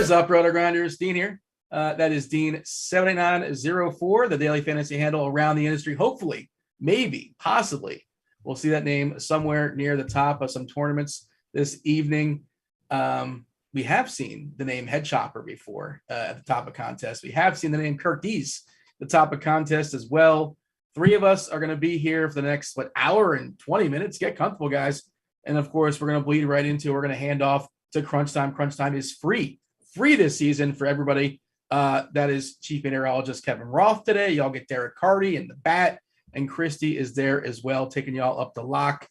is up, Rotogrinders? Dean here. That is Dean 7904, the daily fantasy handle around the industry. Hopefully, maybe, possibly, we'll see that name somewhere near the top of some tournaments this evening. We have seen the name Head Chopper before at the top of contests. We have seen the name Kirk Dees at the top of contest as well. Three of us are going to be here for the next hour and 20 minutes. Get comfortable, guys. And of course, we're going to bleed right into. We're going to hand off to Crunch Time. Crunch Time is free this season for everybody. That is Chief Meteorologist Kevin Roth today. Y'all get Derek Carty and the bat, and Kristi is there as well, taking y'all up the lock.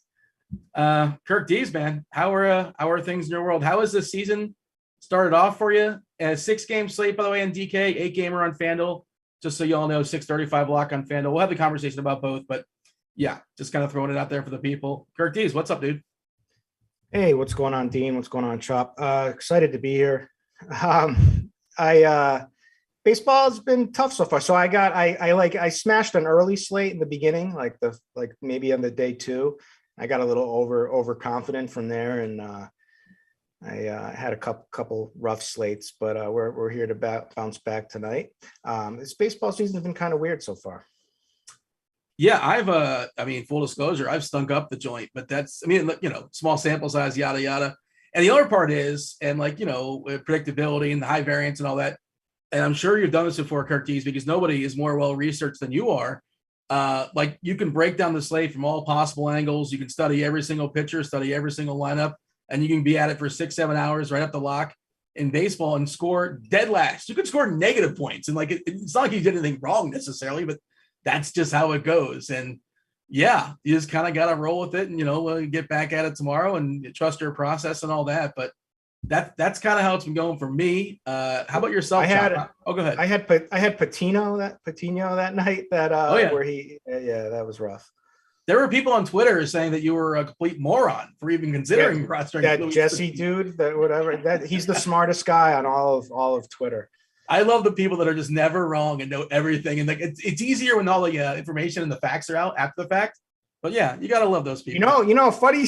Kirk Dees, man, how are things in your world? How has this season started off for you? 6-game slate, by the way, on DK, 8-gamer on FanDuel. Just so y'all know, 635 lock on FanDuel. We'll have the conversation about both, but yeah, just kind of throwing it out there for the people. Kirk Dees, what's up, dude? Hey, what's going on, Dean? What's going on, Chop? Excited to be here. Baseball has been tough so far. So I smashed an early slate in the beginning, like maybe on the day 2. I got a little overconfident from there, and I had a couple rough slates, but we're here to bounce back tonight. This baseball season has been kind of weird so far. Yeah, full disclosure, I've stunk up the joint, but that's, small sample size, yada, yada. And the other part is, predictability and the high variance and all that. And I'm sure you've done this before, Kirk Dees, because nobody is more well-researched than you are. You can break down the slate from all possible angles. You can study every single pitcher, study every single lineup, and you can be at it for 6-7 hours right up the lock in baseball and score dead last. You could score negative points. And it's not like you did anything wrong necessarily, but that's just how it goes. And yeah, you just kind of got to roll with it and, get back at it tomorrow and trust your process and all that. But that's kind of how it's been going for me. How about yourself? Go ahead. I had Patino that night where that was rough. There were people on Twitter saying that you were a complete moron for even considering rostering that Jesse dude, he's the smartest guy on all of Twitter. I love the people that are just never wrong and know everything. And it's easier when all the information and the facts are out after the fact. But yeah, you got to love those people. Funny,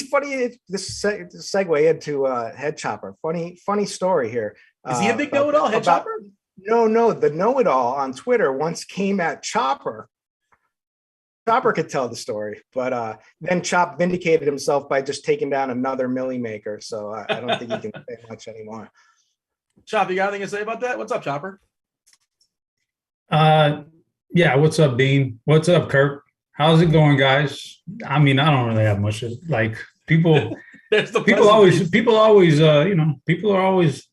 this segue into Head Chopper. Funny story here. Is he a big know-it-all, Head Chopper? No, the know-it-all on Twitter once came at Chopper. Chopper could tell the story, but then Chop vindicated himself by just taking down another Millie Maker. So I don't think he can say much anymore. Chop, you got anything to say about that? What's up, Chopper? Yeah, what's up, Dean? What's up, Kirk? How's it going, guys? I don't really have much people. People are always,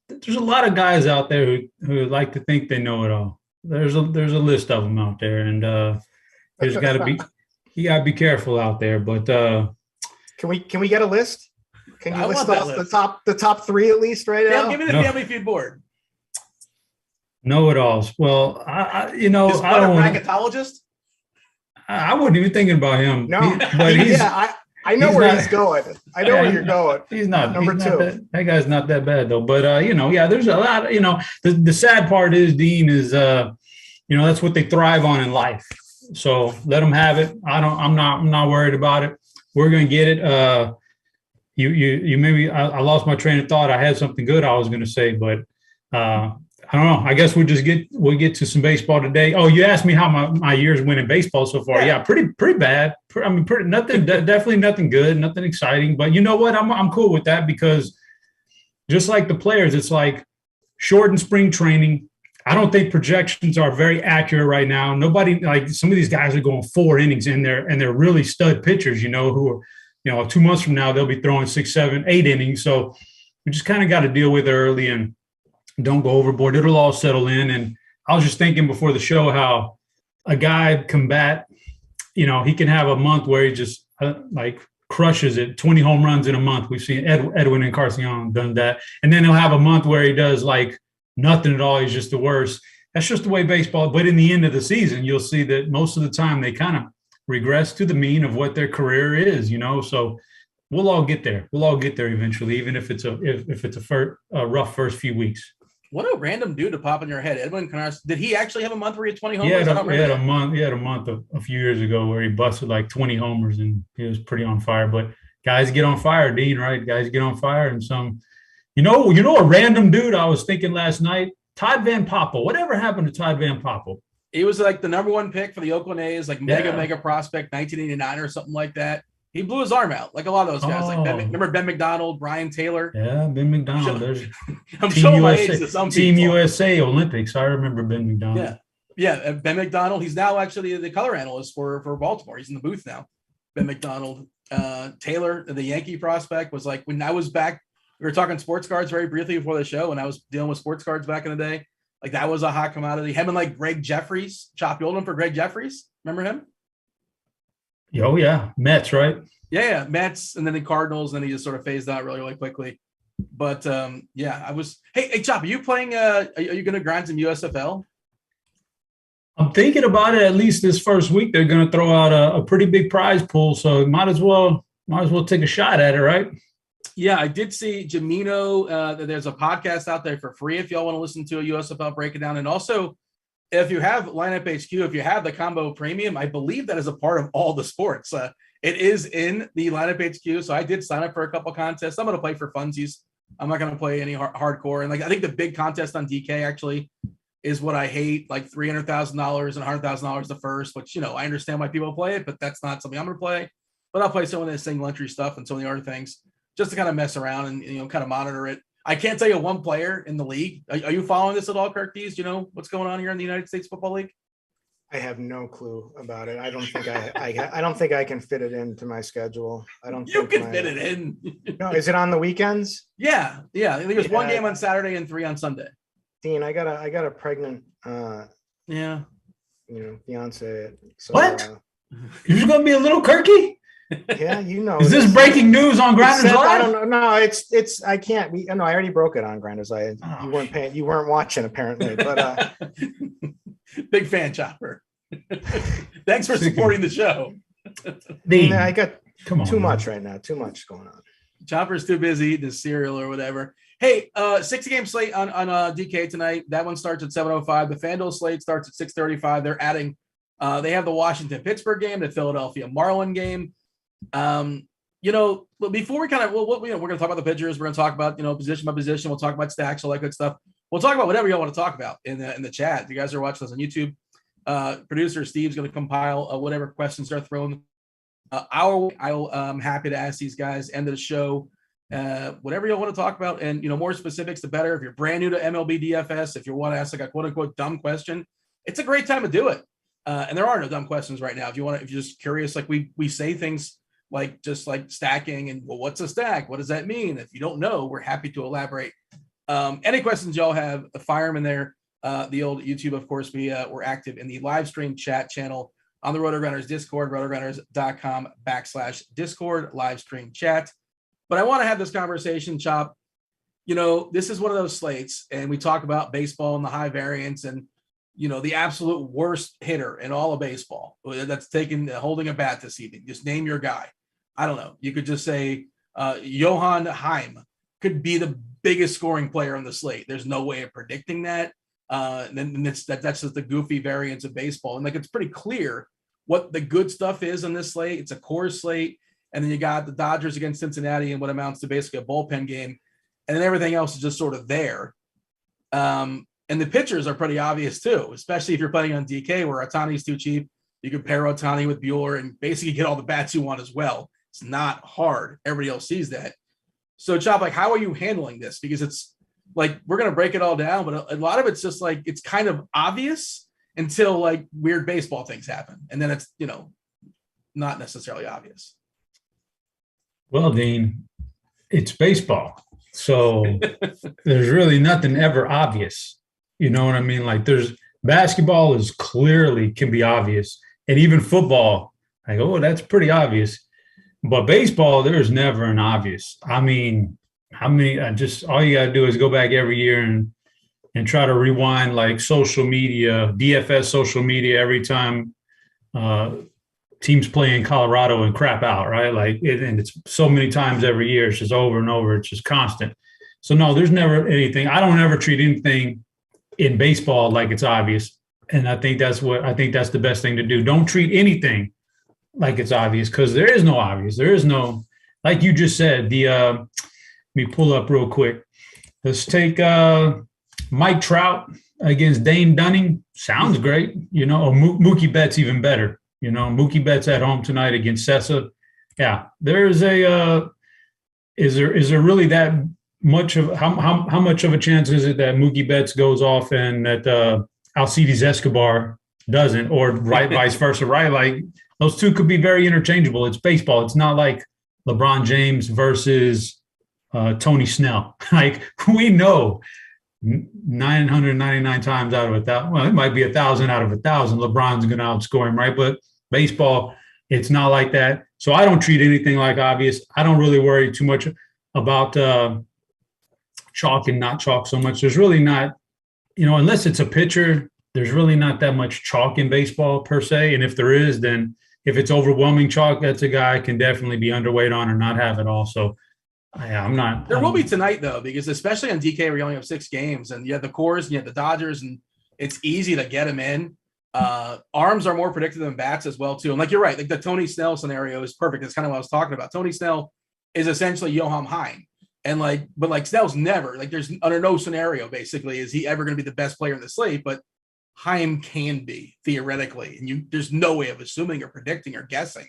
there's a lot of guys out there who like to think they know it all. There's a list of them out there, and you got to be careful out there. But can we get a list? Can you list off the top 3 at least right now? Give me the Family Feud board. Know-it-alls. Well, I don't bracketologist. I wasn't even thinking about him. No, I know where he's going. I know where you're going. He's not number 2. That guy's not that bad though. But there's a lot. The sad part is, Dean, is that's what they thrive on in life. So let them have it. I'm not worried about it. We're gonna get it. You maybe I lost my train of thought. I had something good I was gonna say, but I don't know. I guess we'll get to some baseball today. Oh, you asked me how my years went in baseball so far. Yeah, pretty bad. Definitely nothing good, nothing exciting. But you know what? I'm cool with that, because just like the players, it's like shortened spring training. I don't think projections are very accurate right now. Nobody, like some of these guys are going 4 innings and they're really stud pitchers, who are, 2 months from now, they'll be throwing 6, 7, 8 innings. So we just kind of got to deal with it early and don't go overboard. It'll all settle in. And I was just thinking before the show how a guy he can have a month where he just crushes it, 20 home runs in a month. We've seen Edwin and Carcion done that. And then he'll have a month where he does nothing at all. He's just the worst. That's just the way baseball. But in the end of the season, you'll see that most of the time they kind of regress to the mean of what their career is, So we'll all get there. We'll all get there eventually, even if it's a rough first few weeks. What a random dude to pop in your head. Edwin Canar, did he actually have a month where he had 20 homers? He had a month a few years ago where he busted 20 homers and he was pretty on fire. But guys get on fire, Dean, right? Guys get on fire, and some A random dude I was thinking last night, Todd Van Poppel. Whatever happened to Todd Van Poppel? He was like the number one pick for the Oakland A's, like mega prospect, 1989 or something like that. He blew his arm out, like a lot of those guys. Remember Ben McDonald, Brian Taylor? Yeah, Ben McDonald. I'm showing my age to some Team people. USA Olympics. I remember Ben McDonald. Yeah. Ben McDonald. He's now actually the color analyst for Baltimore. He's in the booth now. Ben McDonald. Taylor, the Yankee prospect, was like when I was back. We were talking sports cards very briefly before the show, and I was dealing with sports cards back in the day. Like that was a hot commodity. Him and like Greg Jeffries, Chop, you old for Greg Jeffries. Remember him? Oh yeah, Mets, right? Yeah, Mets, and then the Cardinals, and then he just sort of phased out really quickly. But I was. Hey, Chop, are you playing? Are you going to grind some USFL? I'm thinking about it. At least this first week, they're going to throw out a pretty big prize pool, so might as well take a shot at it, right? Yeah, I did see Jamino. There's a podcast out there for free if y'all want to listen to a USFL breakdown, and also. If you have Lineup HQ, if you have the combo premium, I believe that is a part of all the sports. It is in the Lineup HQ. So I did sign up for a couple contests. I'm going to play for funsies. I'm not going to play any hardcore. And like I think the big contest on DK actually is what I hate, like $300,000 and $100,000 the first, which, I understand why people play it, but that's not something I'm going to play. But I'll play some of the single entry stuff and some of the other things just to kind of mess around and, kind of monitor it. I can't tell you one player in the league. Are you following this at all, Kirk Dees? Do you know what's going on here in the United States Football League? I have no clue about it. I don't think I can fit it into my schedule. You can fit it in. No, is it on the weekends? Yeah. I think there's one game on Saturday and 3 on Sunday. Dean, I got a pregnant fiance. So, what? You're just gonna be a little Kirky? Yeah, Is this breaking news on Grinders Live? I don't know. No, it's. I can't. I already broke it on Grinders Live. You weren't paying. You weren't watching apparently. But big fan, Chopper. Thanks for supporting the show. I got too much right now. Too much going on. Chopper's too busy eating his cereal or whatever. Hey, 60-game slate on DK tonight. That one starts at 7:05. The FanDuel slate starts at 6:35. They're adding. They have the Washington-Pittsburgh game, the Philadelphia Marlin game. Before we kind of, we're going to talk about the pitchers. We're going to talk about, position by position. We'll talk about stacks, all that good stuff. We'll talk about whatever y'all want to talk about in the chat. If you guys are watching us on YouTube, producer Steve's going to compile whatever questions they're throwing I'm happy to ask these guys end of the show, whatever y'all want to talk about. And, more specifics, the better. If you're brand new to MLB DFS, if you want to ask like a quote unquote dumb question, it's a great time to do it. And there are no dumb questions right now. If you're just curious, like we say things like just like stacking and what's a stack? What does that mean? If you don't know, we're happy to elaborate. Any questions y'all have, fire them in there. The old YouTube, of course, we're active in the live stream chat channel on the Rotogrinders Discord, rotogrinders.com/Discord live stream chat. But I want to have this conversation, Chop. This is one of those slates, and we talk about baseball and the high variance and the absolute worst hitter in all of baseball that's holding a bat this evening. Just name your guy. I don't know. You could just say Johan Heim could be the biggest scoring player on the slate. There's no way of predicting that. And that's just the goofy variance of baseball. And it's pretty clear what the good stuff is on this slate. It's a core slate. And then you got the Dodgers against Cincinnati and what amounts to basically a bullpen game. And then everything else is just sort of there. And the pitchers are pretty obvious too, especially if you're playing on DK where Ohtani's too cheap. You can pair Ohtani with Bueller and basically get all the bats you want as well. It's not hard. Everybody else sees that. So Chop, how are you handling this? Because it's we're going to break it all down, but a lot of it's just it's kind of obvious until weird baseball things happen. And then it's, not necessarily obvious. Well, Dean, it's baseball. So there's really nothing ever obvious. You know what I mean? There's basketball is clearly can be obvious. And even football, that's pretty obvious. But baseball, there's never an obvious. I mean, all you got to do is go back every year and try to rewind social media, DFS social media every time teams play in Colorado and crap out, right? And it's so many times every year. It's just over and over. It's just constant. So no, there's never anything. I don't ever treat anything in baseball like it's obvious. And I think that's the best thing to do. Don't treat anything like it's obvious because there is no obvious. There is no, like you just said, let me pull up real quick. Let's take Mike Trout against Dane Dunning. Sounds great. You know, Mookie Betts even better. You know, Mookie Betts at home tonight against Sessa. Yeah, there's a is there really that much of how much of a chance is it that Mookie Betts goes off and that Alcides Escobar doesn't, or vice versa, right? Like those two could be very interchangeable. It's baseball. It's not like LeBron James versus Tony Snell. Like we know 999 times out of 1,000, well, it might be 1,000 out of 1,000. LeBron's going to outscore him, right? But baseball, it's not like that. So I don't treat anything like obvious. I don't really worry too much about chalk and not chalk so much. There's really not, you know, unless it's a pitcher, there's really not that much chalk in baseball per se. And if there is, then if it's overwhelming chalk, that's a guy I can definitely be underweight on or not have it all. So I'm not. There will be tonight though, because especially on DK, where you only have 6 games and you have the Coors and you have the Dodgers, and it's easy to get them in. Arms are more predictive than bats as well too. And like you're right, like the Tony Snell scenario is perfect. That's kind of what I was talking about. Tony Snell is essentially Johan Hein, and but Snell's never, like, there's under no scenario basically is he ever going to be the best player in the slate, but Heim can be theoretically, and there's no way of assuming or predicting or guessing.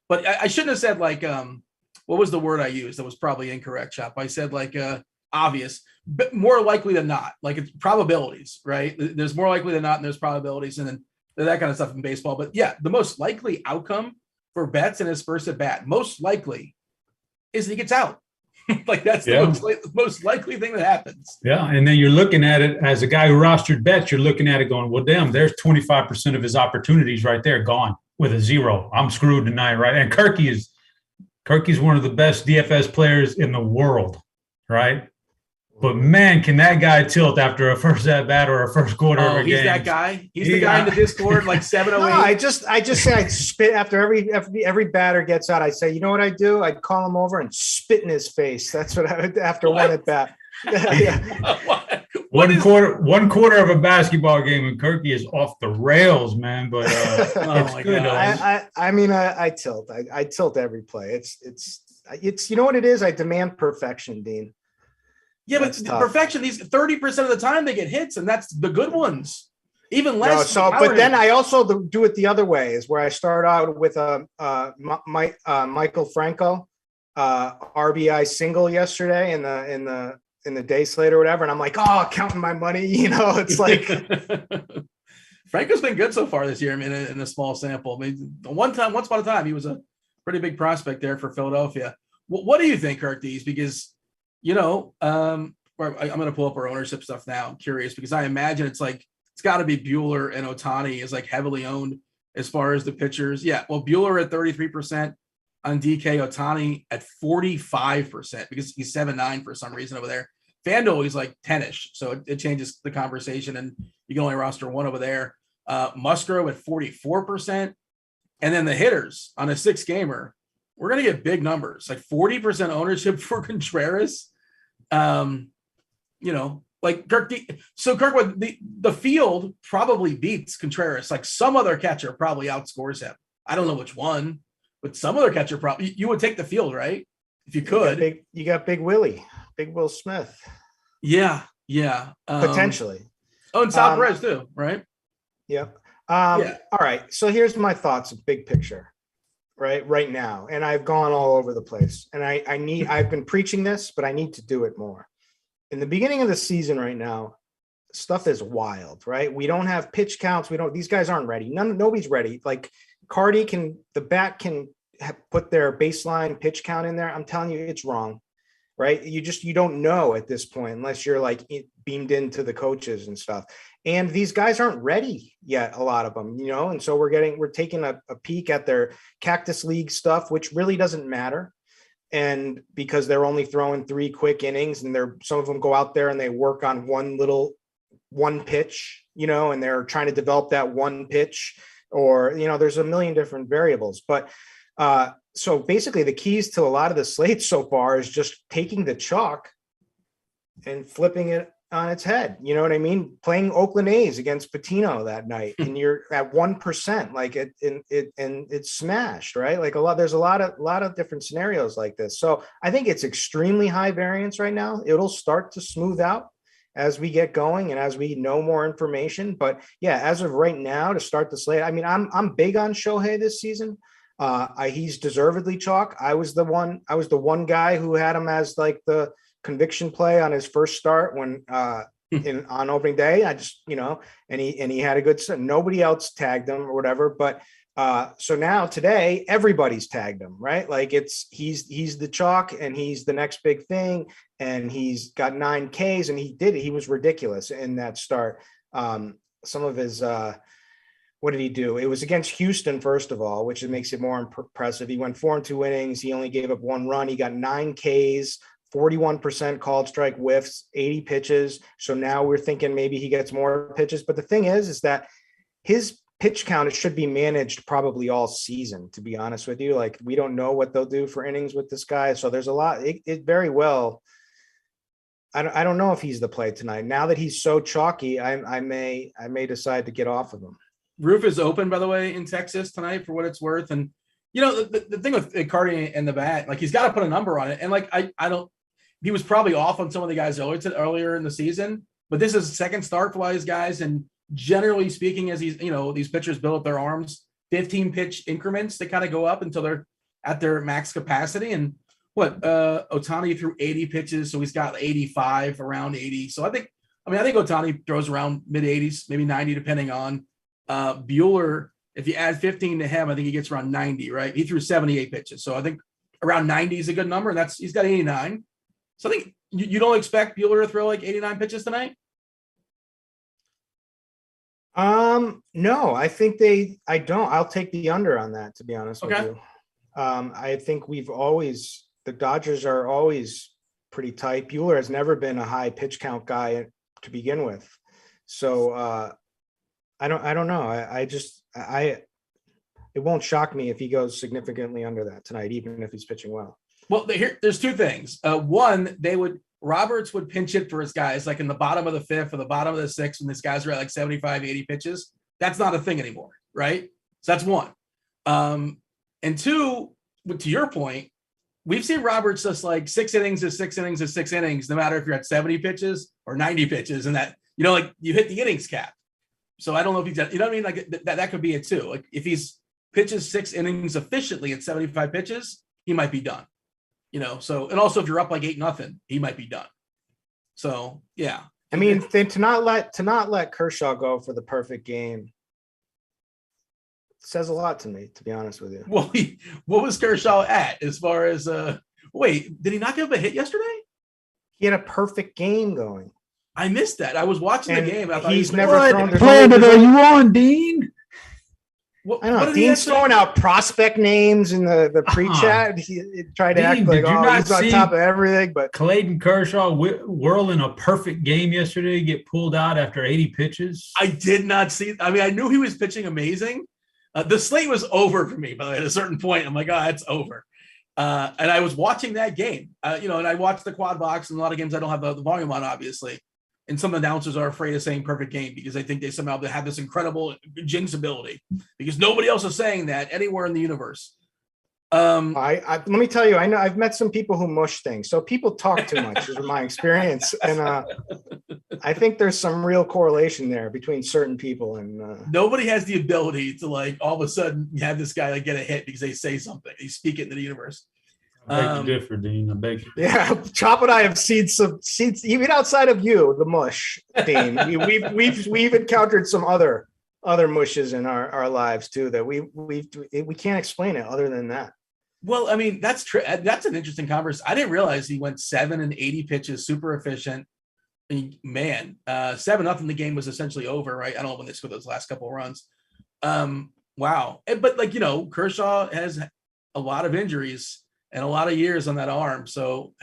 But I shouldn't have said like what was the word I used that was probably incorrect, Chop? I said like obvious, but more likely than not. Like it's probabilities, right? There's more likely than not, and there's probabilities, and then that kind of stuff in baseball. But yeah, the most likely outcome for Betts in his first at bat, most likely, is that he gets out. Like that's the most likely thing that happens. Yeah, and then you're looking at it as a guy who rostered Betts. You're looking at it going, well, damn, there's 25% of his opportunities right there gone with a 0. I'm screwed tonight, right? And Kirky's one of the best DFS players in the world, right? But man, can that guy tilt after a first at bat or a first quarter of a game? He's that guy. He's the guy in the Discord, like 708. No, I just say I spit after every batter gets out. I say, you know what I do? I'd call him over and spit in his face. That's what I would after one at bat. One quarter of a basketball game, and Kirky is off the rails, man. But it's good. I tilt. I tilt every play. It's you know what it is? I demand perfection, Dean. Yeah, but perfection, these 30% of the time they get hits, and that's the good ones. Even less. But then I also do it the other way, is where I start out with Michael Franco RBI single yesterday in the day slate or whatever, and I'm like, counting my money, you know, it's like Franco's been good so far this year. I mean, in a small sample. I mean, once upon a time, he was a pretty big prospect there for Philadelphia. What do you think, Curtis? Because you know, I'm going to pull up our ownership stuff now. I'm curious because I imagine it's got to be Buehler and Ohtani is like heavily owned as far as the pitchers. Yeah, well, Buehler at 33% on DK, Ohtani at 45% because he's 7.9 for some reason over there. FanDuel, he's like 10-ish, so it changes the conversation, and you can only roster one over there. Musgrove at 44%, and then the hitters on a 6-gamer. We're going to get big numbers, like 40% ownership for Contreras. You know, like Kirkwood, the field probably beats Contreras. Like some other catcher probably outscores him. I don't know which one, but some other catcher probably, you would take the field, right? If you could. You got Big Will Smith. Yeah. Potentially. And Sal Perez too, right? Yep. All right. So here's my thoughts of big picture. Right now. And I've gone all over the place, and I've been preaching this, but I need to do it more. In the beginning of the season right now, stuff is wild, right? We don't have pitch counts. These guys aren't ready. Nobody's ready. Like Carty the bat can put their baseline pitch count in there. I'm telling you, it's wrong, right? You don't know at this point, unless you're like beamed into the coaches and stuff. And these guys aren't ready yet, a lot of them, you know, and so we're taking a peek at their Cactus League stuff, which really doesn't matter. And because they're only throwing 3 quick innings, and some of them go out there and they work on one pitch, you know, and they're trying to develop that one pitch, or, you know, there's a million different variables. But so basically the keys to a lot of the slates so far is just taking the chalk and flipping it on its head. You know what I mean? Playing Oakland A's against Patino that night, and you're at 1%, like and it's smashed, right? Like there's a lot of different scenarios like this. So I think it's extremely high variance right now. It'll start to smooth out as we get going and as we know more information. But yeah, as of right now, to start the slate, I mean, I'm big on Shohei this season. He's deservedly chalk. I was the one guy who had him as like the conviction play on his first start when on opening day. I just, and he had a good set. Nobody else tagged him or whatever. But so now today everybody's tagged him, right? Like he's the chalk and he's the next big thing, and he's got 9 Ks, and he was ridiculous in that start. Some of his what did he do? It was against Houston, first of all, which makes it more impressive. He went 4 2 innings. He only gave up 1 run. He got 9 Ks, 41% called strike whiffs, 80 pitches. So now we're thinking maybe he gets more pitches. But the thing is that his pitch count, it should be managed probably all season, to be honest with you. Like, we don't know what they'll do for innings with this guy. So there's a lot. It very well. I don't know if he's the play tonight. Now that he's so chalky, I may decide to get off of him. Roof is open, by the way, in Texas tonight, for what it's worth. And, the thing with Carty and the bat, like, he's got to put a number on it. And like, he was probably off on some of the guys earlier in the season, but this is a second start for a lot of these guys. And generally speaking, as these pitchers build up their arms, 15 pitch increments, they kind of go up until they're at their max capacity. And Ohtani threw 80 pitches. So he's got 85, around 80. So I think Ohtani throws around mid 80s, maybe 90, depending on Buehler. If you add 15 to him, I think he gets around 90, right? He threw 78 pitches. So I think around 90 is a good number. And he's got 89. So I think you don't expect Buehler to throw like 89 pitches tonight? No, I think I don't. I'll take the under on that, to be honest with you. I think the Dodgers are always pretty tight. Buehler has never been a high pitch count guy to begin with. So, I don't know. It won't shock me if he goes significantly under that tonight, even if he's pitching well. Well, there's 2 things. One, Roberts would pinch it for his guys, like in the bottom of the 5th or the bottom of the 6th, when these guys are at like 75, 80 pitches. That's not a thing anymore, right? So that's 1. And 2, to your point, we've seen Roberts just like 6 innings is 6 innings is 6 innings, no matter if you're at 70 pitches or 90 pitches, and that, like, you hit the innings cap. So I don't know if he's, what I mean? Like that could be it too. Like, if he's pitches 6 innings efficiently at 75 pitches, he might be done. So, and also if you're up like 8-0, he might be done. So yeah. I mean, to not let Kershaw go for the perfect game says a lot to me, to be honest with you. Well, what was Kershaw at as far as wait, did he not give up a hit yesterday? He had a perfect game going. I missed that. I was watching the game. I thought he's never thrown. What planet are you on, Dean? I don't know. Dean's throwing out prospect names in the pre-chat. He tried to act like, he's on top of everything. But Clayton Kershaw whirling a perfect game yesterday, get pulled out after 80 pitches. I did not see. I mean, I knew he was pitching amazing. The slate was over for me, by the way. At a certain point, I'm like, it's over. And I was watching that game, and I watched the quad box, and a lot of games I don't have the volume on, obviously. And some announcers are afraid of saying perfect game because they think they somehow have this incredible jinx ability, because nobody else is saying that anywhere in the universe. Let me tell you, I know I've met some people who mush things. So people talk too much is my experience. And I think there's some real correlation there between certain people. And nobody has the ability to, like, all of a sudden have this guy like get a hit because they say something. They speak it into the universe. I beg to differ, Dean. I beg you. Yeah, Chop and I have seen even outside of you, the mush, Dean. we've encountered some other mushes in our lives too that we can't explain it other than that. Well, I mean, that's true. That's an interesting conversation. I didn't realize he went 7 and 80 pitches, super efficient. Man, 7-0, the game was essentially over, right? I don't know when they scored those last couple of runs. Wow. But Kershaw has a lot of injuries and a lot of years on that arm. So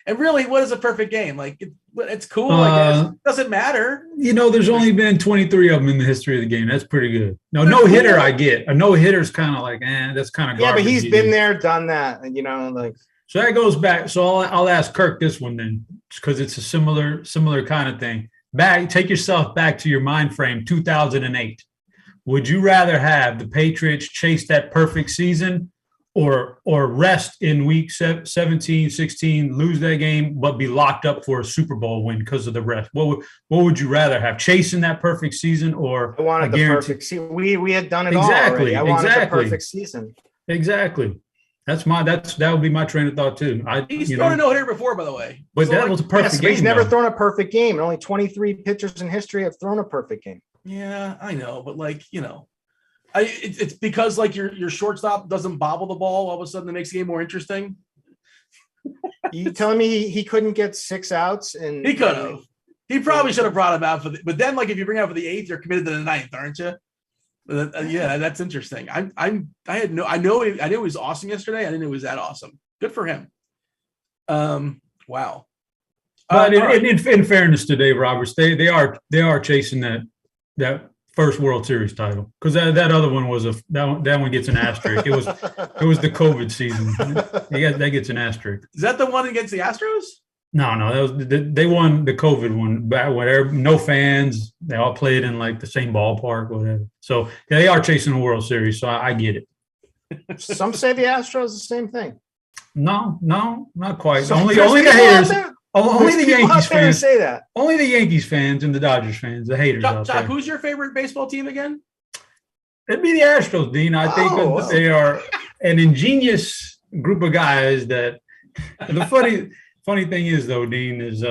and really, what is a perfect game? Like, it's cool, I guess. It doesn't matter. There's only been 23 of them in the history of the game. That's pretty good. No hitter, I get. A no hitter's kind of like, that's kind of garbage. Yeah, but he's been there, done that, and like. So that goes back. So I'll ask Kirk this one then, because it's a similar kind of thing. Take yourself back to your mind frame, 2008. Would you rather have the Patriots chase that perfect season or rest in week 17, 16, lose that game, but be locked up for a Super Bowl win because of the rest? What would you rather have, chasing that perfect season or I wanted the perfect season? We had done it all already. I wanted the perfect season. Exactly. That would be my train of thought too. He's thrown a no-hitter before, by the way. But so that was a perfect game. He's never thrown a perfect game. And only 23 pitchers in history have thrown a perfect game. Yeah, I know, but it's because your shortstop doesn't bobble the ball. All of a sudden, it makes the game more interesting. You telling me he couldn't get 6 outs? And he could have. He probably should have brought him out but then if you bring out for the 8th, you're committed to the 9th, aren't you? Yeah, that's interesting. I knew he was awesome yesterday. I didn't know he was that awesome. Good for him. Wow. But in fairness to Dave Roberts, they are chasing that first World Series title, because that other one was that one gets an asterisk. It was the COVID season. That gets an asterisk. Is that the one against the Astros? No, they won the COVID one back where no fans. They all played in the same ballpark, whatever. So they are chasing a World Series. So I get it. Some say the Astros the same thing. No, not quite. So only the haters. Only the Yankees fans say that. Only the Yankees fans and the Dodgers fans, the haters out there. Who's your favorite baseball team again? It'd be the Astros, Dean. I think that they are an ingenious group of guys. That the funny thing is, though, Dean, is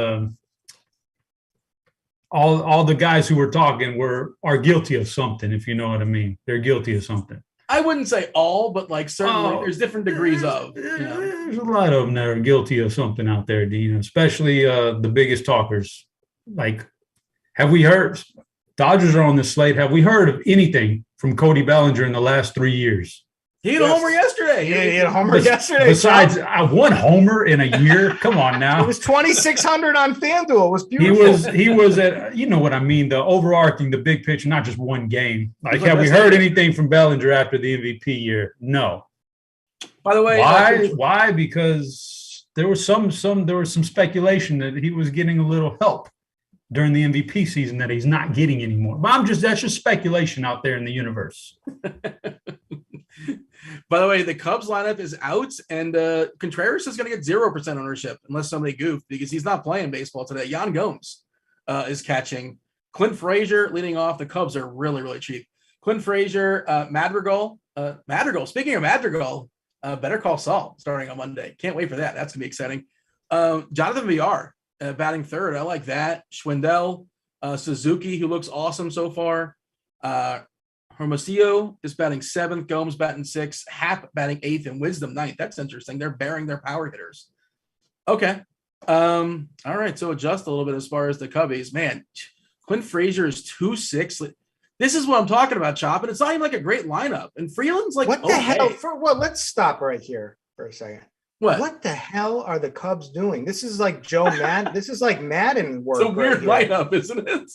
all the guys who were talking are guilty of something, if you know what I mean. They're guilty of something. I wouldn't say all, but certainly there's different degrees of. There's a lot of them that are guilty of something out there, Dean, especially the biggest talkers. Have we heard – Dodgers are on the slate. Have we heard of anything from Cody Bellinger in the last 3 years? He had a homer yesterday. Yeah, he had a homer yesterday. Besides, one homer in a year. Come on now. It was 2,600 on FanDuel. It was beautiful. He was at, you know what I mean, the overarching, the big picture, not just one game. Have we heard anything from Bellinger after the MVP year? No. By the way, why? Because there was some speculation that he was getting a little help during the MVP season that he's not getting anymore. But that's just speculation out there in the universe. By the way, the Cubs lineup is out, and Contreras is going to get 0% ownership unless somebody goofed, because he's not playing baseball today. Yan Gomes is catching. Clint Frazier leading off. The Cubs are really, really cheap. Clint Frazier, Madrigal. Speaking of Madrigal, Better Call Saul starting on Monday. Can't wait for that. That's going to be exciting. Jonathan Villar batting third. I like that. Schwindel, Suzuki, who looks awesome so far. Hermosillo is batting 7th, Gomes batting 6th, Happ batting 8th, and Wisdom 9th. That's interesting. They're bearing their power hitters. Okay. All right. So adjust a little bit as far as the Cubbies. Man, Clint Frazier is 2.6. This is what I'm talking about, Chop, and it's not even a great lineup. And Freeland's what the hell? Let's stop right here for a second. What the hell are the Cubs doing? This is like Joe Madden. This is like Madden work. It's a weird lineup, isn't it?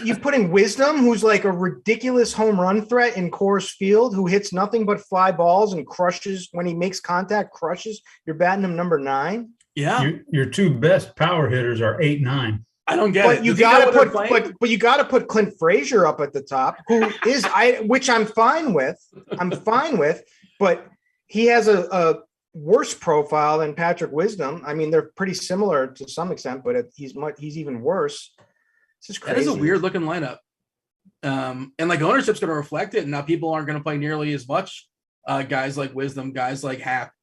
You put in Wisdom, who's like a ridiculous home run threat in Coors Field, who hits nothing but fly balls and crushes when he makes contact. Crushes. You're batting him number 9. Yeah, your two best power hitters are 8, 9. I don't get it. You got to but you got to put Clint Frazier up at the top, who is which I'm fine with. But he has a worse profile than Patrick Wisdom. I mean, they're pretty similar to some extent, but he's even worse. This is crazy. That is a weird looking lineup. And ownership's going to reflect it. And now people aren't going to play nearly as much. Guys like Wisdom, guys like Happ.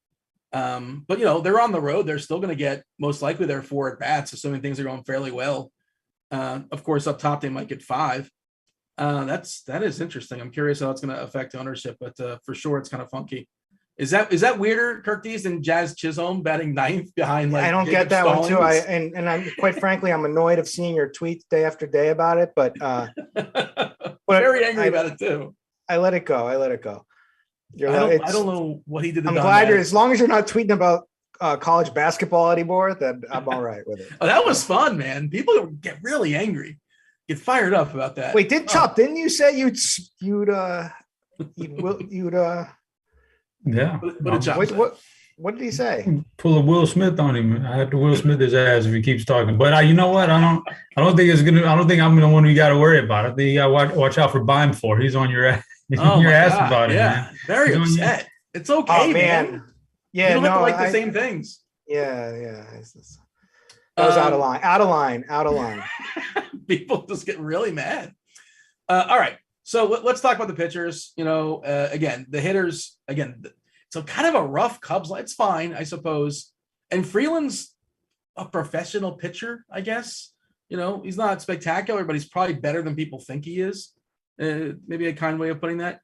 But they're on the road. They're still going to get most likely their 4 at bats, assuming things are going fairly well. Of course, up top they might get 5. That is interesting. I'm curious how it's going to affect ownership, but for sure it's kind of funky. Is that weirder, Kirk, than Jazz Chisholm batting 9th behind? I don't get that one too. And I'm quite frankly, I'm annoyed of seeing your tweets day after day about it. But very angry about it too. I let it go. I don't know what he did. I'm glad as long as you're not tweeting about college basketball anymore, then I'm all right with it. Oh, that was fun, man. People get really angry, get fired up about that. Wait, didn't you say you'd Yeah. What? What did he say? Pull a Will Smith on him. I have to Will Smith his ass if he keeps talking. But you know what? I don't think I'm the one you got to worry about. I think you got to watch out for Bime. He's on your ass. He's on your ass about it, man. Very upset. It's okay, man. Yeah, you don't have to like the same things. Yeah. That was out of line. People just get really mad. All right. So let's talk about the pitchers. Again, the hitters, so kind of a rough Cubs line. It's fine, I suppose. And Freeland's a professional pitcher, I guess. He's not spectacular, but he's probably better than people think he is. Maybe a kind way of putting that.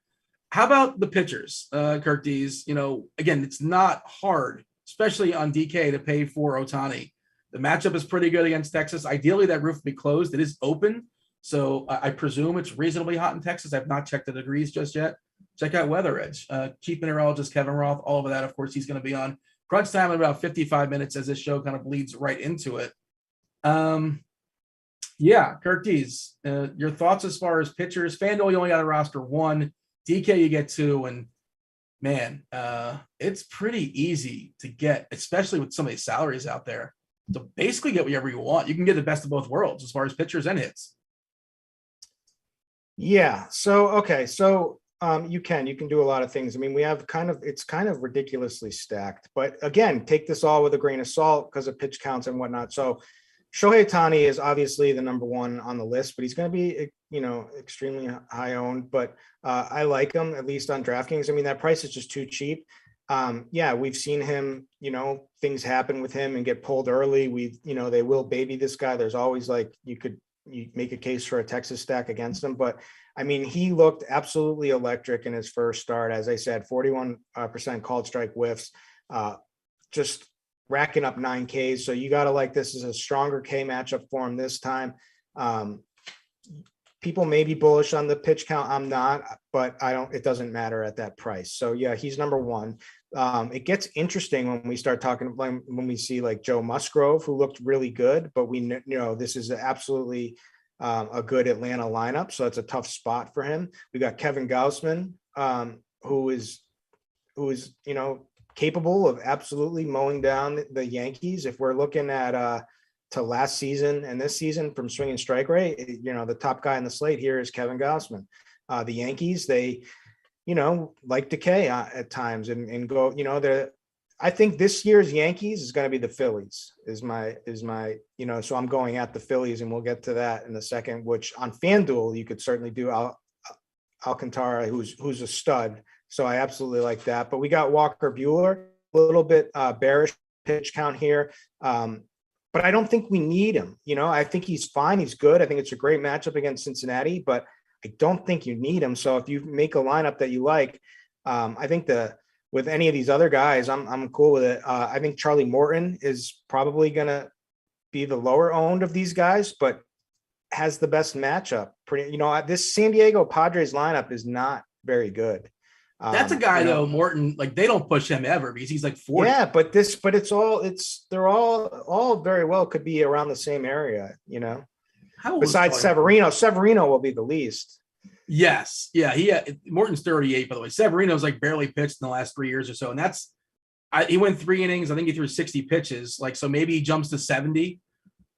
How about the pitchers, Curtis? Again, it's not hard, especially on DK, to pay for Ohtani. The matchup is pretty good against Texas. Ideally, that roof would be closed. It is open. So I presume it's reasonably hot in Texas. I've not checked the degrees just yet. Check out Weather Edge. Chief meteorologist Kevin Roth, all of that. Of course, he's going to be on crunch time in about 55 minutes as this show kind of bleeds right into it. Curtis, your thoughts as far as pitchers. FanDuel, you only got to roster one. DK, you get two. And man, it's pretty easy to get, especially with some of these salaries out there, to basically get whatever you want. You can get the best of both worlds as far as pitchers and hits. Yeah. So you can do a lot of things. I mean, we have it's kind of ridiculously stacked, but again, take this all with a grain of salt because of pitch counts and whatnot. So Shohei Ohtani is obviously the number one on the list, but he's going to be, extremely high owned, but I like him at least on DraftKings. I mean, that price is just too cheap. We've seen him, things happen with him and get pulled early. They will baby this guy. There's always you make a case for a Texas stack against him, but I mean, he looked absolutely electric in his first start. As I said, 41% called strike whiffs, just racking up 9 Ks. So you got to this is a stronger K matchup for him this time. People may be bullish on the pitch count. I'm not, but it doesn't matter at that price. So yeah, he's number one. It gets interesting when we start talking, when we see Joe Musgrove, who looked really good, but we know this is absolutely a good Atlanta lineup. So it's a tough spot for him. We got Kevin Gausman, who is, capable of absolutely mowing down the Yankees. If we're looking at to last season and this season from swing and strike rate, the top guy in the slate here is Kevin Gausman. The Yankees, they, like decay at times and go, I think this year's Yankees is going to be the Phillies is my, so I'm going at the Phillies, and we'll get to that in a second, which on FanDuel, you could certainly do Alcantara, who's a stud. So I absolutely like that. But we got Walker Buehler, a little bit bearish pitch count here. But I don't think we need him. I think he's fine. He's good. I think it's a great matchup against Cincinnati, but I don't think you need him. So if you make a lineup that you like, I think with any of these other guys, I'm cool with it. I think Charlie Morton is probably going to be the lower owned of these guys, but has the best matchup. This San Diego Padres lineup is not very good. That's a guy though, Morton, they don't push him ever because he's 40. Yeah, but they're all very well could be around the same area, besides Severino will be the least. Yes. Yeah. Morton's 38, by the way. Severino's barely pitched in the last 3 years or so. And he went 3 innings. I think he threw 60 pitches. So maybe he jumps to 70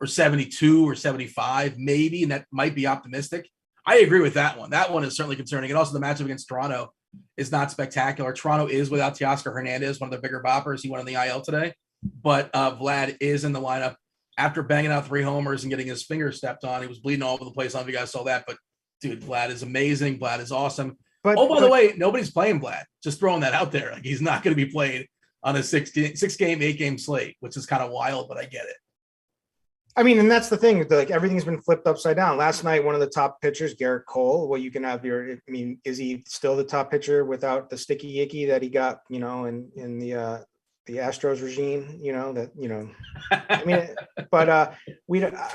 or 72 or 75, maybe. And that might be optimistic. I agree with that one. That one is certainly concerning. And also the matchup against Toronto is not spectacular. Toronto is without Teoscar Hernandez, one of the bigger boppers. He went on the IL today, but Vlad is in the lineup after banging out 3 homers and getting his finger stepped on. He was bleeding all over the place. I don't know if you guys saw that, but dude, Vlad is amazing. Vlad is awesome. By the way, nobody's playing Vlad. Just throwing that out there. He's not going to be played on a 6-game, 8-game slate, which is kind of wild, but I get it. I mean, and that's the thing. Everything's been flipped upside down. Last night, one of the top pitchers, Garrett Cole. Well, you can have is he still the top pitcher without the sticky icky that he got, in the Astros regime?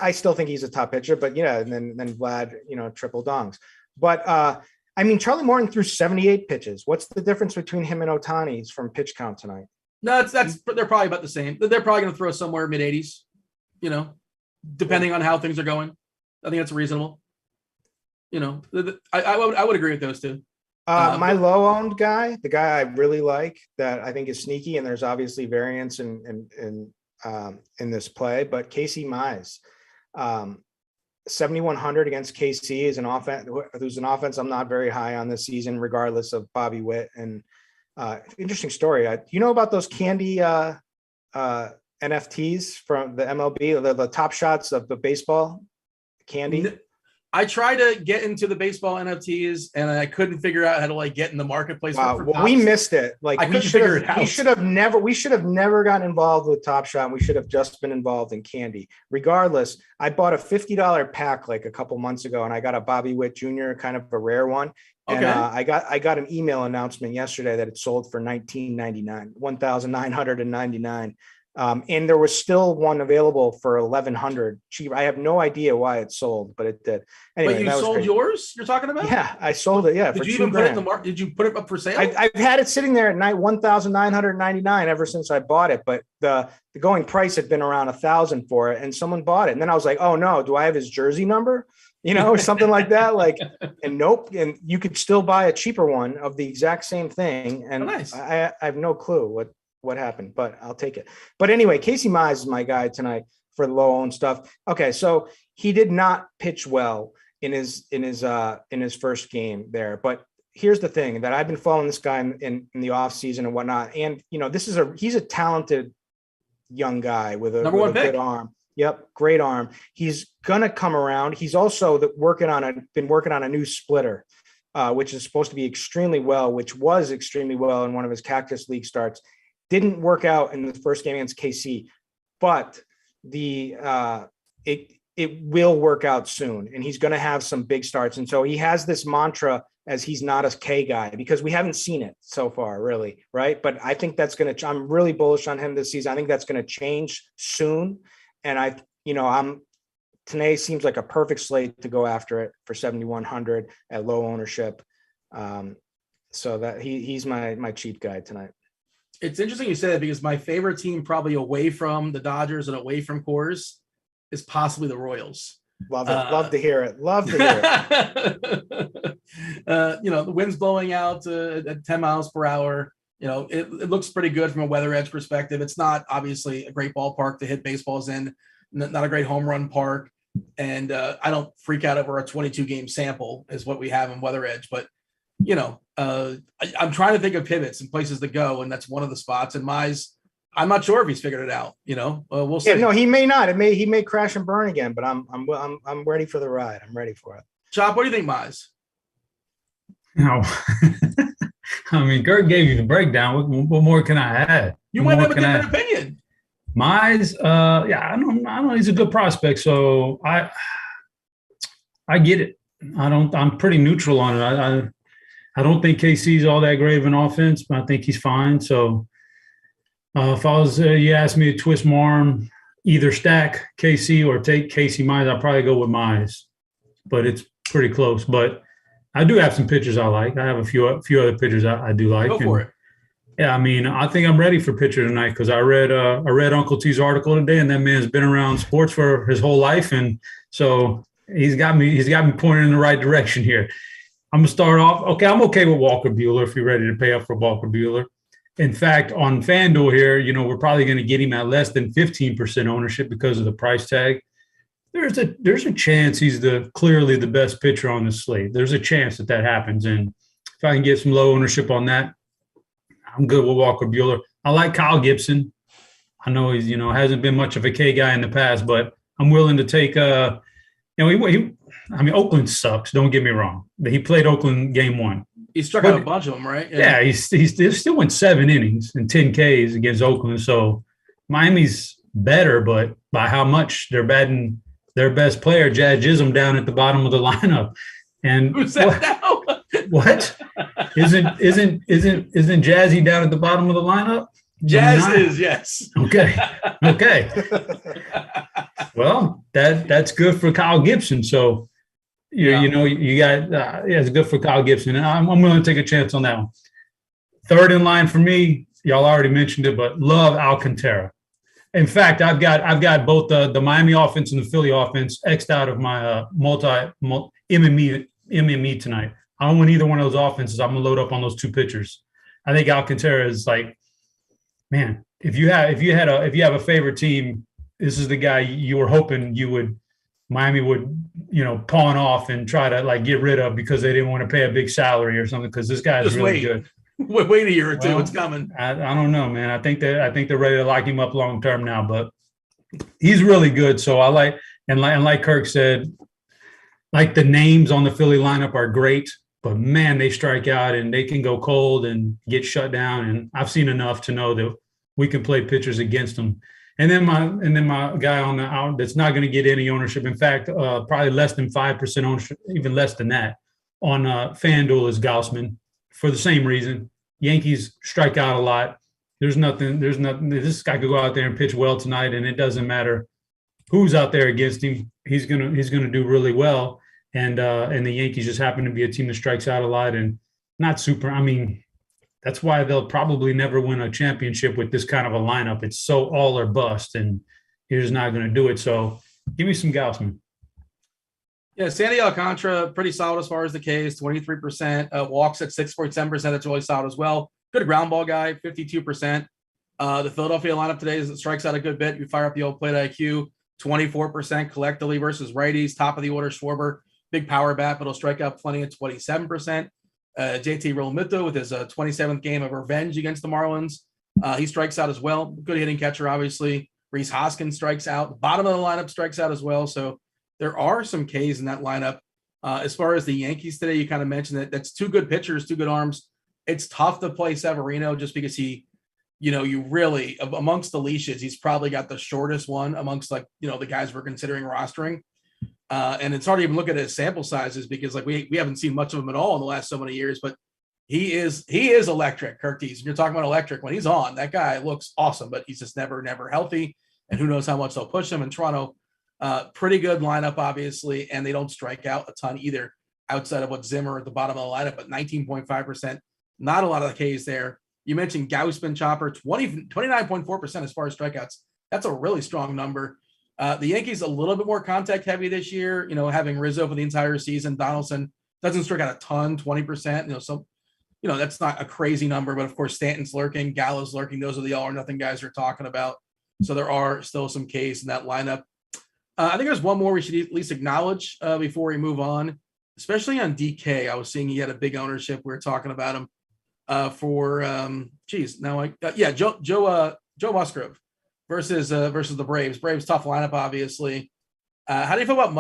I still think he's a top pitcher. But yeah, and then Vlad, triple dongs. But Charlie Morton threw 78 pitches. What's the difference between him and Ohtani's from pitch count tonight? No, they're probably about the same. They're probably going to throw somewhere mid-80s. Depending on how things are going. I think that's reasonable. I would agree with those two. My low-owned guy, the guy I really like, that I think is sneaky, and there's obviously variance in this play, but Casey Mize, 7,100 against KC is an offense. Who's an offense I'm not very high on this season, regardless of Bobby Witt. And interesting story. You know about those candy NFTs from the MLB, the top shots of the baseball candy? I tried to get into the baseball NFTs and I couldn't figure out how to get in the marketplace. Wow. Well, we missed it. I couldn't figure it out. We should have never gotten involved with Top Shot. And we should have just been involved in candy. Regardless, I bought a $50 pack a couple months ago, and I got a Bobby Witt Jr., kind of a rare one. And I got an email announcement yesterday that it sold for $1,999. And there was still one available for $1,100 cheap. I have no idea why it sold, but it did. Anyway, but you sold yours? You're talking about? Yeah, I sold it. Yeah. Did you even put it in the market? Did you put it up for sale? I've had it sitting there at night, $1,999 ever since I bought it. But the going price had been around $1,000 for it, and someone bought it. And then I was like, oh no, do I have his jersey number? Or something like that. And nope. And you could still buy a cheaper one of the exact same thing. And nice. I have no clue what happened, but I'll take it. But anyway, Casey Mize is my guy tonight for the low owned stuff. Okay. So he did not pitch well in his first game there, but here's the thing that I've been following this guy in the off season and whatnot. And, he's a talented young guy with a good arm. Yep. Great arm. He's going to come around. He's also been working on a new splitter, which is supposed to be which was extremely well in one of his Cactus League starts. Didn't work out in the first game against KC, but it will work out soon, and he's going to have some big starts. And so he has this mantra as he's not a K guy, because we haven't seen it so far, really, right? But I think I'm really bullish on him this season. I think that's going to change soon, and today seems like a perfect slate to go after it for 7,100 at low ownership. So that he's my cheap guy tonight. It's interesting you say that, because my favorite team probably away from the Dodgers and away from Coors is possibly the Royals. Love it. Love to hear it. Love to hear it. The wind's blowing out at 10 miles per hour. It looks pretty good from a weather edge perspective. It's not obviously a great ballpark to hit baseballs in, not a great home run park. And I don't freak out over a 22 game sample is what we have in weather edge, but I'm trying to think of pivots and places to go, and that's one of the spots. And Mize, I'm not sure if he's figured it out. We'll see. Yeah, no, he may not. He may crash and burn again. But I'm ready for the ride. I'm ready for it. Chop, what do you think, Mize? No, I mean, Kurt gave you the breakdown. What more can I add? You might have a different opinion. Mize, I know he's a good prospect. So I get it. I'm pretty neutral on it. I don't think KC's all that great of an offense, but I think he's fine. So if I was, you asked me to twist my arm, either stack KC or take Casey Mize, I'd probably go with Mize, but it's pretty close. But I do have some pitchers I like. I have a few other pitchers I do like. Go for it. Yeah, I mean, I think I'm ready for pitcher tonight, because I read Uncle T's article today, and that man's been around sports for his whole life, and so he's got me pointed in the right direction here. I'm going to start off. Okay, I'm okay with Walker Buehler if you're ready to pay up for Walker Buehler. In fact, on FanDuel here, we're probably going to get him at less than 15% ownership because of the price tag. There's a chance he's clearly the best pitcher on the slate. There's a chance that happens. And if I can get some low ownership on that, I'm good with Walker Buehler. I like Kyle Gibson. I know he's, hasn't been much of a K guy in the past, but I'm willing to take Oakland sucks. Don't get me wrong. He played Oakland game 1. He struck out a bunch of them, right? Yeah, he still went 7 innings and 10 Ks against Oakland. So Miami's better, but by how much? They're batting their best player, Jazz Chisholm, down at the bottom of the lineup. And who's that now? What? Isn't Jazzy down at the bottom of the lineup? Jazz is, yes. Okay. Well, that's good for Kyle Gibson. So, it's good for Kyle Gibson. And I'm willing to take a chance on that one. Third in line for me, y'all already mentioned it, but love Alcantara. In fact, I've got both the Miami offense and the Philly offense X'd out of my MME tonight. I don't want either one of those offenses. I'm gonna load up on those two pitchers. I think Alcantara is like, man, if you have a favorite team, this is the guy you were hoping Miami would, pawn off and try to like get rid of because they didn't want to pay a big salary or something, because this guy is really good. Wait a year or two, it's coming. I don't know, man. I think they're ready to lock him up long term now, but he's really good. So I like Kirk said, like the names on the Philly lineup are great, but man, they strike out and they can go cold and get shut down. And I've seen enough to know that we can play pitchers against them. And then my guy on the out that's not going to get any ownership. In fact, probably less than 5% ownership, even less than that, on FanDuel is Gaussman for the same reason. Yankees strike out a lot. There's nothing. This guy could go out there and pitch well tonight, and it doesn't matter who's out there against him. He's gonna do really well. And the Yankees just happen to be a team that strikes out a lot and not super. I mean, that's why they'll probably never win a championship with this kind of a lineup. It's so all or bust, and you're just not going to do it. So give me some Gaussman. Yeah, Sandy Alcantara, pretty solid as far as the Ks, 23%. Walks at 6.7%. That's really solid as well. Good ground ball guy, 52%. The Philadelphia lineup today is it strikes out a good bit. You fire up the old plate IQ, 24% collectively versus righties. Top of the order, Schwarber, big power bat, but he'll strike out plenty at 27%. JT Realmuto with his 27th game of revenge against the Marlins. He strikes out as well. Good hitting catcher, obviously. Rhys Hoskins strikes out. Bottom of the lineup strikes out as well. So there are some Ks in that lineup. As far as the Yankees today, you kind of mentioned that that's two good pitchers, two good arms. It's tough to play Severino just because he, you really, amongst the leashes, he's probably got the shortest one amongst the guys we're considering rostering. And it's hard to even look at his sample sizes because we haven't seen much of him at all in the last so many years, but he is electric. Curtis, you're talking about electric. When he's on, that guy looks awesome, but he's just never healthy. And who knows how much they'll push him. In Toronto, pretty good lineup, obviously, and they don't strike out a ton either outside of what Zimmer at the bottom of the lineup, but 19.5%. Not a lot of the Ks there. You mentioned Gaussman, Chopper, 29.4% as far as strikeouts. That's a really strong number. The Yankees a little bit more contact heavy this year, having Rizzo for the entire season. Donaldson doesn't strike out a ton, 20%. So, that's not a crazy number, but of course Stanton's lurking, Gallo's lurking. Those are the all or nothing guys we're talking about. So there are still some Ks in that lineup. I think there's one more we should at least acknowledge before we move on, especially on DK. I was seeing he had a big ownership. We were talking about him Joe Musgrove versus the Braves. Braves tough lineup, obviously. How do you feel about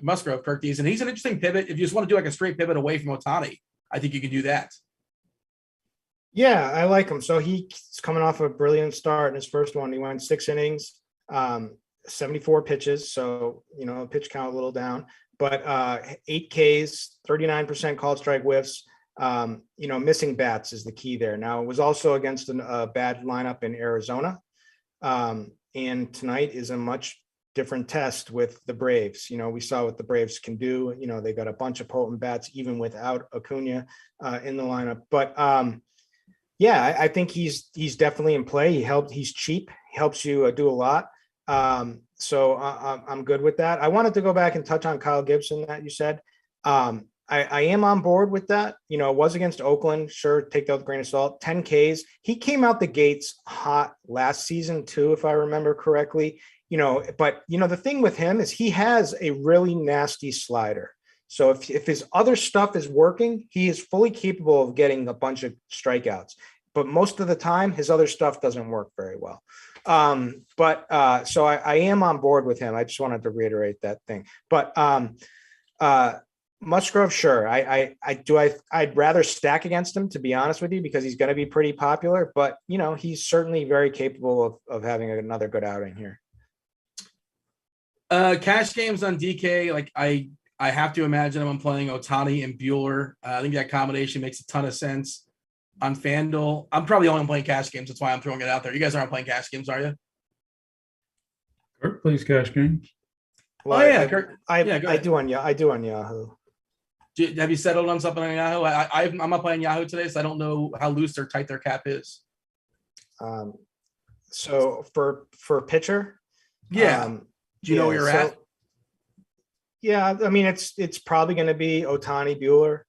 Musgrove, Curtis? And he's an interesting pivot. If you just want to do like a straight pivot away from Ohtani, I think you can do that. Yeah, I like him. So he's coming off a brilliant start in his first one. He went 6 innings, 74 pitches. So, pitch count a little down, but 8 Ks, 39% called strike whiffs. Missing bats is the key there. Now, it was also against a bad lineup in Arizona. And tonight is a much different test with the Braves. We saw what the Braves can do. They got a bunch of potent bats, even without Acuna in the lineup. But I think he's definitely in play. He's cheap. He helps you do a lot. So I'm good with that. I wanted to go back and touch on Kyle Gibson that you said. I am on board with that. It was against Oakland. Sure, take that with a grain of salt. 10 Ks. He came out the gates hot last season too, if I remember correctly. But the thing with him is he has a really nasty slider. So if his other stuff is working, he is fully capable of getting a bunch of strikeouts. But most of the time, his other stuff doesn't work very well. So I am on board with him. I just wanted to reiterate that thing. But Musgrove, sure. I'd rather stack against him, to be honest with you, because he's going to be pretty popular. But he's certainly very capable of having another good outing here. Cash games on DK, I have to imagine I'm playing Ohtani and Bueller. I think that combination makes a ton of sense. On FanDuel, I'm probably only playing cash games. That's why I'm throwing it out there. You guys aren't playing cash games, are you? Kurt plays cash games. Well, Kurt. I do on Yahoo. Have you settled on something on Yahoo? I'm not playing Yahoo today, so I don't know how loose or tight their cap is. So for pitcher, do you know where you're at? Yeah, I mean it's probably going to be Ohtani, Bueller,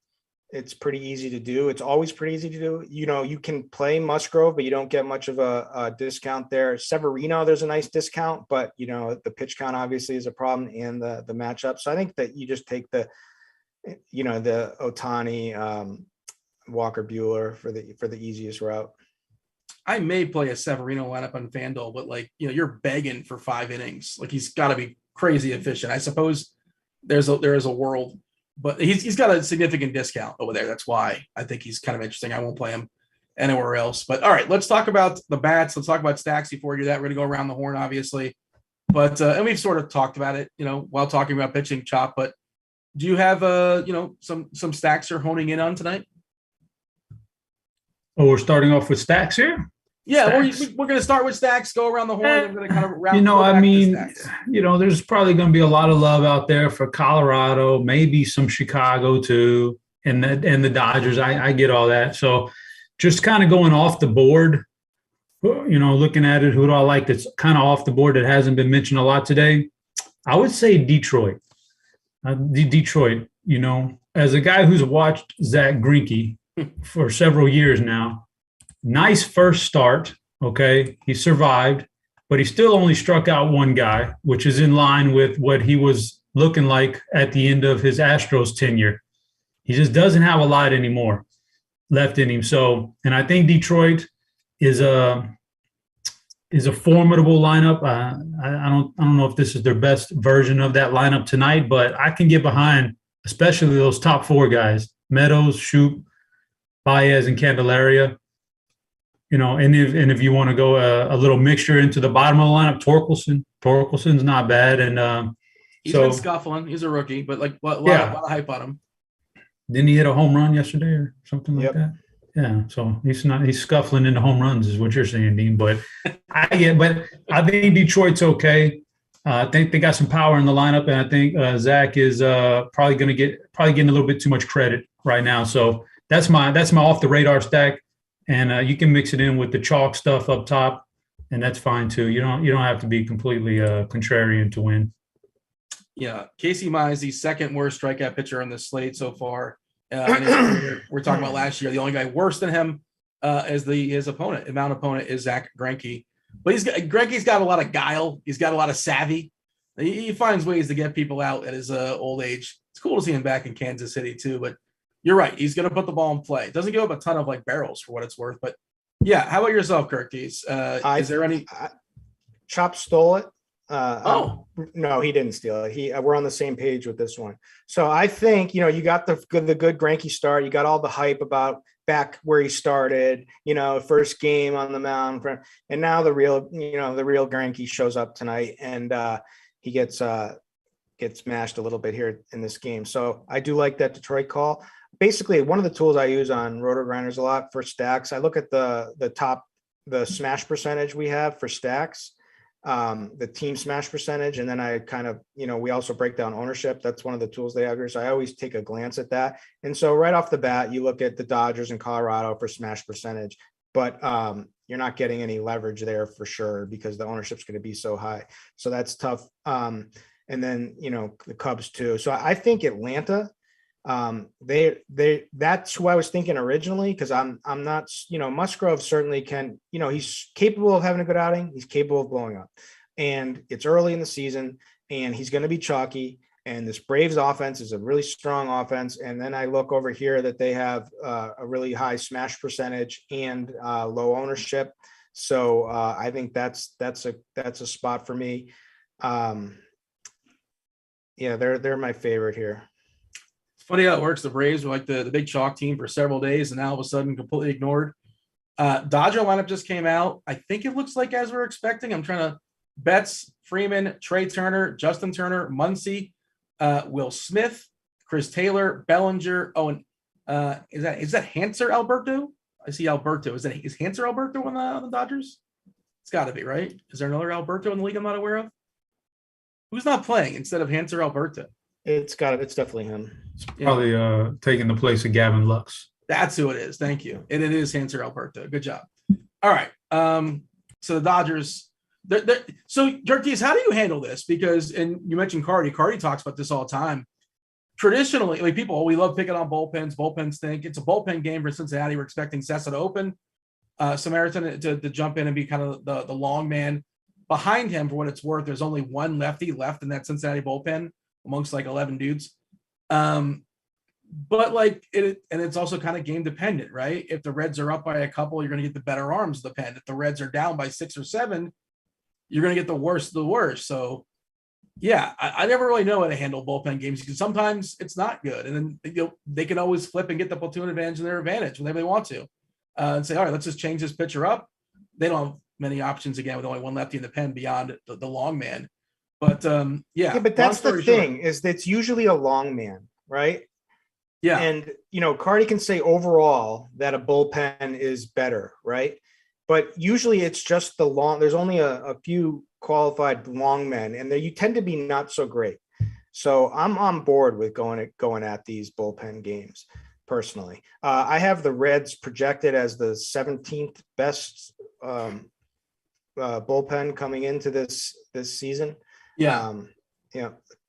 It's pretty easy to do. It's always pretty easy to do. You can play Musgrove, but you don't get much of a discount there. Severino, there's a nice discount, but the pitch count obviously is a problem, and the matchup. So I think that you just take the Ohtani, Walker Buehler for the easiest route. I may play a Severino lineup on FanDuel, but you're begging for 5 innings. Like, he's got to be crazy efficient. I suppose there is a world, but he's got a significant discount over there. That's why I think he's kind of interesting. I won't play him anywhere else. But all right, let's talk about the bats. Let's talk about stacks before we do that. We're going to go around the horn, obviously. But and we've sort of talked about it, while talking about pitching, Chop. But do you have some stacks you're honing in on tonight? Oh, we're starting off with stacks here? Yeah, we're going to start with stacks, go around the horn, and we're going to kind of round. There's probably going to be a lot of love out there for Colorado, maybe some Chicago too, and the Dodgers. I get all that. So just kind of going off the board, looking at it, who do I like that's kind of off the board that hasn't been mentioned a lot today? I would say Detroit. Detroit, as a guy who's watched Zach Greinke for several years now. Nice first start, okay? He survived, but he still only struck out one guy, which is in line with what he was looking like at the end of his Astros tenure. He just doesn't have a lot anymore left in him. So, and I think Detroit is a formidable lineup. I don't know if this is their best version of that lineup tonight, but I can get behind, especially those top 4 guys: Meadows, Shoop, Baez, and Candelaria. And if you want to go a little mixture into the bottom of the lineup, Torkelson's not bad. And he's been scuffling. He's a rookie, but a lot of hype on him. Didn't he hit a home run yesterday or something like that? Yeah. So he's scuffling into home runs is what you're saying, Dean. But I think Detroit's okay. I think they got some power in the lineup, and I think Zach is probably getting a little bit too much credit right now. So that's my off the radar stack. And you can mix it in with the chalk stuff up top, and that's fine too. You don't have to be completely contrarian to win. Yeah, Casey Mize, the second worst strikeout pitcher on the slate so far. We're talking about last year. The only guy worse than him is his opponent. His opponent is Zach Greinke. But Greinke's got a lot of guile. He's got a lot of savvy. He finds ways to get people out at his old age. It's cool to see him back in Kansas City too, but you're right. He's going to put the ball in play. It doesn't give up a ton of barrels for what it's worth. But yeah, how about yourself, Kirk? Is there any? Chop stole it. No, he didn't steal it. We're on the same page with this one. So I think you got the good Greinke start. You got all the hype about back where he started. First game on the mound, and now the real Greinke shows up tonight, and he gets smashed a little bit here in this game. So I do like that Detroit call. Basically, one of the tools I use on Rotogrinders a lot for stacks, I look at the smash percentage we have for stacks, the team smash percentage, and then I kind of, we also break down ownership. That's one of the tools they have here. So I always take a glance at that. And so right off the bat, you look at the Dodgers and Colorado for smash percentage, but you're not getting any leverage there for sure because the ownership's going to be so high. So that's tough. And then, the Cubs too. So I think Atlanta, that's who I was thinking originally, because I'm not, Musgrove certainly can, he's capable of having a good outing. He's capable of blowing up, and it's early in the season, and he's going to be chalky. And this Braves offense is a really strong offense. And then I look over here that they have a really high smash percentage and low ownership. So I think that's a spot for me. Yeah, they're my favorite here. It's funny how it works. The Braves were like the big chalk team for several days, and now all of a sudden completely ignored. Dodger lineup just came out. I think it looks like as we're expecting. I'm trying to Betts, Freeman, Trey Turner, Justin Turner, Muncy, Will Smith, Chris Taylor, Bellinger. Oh, and is that Hanser Alberto? I see Alberto. Is Hanser Alberto on the Dodgers? It's got to be, right? Is there another Alberto in the league I'm not aware of? Who's not playing instead of Hanser Alberto? It's definitely him. It's probably taking the place of Gavin Lux. That's who it is. Thank you. And it is Hanser Alberto. Good job. All right. So the Dodgers. So, Jerkies, how do you handle this? Because, and you mentioned Carty. Carty talks about this all the time. traditionally, like we love picking on bullpens. Bullpens think it's a bullpen game for Cincinnati. We're expecting Sessa to open, Samaritan to jump in and be kind of the long man. Behind him, for what it's worth, there's only one lefty left in that Cincinnati bullpen amongst like 11 dudes. But like it's also kind of game dependent, right? If the Reds are up by a couple, you're going to get the better arms of the pen. If the Reds are down by 6 or 7, you're going to get the worst of the worst. So yeah, I never really know how to handle bullpen games because sometimes it's not good. And then they can always flip and get the platoon advantage and their advantage whenever they want to and say, all right, let's just change this pitcher up. They don't have many options again with only one lefty in the pen beyond the long man. But yeah, but that's the thing is that's usually a long man, right? Yeah. And, Carty can say overall that a bullpen is better, right? But usually it's just there's only a few qualified long men, and you tend to be not so great. So I'm on board with going at these bullpen games personally. I have the Reds projected as the 17th best bullpen coming into this season. Yeah.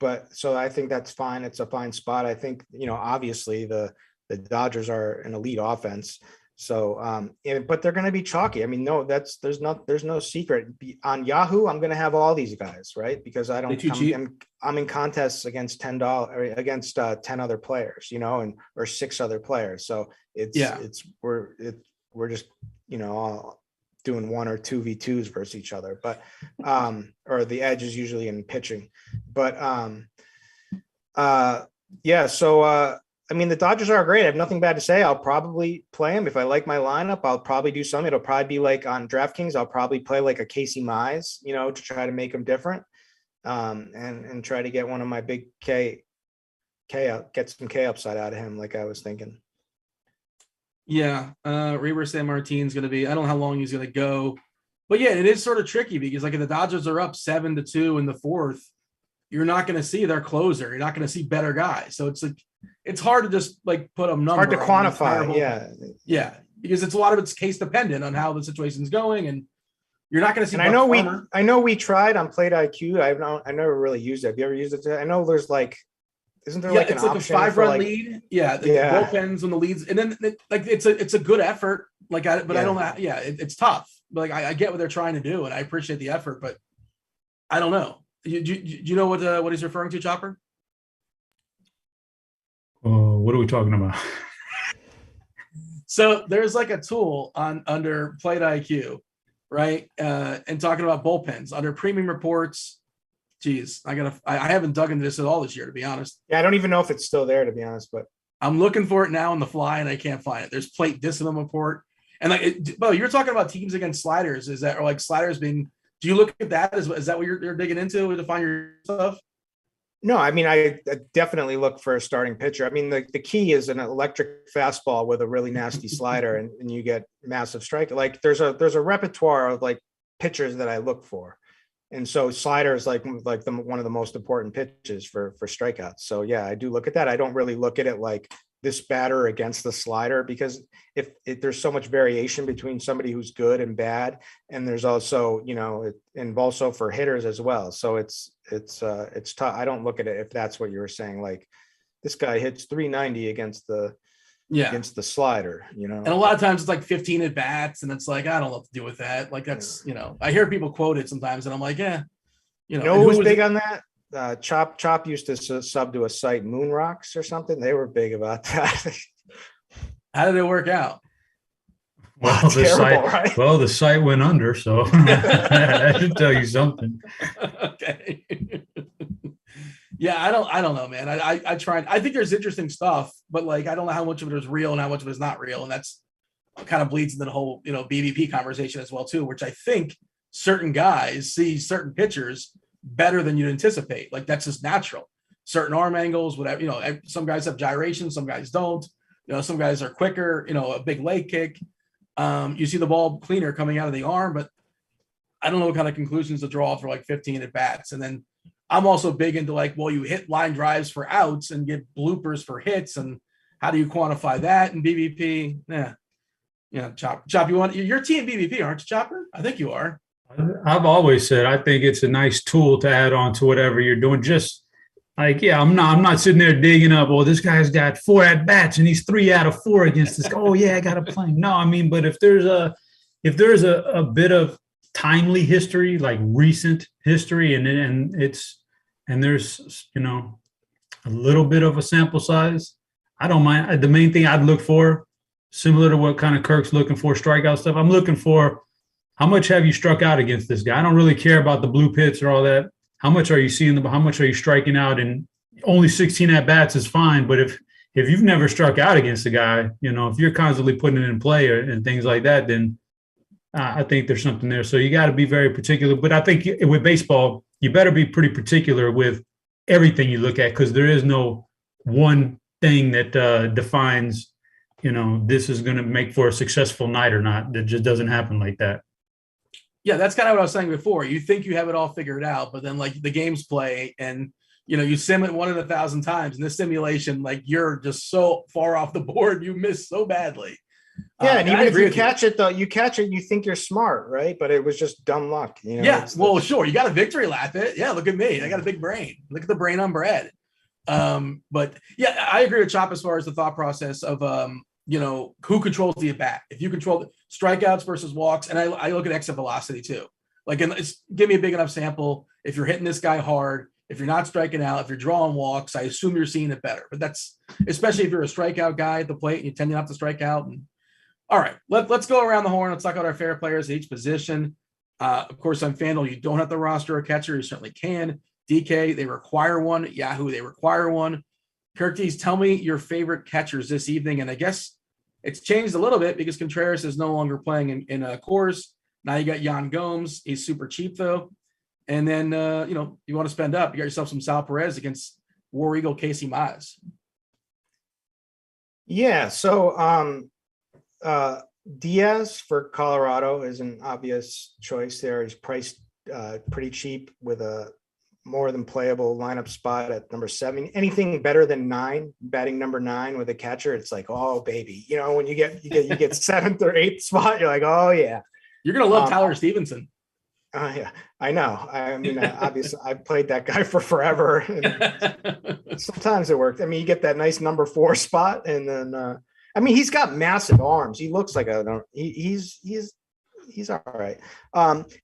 But so I think that's fine. It's a fine spot. I think, obviously the Dodgers are an elite offense. So, but they're going to be chalky. I mean, no, there's no secret on Yahoo. I'm going to have all these guys, right? Because I'm in contests against $10 against 10 other players, or 6 other players. So we're just, all doing 1 or 2v2s versus each other, but or the edge is usually in pitching, but so I mean, the Dodgers are great. I have nothing bad to say. I'll probably play them if I like my lineup. I'll probably do something. It'll probably be like on DraftKings. I'll probably play like a Casey Mize, to try to make them different, and try to get one of my big K get some K upside out of him, like I was thinking. Yeah, Reber San Martin's going to be, I don't know how long he's going to go, but yeah, it is sort of tricky because like if the Dodgers are up 7-2 in the 4th, you're not going to see their closer. You're not going to see better guys. So it's like, it's hard to just like put a number. Hard to quantify. Yeah. Because a lot of it's case dependent on how the situation's going, and you're not going to see. And I know we tried on Plate IQ. I never really used it. Have you ever used it? I know there's like, isn't there like an option? It's like a 5-run lead. Yeah. The bullpens when the leads, and then like it's a good effort. Like I don't know. Yeah. It's tough. But like I get what they're trying to do, and I appreciate the effort, but I don't know. Do you know what he's referring to, Chopper? What are we talking about? So there's like a tool under Plate IQ, right? And talking about bullpens under premium reports. Geez, I haven't dug into this at all this year, to be honest. Yeah, I don't even know if it's still there, to be honest, but I'm looking for it now on the fly and I can't find it. There's Plate Discipline report. And like, Bo, you're talking about teams against sliders. Is that, or like sliders being, do you look at that? Is that what you're digging into to find your stuff? No, I mean, I definitely look for a starting pitcher. I mean, the key is an electric fastball with a really nasty slider, and you get massive strike. Like there's a repertoire of like pitchers that I look for, and so slider is like one of the most important pitches for strikeouts. So yeah, I do look at that. I don't really look at it like this batter against the slider, because if there's so much variation between somebody who's good and bad, and there's also, and also for hitters as well. So it's tough. I don't look at it if that's what you were saying. Like this guy hits 390 against the slider, And a lot of times it's like 15 at bats, and it's like I don't know what to do with that. Like that's I hear people quote it sometimes, and I'm like, yeah, who was big on that? Chop used to sub to a site, Moon Rocks or something. They were big about that. How did it work out? Well, the site went under, so I should tell you something. Okay. Yeah, I don't know, man. I tried. I think there's interesting stuff, but like I don't know how much of it is real and how much of it is not real, and that's kind of bleeds into the whole BVP conversation as well too, which I think certain guys see certain pitchers better than you'd anticipate. Like that's just natural. Certain arm angles, whatever, some guys have gyration, some guys don't. Some guys are quicker, a big leg kick. You see the ball cleaner coming out of the arm, but I don't know what kind of conclusions to draw for like 15 at bats. And then I'm also big into like, well, you hit line drives for outs and get bloopers for hits, and how do you quantify that in BVP? Yeah. Chop, you're team BVP, aren't you, Chopper? I think you are. I've always said I think it's a nice tool to add on to whatever you're doing. Just Like, yeah, I'm not sitting there digging up, oh, this guy's got 4 at bats and he's 3 out of 4 against this guy. Oh yeah, I got to play him. No, I mean, but if there's a bit of timely history, like recent history, and there's a little bit of a sample size, I don't mind. The main thing I'd look for, similar to what kind of Kirk's looking for, strikeout stuff, I'm looking for how much have you struck out against this guy? I don't really care about the blue pits or all that. How much are you seeing? How much are you striking out? And only 16 at bats is fine. But if you've never struck out against a guy, if you're constantly putting it in play and things like that, then I think there's something there. So you got to be very particular. But I think with baseball, you better be pretty particular with everything you look at, because there is no one thing that defines, this is going to make for a successful night or not. That just doesn't happen like that. Yeah, that's kind of what I was saying before. You think you have it all figured out, but then like the games play and, you sim it 1 in 1,000 times. In this simulation, like you're just so far off the board, you miss so badly. Yeah, and even if you catch it, though, you think you're smart, right? But it was just dumb luck. Yeah, well, sure. You got a victory lap it. Yeah, look at me. I got a big brain. Look at the brain on bread. But yeah, I agree with Chop as far as the thought process of, who controls the at bat. If you control the strikeouts versus walks, and I look at exit velocity too. Like, give me a big enough sample. If you're hitting this guy hard, if you're not striking out, if you're drawing walks, I assume you're seeing it better. But that's especially if you're a strikeout guy at the plate and you tend not to strike out. And all right, let's go around the horn. Let's talk about our favorite players at each position. Of course, on FanDuel, you don't have to roster a catcher. You certainly can. DK, they require one. Yahoo, they require one. Kirkies, tell me your favorite catchers this evening. And I guess it's changed a little bit because Contreras is no longer playing in Coors. Now you got Yan Gomes. He's super cheap, though. And then, you want to spend up. You got yourself some Sal Perez against War Eagle Casey Mize. Yeah, so Diaz for Colorado is an obvious choice there. He's priced pretty cheap with a more than playable lineup spot at number 7. Anything better than 9, batting number 9 with a catcher, it's like, oh baby. When you get 7th or 8th spot, you're like, oh yeah. You're gonna love Tyler Stevenson. Yeah, I know. I mean, obviously, I've played that guy for forever. And sometimes it worked. I mean, you get that nice number 4 spot, and then he's got massive arms. He looks like he's all right.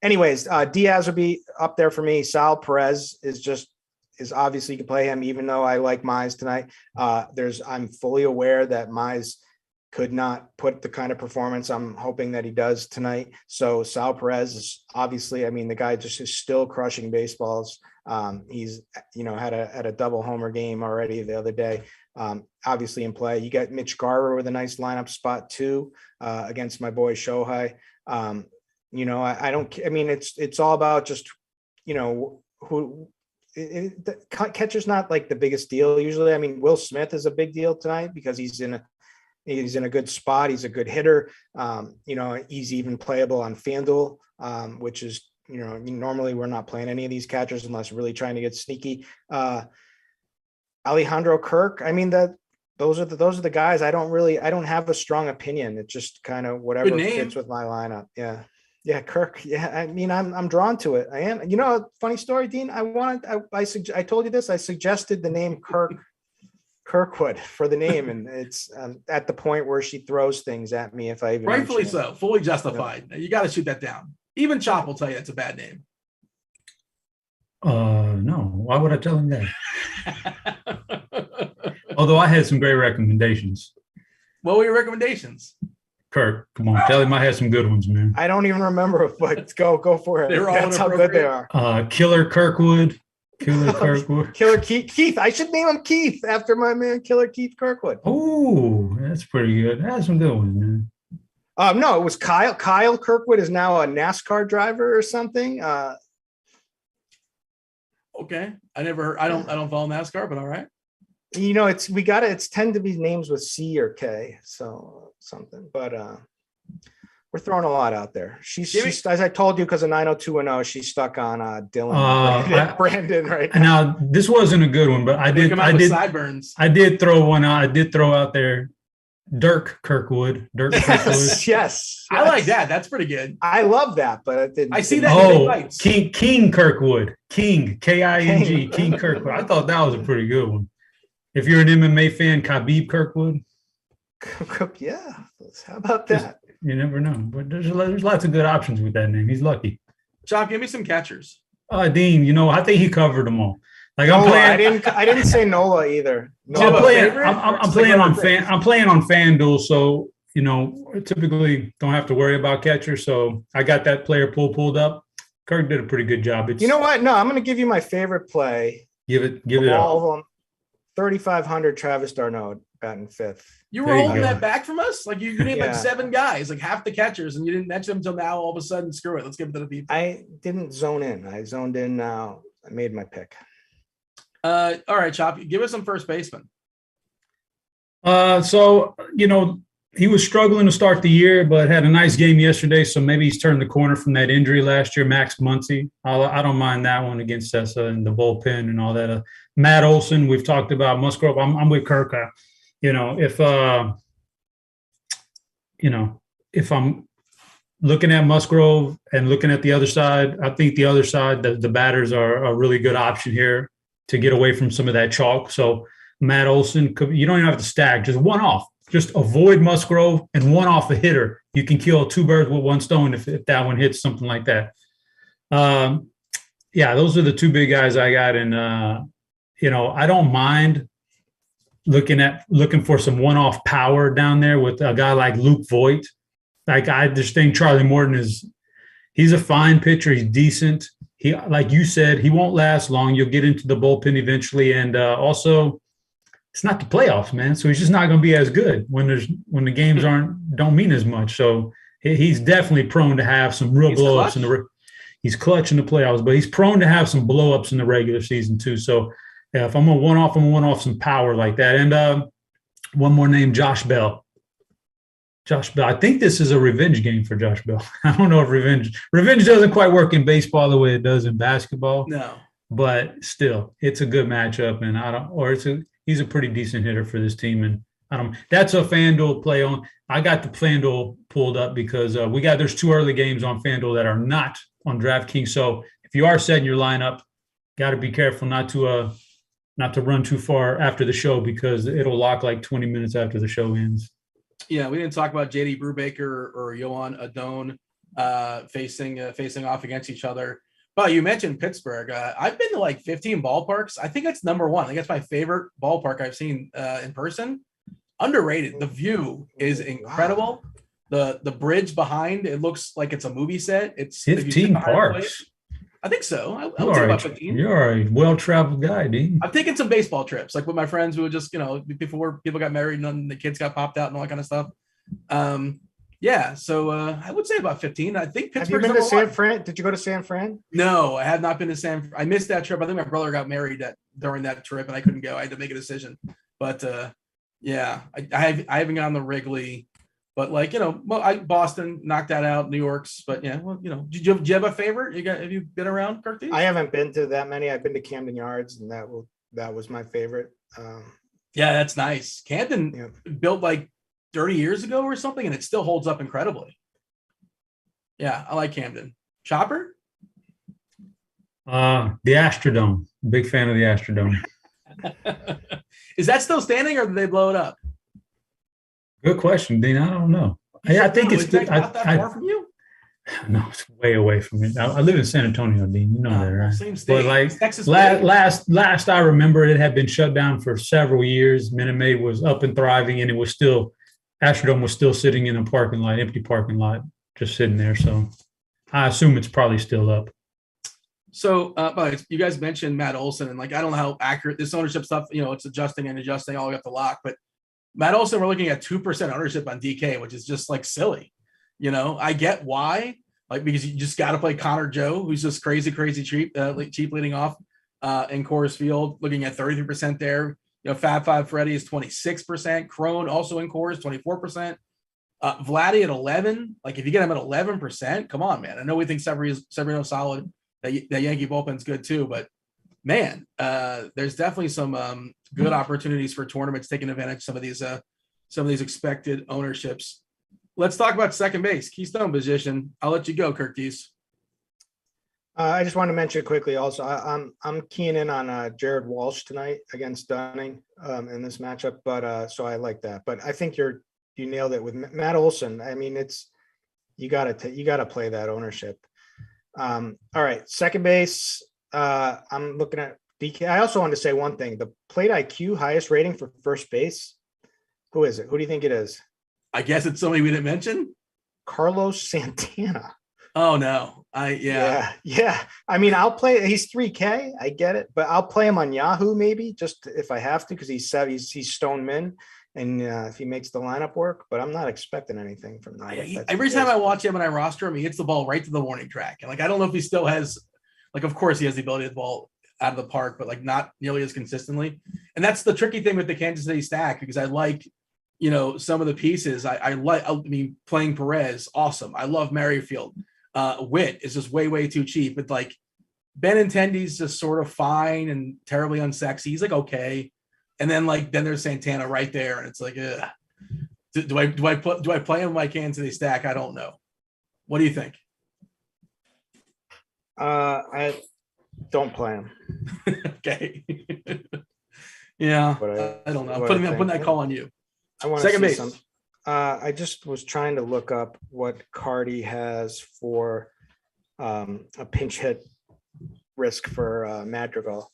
Anyways, Diaz would be up there for me. Sal Perez is obviously, you can play him, even though I like Mize tonight. I'm fully aware that Mize could not put the kind of performance I'm hoping that he does tonight. So Sal Perez is obviously, the guy just is still crushing baseballs. He's, had a double homer game already the other day. Obviously in play, you got Mitch Garver with a nice lineup spot too, against my boy Shohei. It's all about just, the catcher's not like the biggest deal usually. Will Smith is a big deal tonight because he's in a good spot. He's a good hitter. He's even playable on FanDuel, which is, normally we're not playing any of these catchers unless really trying to get sneaky. Alejandro Kirk. Those are the guys. I don't have a strong opinion. It's just kind of whatever fits with my lineup. Yeah. Yeah. Kirk. Yeah. I'm drawn to it. I am. Funny story, Dean. I told you this. I suggested the name Kirkwood for the name, and it's at the point where she throws things at me if I even rightfully so, fully justified. You got to shoot that down. Even Chop will tell you it's a bad name. No, why would I tell him that? Although I had some great recommendations. What were your recommendations? Kirk, come on, tell him I had some good ones, man. I don't even remember, but go for it. That's how good they are. Killer Kirkwood. Killer Keith. I should name him Keith after my man Killer Keith Kirkwood. Oh, that's pretty good. That's some good ones, man. No, it was Kyle. Kyle Kirkwood is now a NASCAR driver or something. Okay, I never heard. I don't follow NASCAR, but all right. It's tend to be names with C or K, so something. But we're throwing a lot out there. She's as I told you, because of 90210, she's stuck on Dylan Brandon right now. This wasn't a good one, but I did sideburns. I did throw one out. I did throw out there Dirk Kirkwood. Yes. I like that. That's pretty good. I love that, but it didn't. I see that. Oh, King Kirkwood. King, King, King Kirkwood. I thought that was a pretty good one. If you're an MMA fan, Khabib Kirkwood. Yeah. How about that? You never know. But there's lots of good options with that name. He's lucky. Chop, give me some catchers. Dean, I think he covered them all. Like Nola, I'm playing. I didn't say Nola either. I'm playing on FanDuel, so typically don't have to worry about catcher. So I got that player pulled up. Kirk did a pretty good job. You know what? No, I'm going to give you my favorite play. Give it all of them. 3,500 Travis d'Arnaud batting fifth. You were holding that back from us? Like you named like 7 guys, like half the catchers, and you didn't mention them until now. All of a sudden, screw it. Let's give it to the people. I didn't zone in. I zoned in now. I made my pick. All right, Chop, give us some first baseman. So he was struggling to start the year, but had a nice game yesterday. So maybe he's turned the corner from that injury last year. Max Muncy, I don't mind that one against Sessa and the bullpen and all that. Matt Olson, we've talked about. Musgrove, I'm with Kirk. If I'm looking at Musgrove and looking at the other side, I think the other side, the batters are a really good option here to get away from some of that chalk. So Matt Olson, you don't even have to stack, just one off. Just avoid Musgrove and one off a hitter. You can kill 2 birds with 1 stone if that one hits, something like that. Those are the 2 big guys I got. And, I don't mind looking for some one-off power down there with a guy like Luke Voigt. Like I just think Charlie Morton he's a fine pitcher. He's decent. He, like you said, he won't last long. You'll get into the bullpen eventually. And also, it's not the playoffs, man. So he's just not going to be as good when the games don't mean as much. So he's definitely prone to have some real blowups he's clutch in the playoffs, but he's prone to have some blowups in the regular season too. So if I'm a one-off some power like that. And one more name, Josh Bell. I think this is a revenge game for Josh Bell. I don't know if revenge doesn't quite work in baseball the way it does in basketball. No, but still, it's a good matchup, and he's a pretty decent hitter for this team. And that's a FanDuel play on. I got the FanDuel pulled up because there's 2 early games on FanDuel that are not on DraftKings. So if you are setting your lineup, got to be careful not to run too far after the show because it'll lock like 20 minutes after the show ends. Yeah, we didn't talk about JD Brubaker or Yohan Adon facing off against each other. But you mentioned Pittsburgh. I've been to like 15 ballparks. I think it's number 1. I think that's my favorite ballpark I've seen in person. Underrated. The view is incredible. Wow. The bridge behind, it looks like it's a movie set. It's 15 parks. I think so. I would say about 15. You're a well-traveled guy, Dean. I've taken some baseball trips, like with my friends who would just, before people got married and then the kids got popped out and all that kind of stuff. So I would say about 15. I think Pittsburgh's Have you been to San Fran? Did you go to San Fran? No, I have not been to San Fran. I missed that trip. I think my brother got married during that trip and I couldn't go. I had to make a decision. But I haven't gone to Wrigley. But Boston knocked that out. New York's, but did you have a favorite? Have you been around, Carty? I haven't been to that many. I've been to Camden Yards, and that was my favorite. Yeah, that's nice. Camden built like 30 years ago or something, and it still holds up incredibly. Yeah, I like Camden. Chopper? The Astrodome. Big fan of the Astrodome. Is that still standing, or did they blow it up? Good question, Dean. I don't know. I think it's not that far from you. No, it's way away from me. I live in San Antonio, Dean. You know that, right? Same state. But like Texas last I remember, it had been shut down for several years. Minute Maid was up and thriving, and it was still Astrodome was still sitting in a parking lot, empty parking lot, just sitting there. So I assume it's probably still up. So, but you guys mentioned Matt Olson, and like I don't know how accurate this ownership stuff. It's adjusting all got the lock, but Matt Olson, we're looking at 2% ownership on DK, which is just like silly. I get why, because you just got to play Connor Joe, who's just crazy cheap leading off in Coors Field, looking at 33% there. Fab Five Freddy is 26%. Crone also in Coors, 24%. Vladdy at 11. Like if you get him at 11%, come on, man. I know we think Severino's solid. That Yankee bullpen's good too, but man, there's definitely some good opportunities for tournaments taking advantage of some of these some of these expected ownerships. Let's talk about second base, keystone position. I'll let you go, Curtis. I just want to mention quickly also, I'm keying in on Jared Walsh tonight against Dunning in this matchup, but so I like that. But I think you nailed it with Matt Olson. I mean, you got to play that ownership. All right, second base. I'm looking at DK. I also wanted to say one thing: the plate IQ highest rating for first base. Who is it? Who do you think it is? I guess it's somebody we didn't mention. Carlos Santana. Oh no. Yeah. I mean, I'll play. He's 3K. I get it, but I'll play him on Yahoo maybe just if I have to, because he's stone min, and if he makes the lineup work. But I'm not expecting anything from that. Every time I watch him and I roster him, he hits the ball right to the warning track. And like, I don't know if he still has, like, of course he has the ability to hit the ball out of the park, but like not nearly as consistently. And that's the tricky thing with the Kansas City stack, because I like, some of the pieces. I mean, playing Perez, awesome. I love Merrifield. Witt is just way too cheap. But like Benintendi's just sort of fine and terribly unsexy. He's like okay, and then there's Santana right there, and it's like, do I play him in my Kansas City stack? I don't know. What do you think? I don't play him. Okay. Yeah, I don't know. I'm putting that call on you. I want second base. I just was trying to look up what Carty has for a pinch hit risk for Madrigal.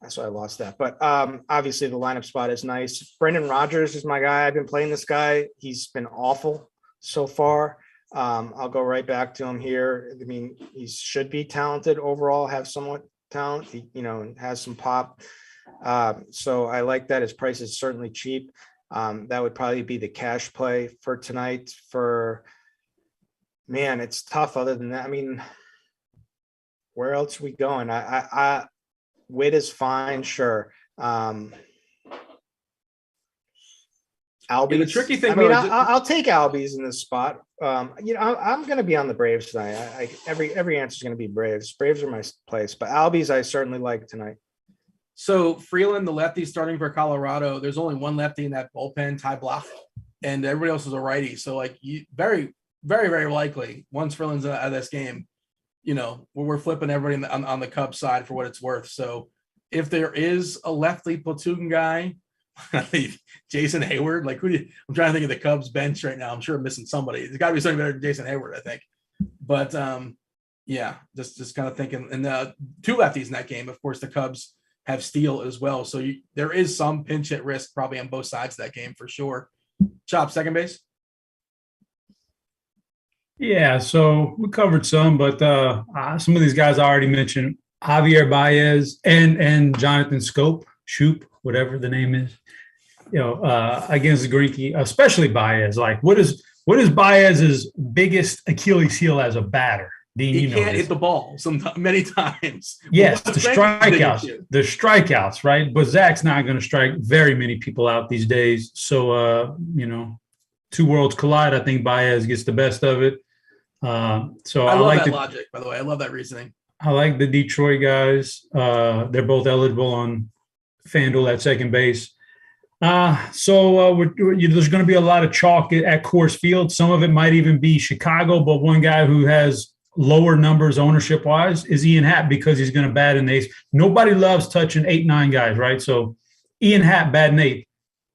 So I lost that. But obviously the lineup spot is nice. Brendan Rodgers is my guy. I've been playing this guy. He's been awful so far. I'll go right back to him here. I mean, he should be talented overall, have somewhat talent, and has some pop. So I like that. His price is certainly cheap. That would probably be the cash play for tonight. It's tough other than that. I mean, where else are we going? Witt is fine, sure. Albies. The tricky thing, I'll take Albies in this spot. I'm going to be on the Braves tonight. Every answer is going to be Braves. Braves are my place, but Albies I certainly like tonight. So Freeland, the lefty starting for Colorado, there's only one lefty in that bullpen, Ty Block, and everybody else is a righty. So very, very, very likely once Freeland's out of this game, we're flipping everybody on the Cubs side for what it's worth. So if there is a lefty platoon guy, Jason Hayward, I'm trying to think of the Cubs bench right now. I'm sure I'm missing somebody. There's got to be somebody better than Jason Hayward, I think. But just kind of thinking, and two lefties in that game. Of course, the Cubs have Steele as well. So there is some pinch hit risk probably on both sides of that game for sure. Chop, second base. Yeah, so we covered some, but some of these guys I already mentioned, Javier Baez and Jonathan Shoop, whatever the name is, against Greinke, especially Baez. Like, what is Baez's biggest Achilles heel as a batter? Dean, he can't hit the ball many times. Yes, the strikeouts, right? But Zach's not going to strike very many people out these days. So, two worlds collide. I think Baez gets the best of it. So I love that logic, by the way. I love that reasoning. I like the Detroit guys. They're both eligible on FanDuel at second base. So there's going to be a lot of chalk at Coors Field. Some of it might even be Chicago, but one guy who has lower numbers ownership wise is Ian Happ, because he's going to bat in the eighth. Nobody loves touching 8-9 guys, right? So Ian Happ batting eighth,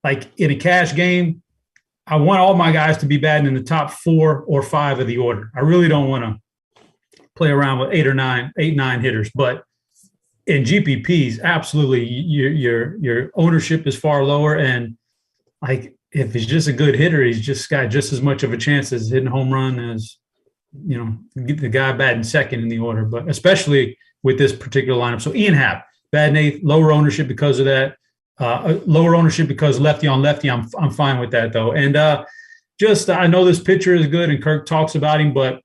like in a cash game, I want all my guys to be batting in the top 4 or 5 of the order. I really don't want to play around with 8-9 hitters, but in GPPs, absolutely, your ownership is far lower, and like if he's just a good hitter, he's just got just as much of a chance as hitting a home run as the guy batting second in the order, but especially with this particular lineup. So Ian Happ, batting eighth, lower ownership because of that. Lower ownership because lefty on lefty. I'm fine with that though. And I know this pitcher is good, and Kirk talks about him, but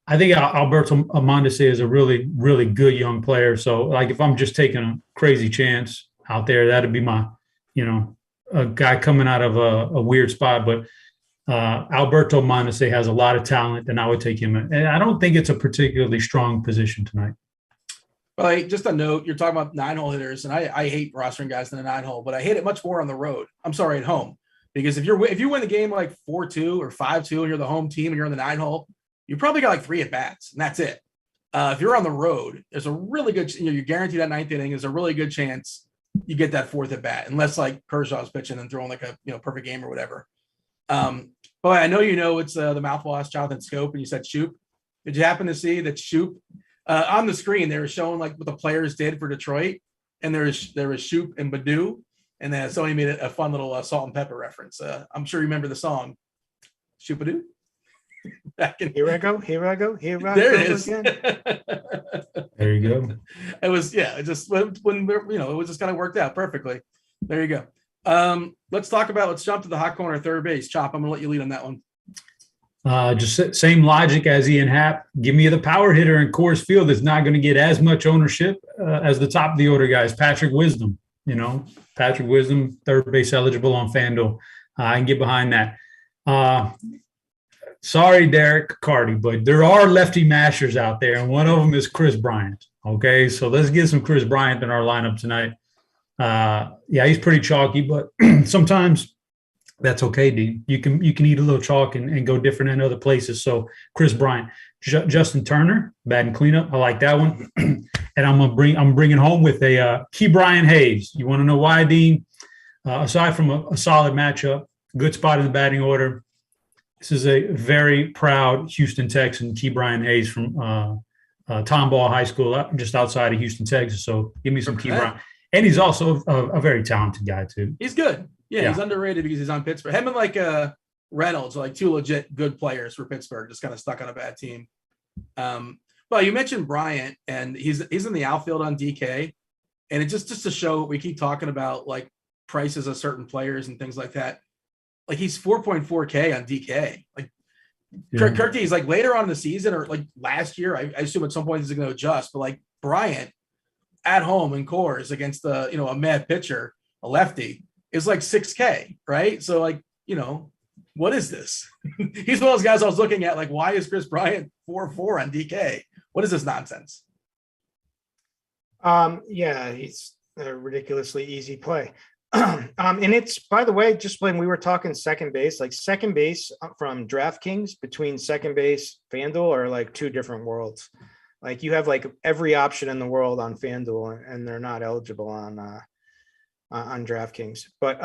I think Alberto Mondesi is a really, really good young player. So like if I'm just taking a crazy chance out there, that'd be my, a guy coming out of a weird spot, but Alberto Mondesi has a lot of talent, and I would take him. And I don't think it's a particularly strong position tonight. Well, just a note, you're talking about 9-hole hitters, and I hate rostering guys in a 9-hole, but I hate it much more on the road. I'm sorry, at home, Because if you win the game like 4-2 or 5-2 and you're the home team and you're in the 9 hole, you probably got like 3 at bats and that's it. If you're on the road, there's a really good, you're guaranteed that 9th inning. There's a really good chance you get that 4th at bat, unless like Kershaw's pitching and throwing like a perfect game or whatever. But I know it's the mouthwash Jonathan Scope, and you said Shoop. Did you happen to see that Shoop on the screen? They were showing like what the players did for Detroit, and there was Shoop and Badu, and then somebody made a fun little salt and pepper reference. I'm sure you remember the song Shoop Badu. Here I go. There it is. Again. There you go. It was, it just when it was just kind of worked out perfectly. There you go. Let's jump to the hot corner, third base. Chop, I'm gonna let you lead on that one. Just same logic as Ian Happ. Give me the power hitter in Coors Field that's not going to get as much ownership as the top of the order guys. Patrick Wisdom, Patrick Wisdom, third base eligible on FanDuel. I can get behind that. Sorry, Derek Carty, but there are lefty mashers out there, and one of them is Chris Bryant. Okay, so let's get some Chris Bryant in our lineup tonight. He's pretty chalky, but sometimes that's okay, Dean. You can eat a little chalk and go different in other places. So Chris Bryant, Justin Turner, batting cleanup. I like that one. And I'm bringing home with a Key Brian Hayes. You want to know why, Dean? Aside from a solid matchup, good spot in the batting order. This is a very proud Houston Texan, Key Brian Hayes from Tomball High School, just outside of Houston, Texas. So give me some Key Brian. And he's also a very talented guy, too. He's good. Yeah, he's underrated because he's on Pittsburgh. Him and like Reynolds are like 2 legit good players for Pittsburgh, just kind of stuck on a bad team. But you mentioned Bryant, and he's in the outfield on DK. And it just to show, we keep talking about like prices of certain players and things like that. Like he's 4.4K on DK. Like Kirk D's like later on in the season or like last year, I assume at some point he's going to adjust. But like Bryant at home in Coors against a mad pitcher, a lefty, is like 6K, right? So like, what is this? He's one of those guys I was looking at like, why is Chris Bryant 4.4 on DK? What is this nonsense? He's a ridiculously easy play. And it's, by the way, just when we were talking second base from DraftKings between second base, FanDuel are like 2 different worlds. Like you have like every option in the world on FanDuel and they're not eligible on DraftKings. But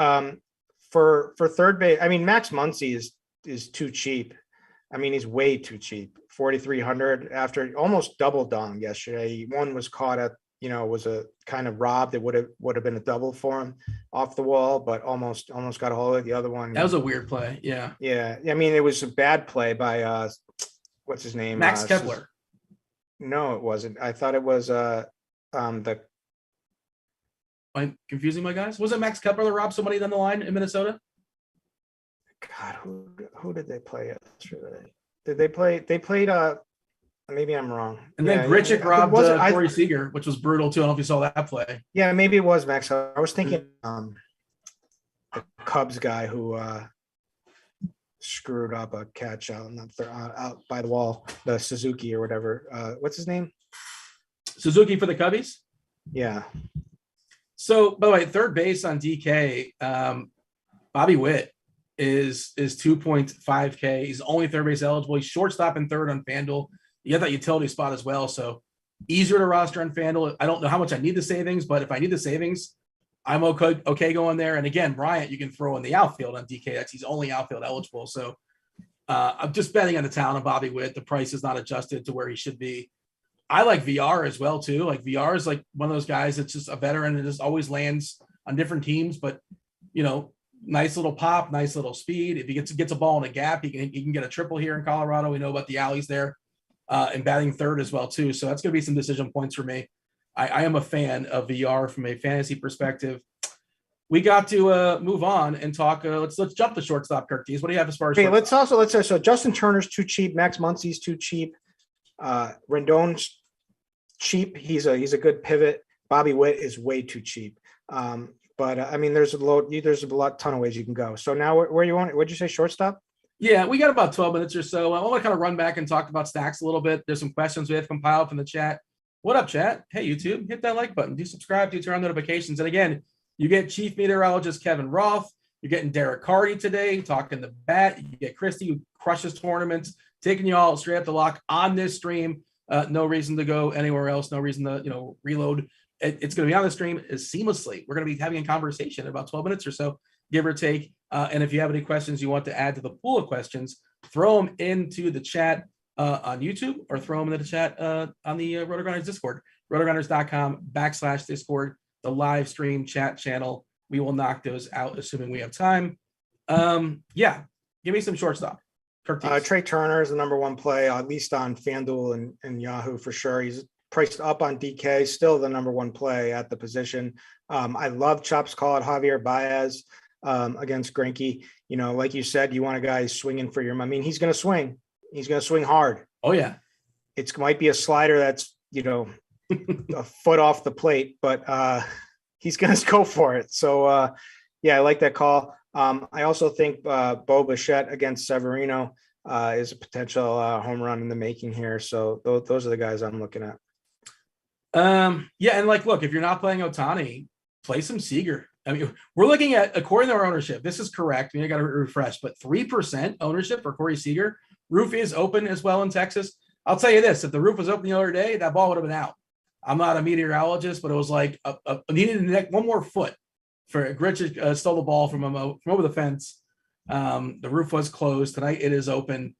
for third base, I mean, Max Muncy is too cheap. I mean, he's way too cheap. 4,300 after almost double dong yesterday. One was caught at, was a kind of robbed. It would have been a double for him off the wall, but almost got a hold of the other one. That was a weird play. Yeah. Yeah. I mean, it was a bad play by what's his name? Max Kepler. No, it wasn't. I thought it was the. I'm confusing my guys. Was it Max Kepler that robbed somebody down the line in Minnesota? God, who did they play yesterday? Did they play? They played. Maybe I'm wrong. And then Grichuk robbed Corey Seager, which was brutal too. I don't know if you saw that play. Yeah, maybe it was Max. I was thinking the Cubs guy who screwed up a catch out by the wall, the Suzuki or whatever. What's his name? Suzuki for the Cubbies? Yeah. So, by the way, third base on DK, Bobby Witt is 2.5K. He's only third base eligible. He's shortstop and third on FanDuel. You have that utility spot as well. So easier to roster on FanDuel. I don't know how much I need the savings, but if I need the savings, I'm okay going there. And again, Bryant, you can throw in the outfield on DK. He's only outfield eligible. So I'm just betting on the talent of Bobby Witt. The price is not adjusted to where he should be. I like VR as well too. Like VR is like one of those guys that's just a veteran and just always lands on different teams, but nice little pop, nice little speed. If he gets a ball in a gap, he can get a triple here in Colorado. We know about the alleys there. And batting third as well too. So that's going to be some decision points for me. I am a fan of VR from a fantasy perspective. We got to move on and talk. Let's jump to shortstop, Kirk D's. What do you have as far as? Okay, let's say so. Justin Turner's too cheap. Max Muncy's too cheap. Rendon's cheap. He's a good pivot. Bobby Witt is way too cheap. But I mean, there's a ton of ways you can go. So now where you want? What'd you say? Shortstop? Yeah, we got about 12 minutes or so. I want to kind of run back and talk about stacks a little bit. There's some questions we have compiled from the chat. What up, chat? Hey, YouTube, hit that like button. Do subscribe, do turn on notifications. And again, you get Chief Meteorologist Kevin Roth. You're getting Derek Carty today, talking the bat. You get Kristi, who crushes tournaments, taking you all straight up the lock on this stream. No reason to go anywhere else. No reason to, reload. It's going to be on the stream seamlessly. We're going to be having a conversation in about 12 minutes or so, give or take. And if you have any questions you want to add to the pool of questions, throw them into the chat on YouTube or throw them in the chat on the Rotogrinders Discord, rotogrinders.com/Discord, the live stream chat channel. We will knock those out, assuming we have time. Give me some shortstop. Trey Turner is the number one play, at least on FanDuel and Yahoo for sure. He's priced up on DK, still the number one play at the position. I love Chop's call at Javier Baez against Greinke. Like you said, you want a guy swinging for your. I mean, he's going to swing. He's going to swing hard. Oh yeah, it might be a slider that's a foot off the plate, but he's going to go for it. So I like that call. I also think Bo Bichette against Severino is a potential home run in the making here. So those are the guys I'm looking at. And look, if you're not playing Ohtani, play some Seager. I mean, we're looking at, according to our ownership, this is correct. I got to refresh, but 3% ownership for Corey Seager. Roof is open as well in Texas. I'll tell you this: if the roof was open the other day, that ball would have been out. I'm not a meteorologist, but it was like needed one more foot for Gritch stole the ball from over the fence. The roof was closed tonight. It is open.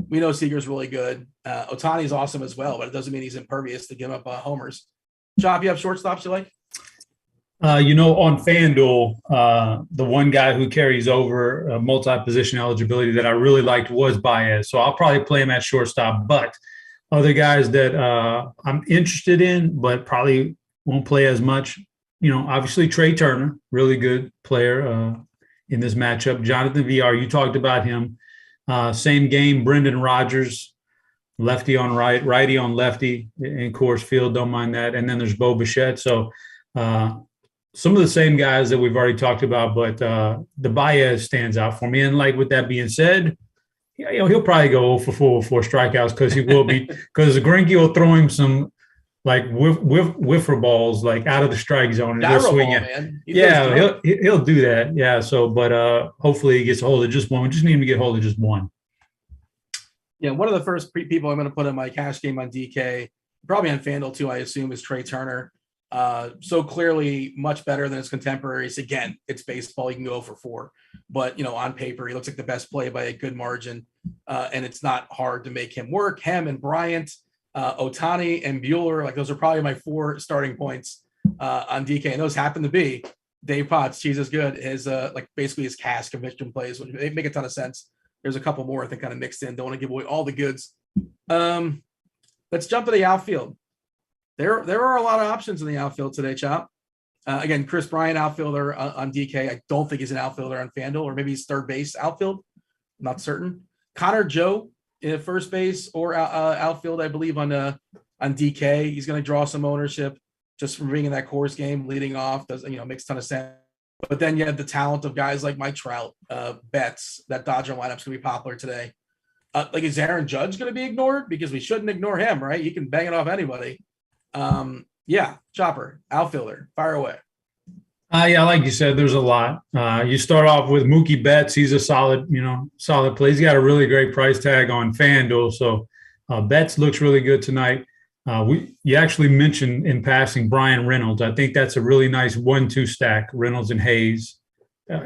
We know Seager's really good. Ohtani's awesome as well, but it doesn't mean he's impervious to give up homers. Chop, you have shortstops you like? On FanDuel, the one guy who carries over multi-position eligibility that I really liked was Baez. So I'll probably play him at shortstop. But other guys that I'm interested in, but probably won't play as much, obviously Trey Turner, really good player in this matchup. Jonathan VR, you talked about him. Same game, Brendan Rodgers, lefty on right, righty on lefty in Coors Field. Don't mind that. And then there's Bo Bichette. So some of the same guys that we've already talked about, but the Baez stands out for me. And with that being said, he'll probably go 0 for 4 with 4 strikeouts because he will be, because Greinke will throw him some whiffer balls out of the strike zone and he'll swing it. He'll do that. Yeah. So, but hopefully he gets a hold of just one. We just need him to get hold of just one. Yeah, one of the first people I'm going to put in my cash game on DK, probably on FanDuel too, I assume, is Trey Turner. So clearly much better than his contemporaries. Again, it's baseball. You can go for 4, but on paper, he looks like the best play by a good margin. And it's not hard to make him work. Him and Bryant, Ohtani and Buehler, those are probably my 4 starting points on DK. And those happen to be Dave Potts. Cheese is good. His basically his cast conviction plays, which they make a ton of sense. There's a couple more I think kind of mixed in. Don't want to give away all the goods. Let's jump to the outfield. There are a lot of options in the outfield today, Chop. Again, Chris Bryant, outfielder on DK. I don't think he's an outfielder on FanDuel, or maybe he's third base outfield. I'm not certain. Connor Joe in first base or outfield, I believe, on DK. He's going to draw some ownership just from being in that Coors game, leading off. Does makes a ton of sense. But then you have the talent of guys like Mike Trout, Betts. That Dodger lineup's going to be popular today. Is Aaron Judge going to be ignored? Because we shouldn't ignore him, right? He can bang it off anybody. Chopper, outfielder, fire away. Like you said, there's a lot. You start off with Mookie Betts. He's a solid play. He's got a really great price tag on FanDuel. So Betts looks really good tonight. You actually mentioned in passing Brian Reynolds. I think that's a really nice 1-2 stack, Reynolds and Hayes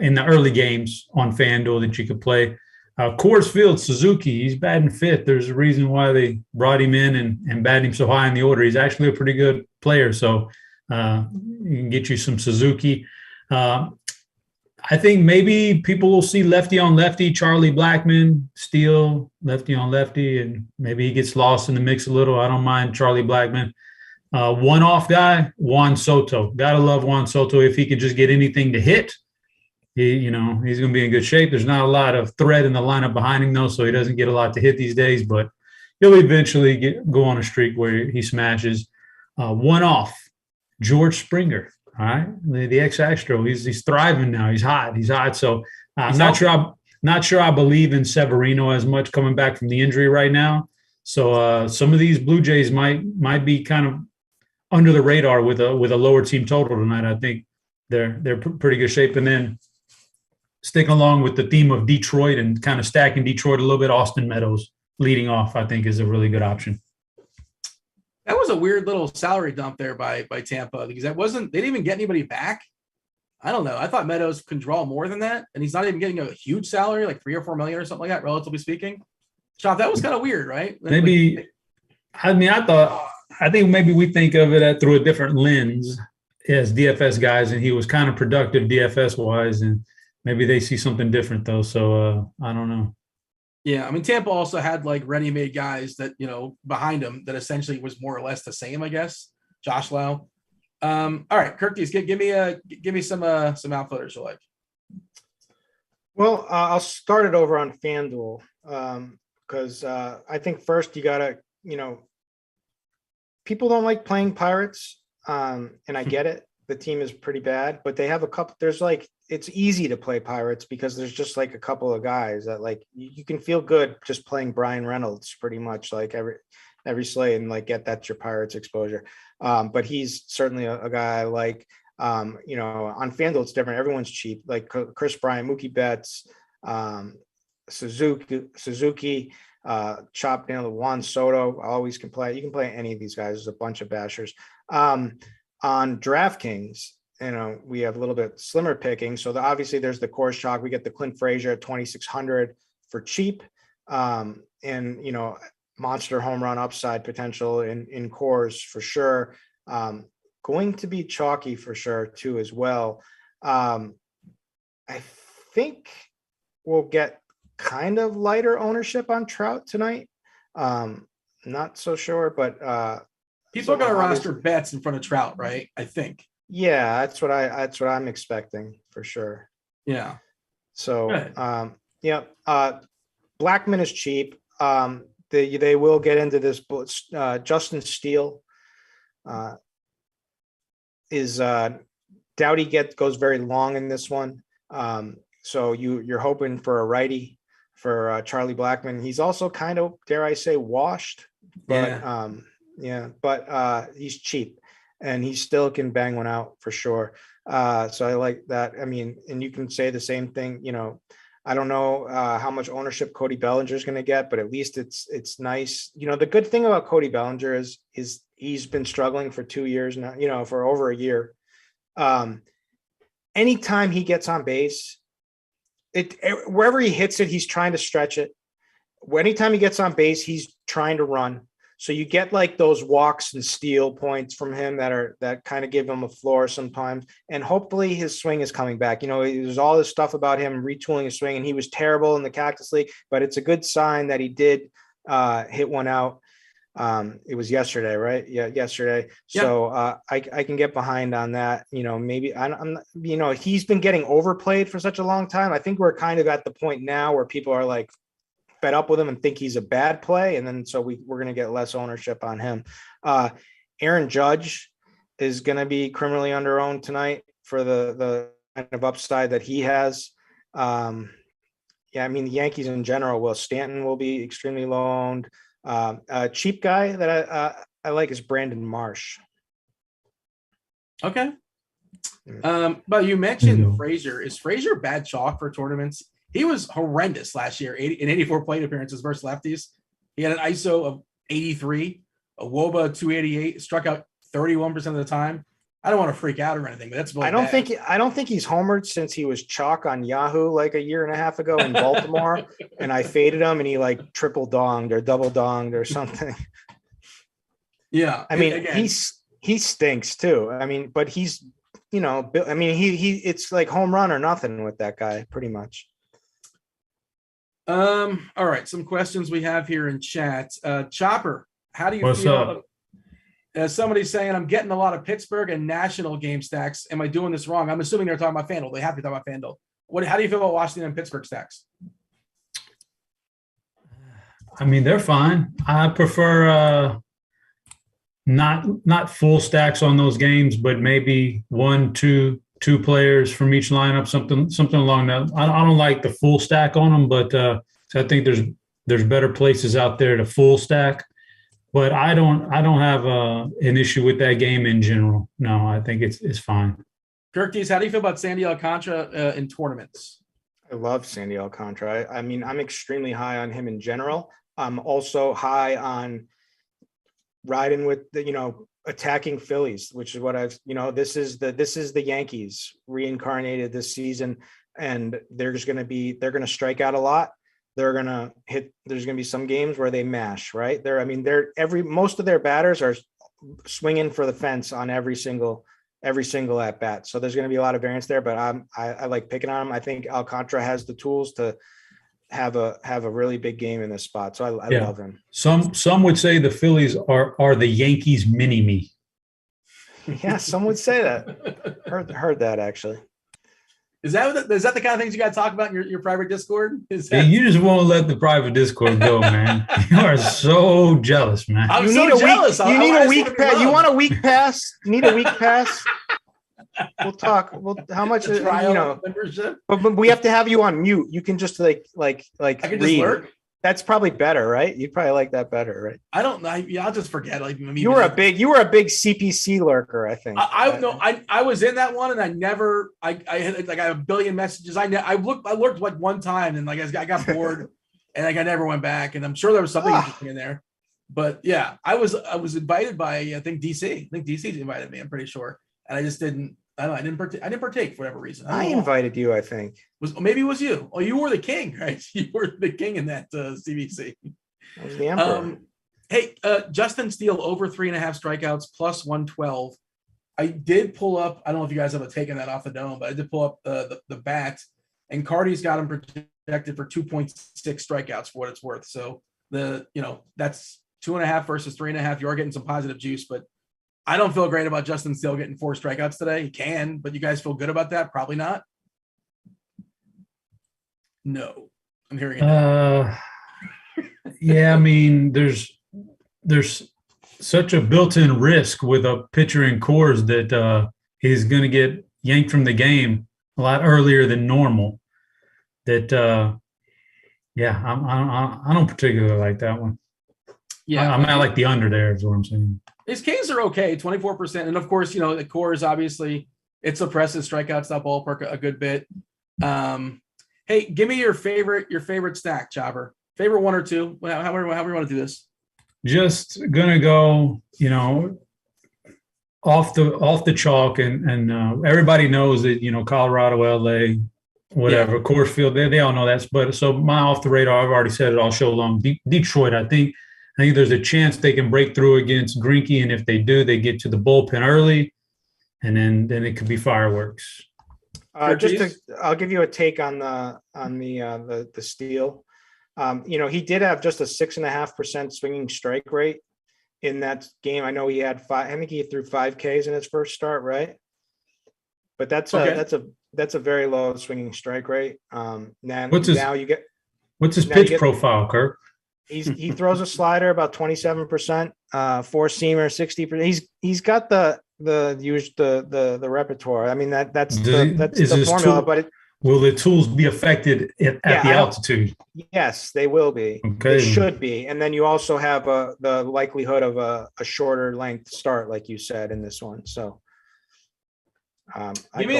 in the early games on FanDuel that you could play. Coors Field, Suzuki, he's batting 5th. There's a reason why they brought him in and batted him so high in the order. He's actually a pretty good player. So you can get you some Suzuki. I think maybe people will see lefty on lefty, Charlie Blackmon, Steele, lefty on lefty, and maybe he gets lost in the mix a little. I don't mind Charlie Blackmon. One-off guy, Juan Soto. Gotta love Juan Soto. If he could just get anything to hit, he's going to be in good shape. There's not a lot of threat in the lineup behind him, though, so he doesn't get a lot to hit these days, but he'll eventually go on a streak where he smashes. One-off, George Springer. All right, the ex-Astro. He's thriving now. He's hot. So I'm not sure I believe in Severino as much coming back from the injury right now. So some of these Blue Jays might be kind of under the radar with a lower team total tonight. I think they're pretty good shape. And then sticking along with the theme of Detroit and kind of stacking Detroit a little bit, Austin Meadows leading off, I think, is a really good option. That was a weird little salary dump there by Tampa, because they didn't even get anybody back. I don't know. I thought Meadows can draw more than that, and he's not even getting a huge salary, like $3 or $4 million or something like that, relatively speaking. Chop, that was kind of weird, right? Maybe. I think maybe we think of it through a different lens as DFS guys, and he was kind of productive DFS wise, and maybe they see something different though. So I don't know. Yeah, I mean, Tampa also had like ready-made guys that, behind him that essentially was more or less the same, I guess. Josh Lau. All right, Kirkies, give me some outfielders you like. Well, I'll start it over on FanDuel because I think first you gotta, people don't like playing Pirates, and I get it. The team is pretty bad, but they have a couple. It's easy to play Pirates because there's just like a couple of guys that like you can feel good just playing Brian Reynolds pretty much like every slate and like get that's your Pirates exposure. But he's certainly a guy I like. On FanDuel it's different. Everyone's cheap, like Chris Bryant, Mookie Betts, Suzuki, Chop Nail, Juan Soto. Always can play. You can play any of these guys. There's a bunch of bashers. On DraftKings, we have a little bit slimmer picking. So obviously there's the Coors Chalk. We get the Clint Frazier at 2,600 for cheap. And monster home run upside potential in Coors for sure. Going to be chalky for sure too as well. I think we'll get kind of lighter ownership on Trout tonight. Not so sure, but people are going to roster Betts in front of Trout, right? I think. Yeah, that's what I'm expecting for sure. Yeah. So, Blackman is cheap. They will get into this. Justin Steele is Doughty goes very long in this one. So you're hoping for a righty for Charlie Blackman. He's also kind of, dare I say, washed, but but he's cheap and he still can bang one out for sure. So I like that. I mean, and you can say the same thing, I don't know how much ownership Cody Bellinger is going to get, but at least it's nice. The good thing about Cody Bellinger is he's been struggling for 2 years now, for over a year. Anytime he gets on base, wherever he hits it, he's trying to stretch it. Anytime he gets on base, he's trying to run. So you get like those walks and steal points from him that kind of give him a floor sometimes. And hopefully his swing is coming back. There's all this stuff about him retooling his swing, and he was terrible in the Cactus League, but it's a good sign that he did hit one out. It was yesterday, right? Yeah, yesterday. Yeah. So I can get behind on that. Maybe I'm he's been getting overplayed for such a long time. I think we're kind of at the point now where people are like fed up with him and think he's a bad play. And then so we're going to get less ownership on him. Aaron Judge is going to be criminally underowned tonight for the kind of upside that he has. The Yankees in general will. Stanton will be extremely low owned. A cheap guy that I like is Brandon Marsh. Okay. But you mentioned Frazier. Is Frazier bad chalk for tournaments? He was horrendous last year in 84 plate appearances versus lefties. He had an ISO of 83, a WOBA 288, struck out 31% of the time. I don't want to freak out or anything, but that's really bad. I don't think he's homered since he was chalk on Yahoo like a year and a half ago in Baltimore, and I faded him and he like triple donged or double donged or something. Yeah, I mean he stinks too. I mean, but he's it's like home run or nothing with that guy pretty much. All right, some questions we have here in chat. Chopper, how do you feel? Somebody's saying I'm getting a lot of Pittsburgh and national game stacks. Am I doing this wrong? I'm assuming they're talking about FanDuel. They have to talk about FanDuel. How do you feel about Washington and Pittsburgh stacks? I mean, they're fine. I prefer not full stacks on those games, but maybe two players from each lineup, something along that. I don't like the full stack on them, but I think there's better places out there to full stack. But I don't have an issue with that game in general. No, I think it's fine. Kirkies, how do you feel about Sandy Alcantara in tournaments? I love Sandy Alcantara. I mean, I'm extremely high on him in general. I'm also high on riding with the, attacking Phillies, which is what this is the Yankees reincarnated this season. And they're going to strike out a lot. They're going to hit, there's going to be some games where they mash, right? Most of their batters are swinging for the fence on every single at bat. So there's going to be a lot of variance there, but I like picking on him. I think Alcantara has the tools to have a really big game in this spot. So I love him. Some would say the Phillies are the Yankees mini me. Yeah, some would say that. Heard that actually. Is that the kind of things you got to talk about in your private Discord? You just won't let the private Discord go, man. You are so jealous, man. I'm so jealous. You need a week pass. You want a week pass? You need a week pass? We'll talk. How much is membership? But we have to have you on mute. You can just like I can just lurk. That's probably better, right? You'd probably like that better, right? I don't know. I'll just forget. You were a big CPC lurker, I think. I was in that one, and I had like a billion messages. I lurked like one time, and I got bored, and I never went back. And I'm sure there was something interesting in there, but yeah, I was invited by I think DC. I think DC invited me. I'm pretty sure, and I just didn't. I don't know. I didn't partake for whatever reason. I invited you, I think. Maybe it was you. Oh, you were the king, right? You were the king in that CBC. I was the emperor. Hey, Justin Steele over 3.5 strikeouts plus 112. I did pull up. I don't know if you guys have taken that off the dome, but I did pull up the bat, and Carty's got him projected for 2.6 strikeouts for what it's worth. So that's 2.5 versus 3.5. You are getting some positive juice, but I don't feel great about Justin Steele getting 4 strikeouts today. He can, but you guys feel good about that? Probably not. No, I'm hearing it. Yeah, I mean, there's such a built-in risk with a pitcher in Coors that he's going to get yanked from the game a lot earlier than normal. That I don't particularly like that one. Yeah, I like the under there is what I'm saying. His Ks are okay, 24%. And of course, the Coors, obviously, it suppresses strikeouts that ballpark a good bit. Hey, give me your favorite stack, Chopper. Favorite one or two, however you want to do this. Just gonna go, off the chalk, and everybody knows that Colorado, LA, whatever, Coors Field, they all know that. But so my off the radar, I've already said it all show long. Detroit, I think there's a chance they can break through against Greinke, and if they do, they get to the bullpen early, and then it could be fireworks. I'll give you a take on the Steele. He did have just a 6.5% swinging strike rate in that game. I know he had 5. I think he threw 5 Ks in his first start, right? But that's a very low swinging strike rate. What's his pitch profile, Kirk? He throws a slider about 27%, 4-seamer 60%. He's got the repertoire. I mean that's the formula. But will the tools be affected at the altitude? Yes, they will be. Okay, they should be. And then you also have the likelihood of a shorter length start, like you said in this one. So give me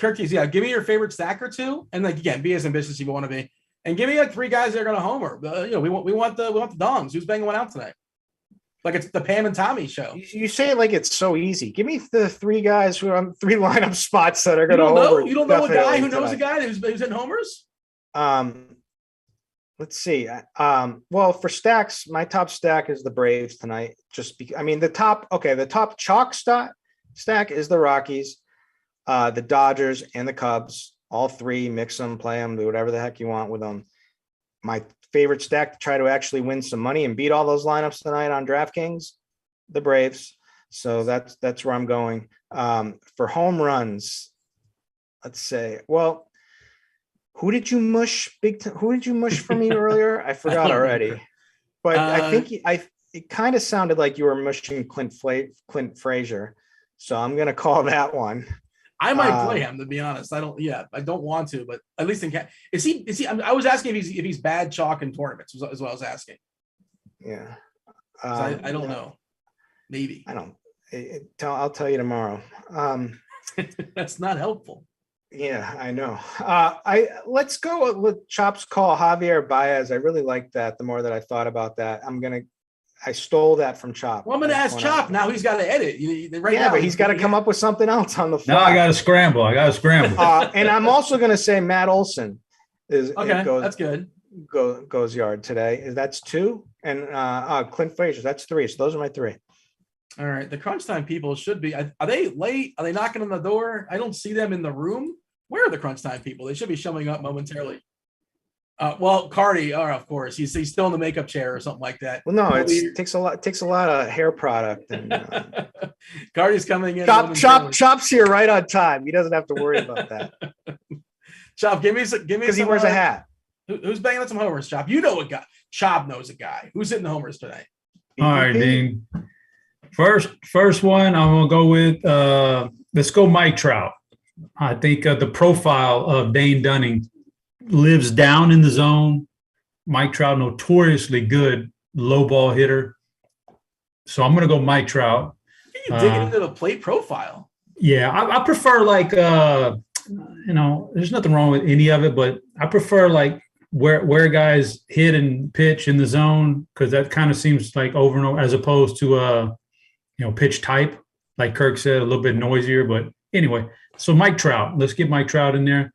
give me your favorite stack or two, and again, be as ambitious as you want to be. And give me 3 guys that are going to homer. We want the dongs. Who's banging one out tonight? Like it's the Pam and Tommy show. You say it like it's so easy. Give me the 3 guys who are on 3 lineup spots that are going to homer. You don't know a guy who knows a guy who's hitting homers? Let's see. Well, for stacks, my top stack is the Braves tonight. The top chalk stack is the Rockies, the Dodgers, and the Cubs. All 3, mix them, play them, do whatever the heck you want with them. My favorite stack to try to actually win some money and beat all those lineups tonight on DraftKings, the Braves. So that's where I'm going. For home runs, let's say, well, who did you mush for me earlier? I forgot already. But I think it kind of sounded like you were mushing Clint Frazier. So I'm going to call that one. I might play him, to be honest. I don't want to, but at least is he? I was asking if he's bad chalk in tournaments. Is what I was asking. Yeah, I don't know. Maybe I don't. I'll tell you tomorrow. That's not helpful. Yeah, I know. Let's go with Chop's call, Javier Baez. I really like that. The more that I thought about that, I stole that from Chop. Well, I'm going to ask Chop. Now he's got to edit. Now, but he's got to come up with something else on the fly. Now I got to scramble. And I'm also going to say Matt Olson that's good. Goes yard today. That's 2, and Clint Frazier. That's 3. So those are my 3. All right. The crunch time people should be. Are they late? Are they knocking on the door? I don't see them in the room. Where are the crunch time people? They should be showing up momentarily. Well, Carty, of course, he's still in the makeup chair or something like that. Well, no, it takes a lot of hair product. And Carty's coming in. Chop's here right on time. He doesn't have to worry about that. Chop, give me because he wears a hat. Who's banging on some homers? Chop, you know a guy. Chop knows a guy. Who's hitting the homers today? All right, Dean. First one, I'm gonna go with. Let's go, Mike Trout. I think the profile of Dane Dunning lives down in the zone. Mike Trout, notoriously good low ball hitter. So I'm going to go Mike Trout. You digging into the plate profile. Yeah, I prefer there's nothing wrong with any of it, but I prefer where guys hit and pitch in the zone, because that kind of seems like over and over, as opposed to pitch type, like Kirk said, a little bit noisier. But anyway, so Mike Trout, let's get Mike Trout in there.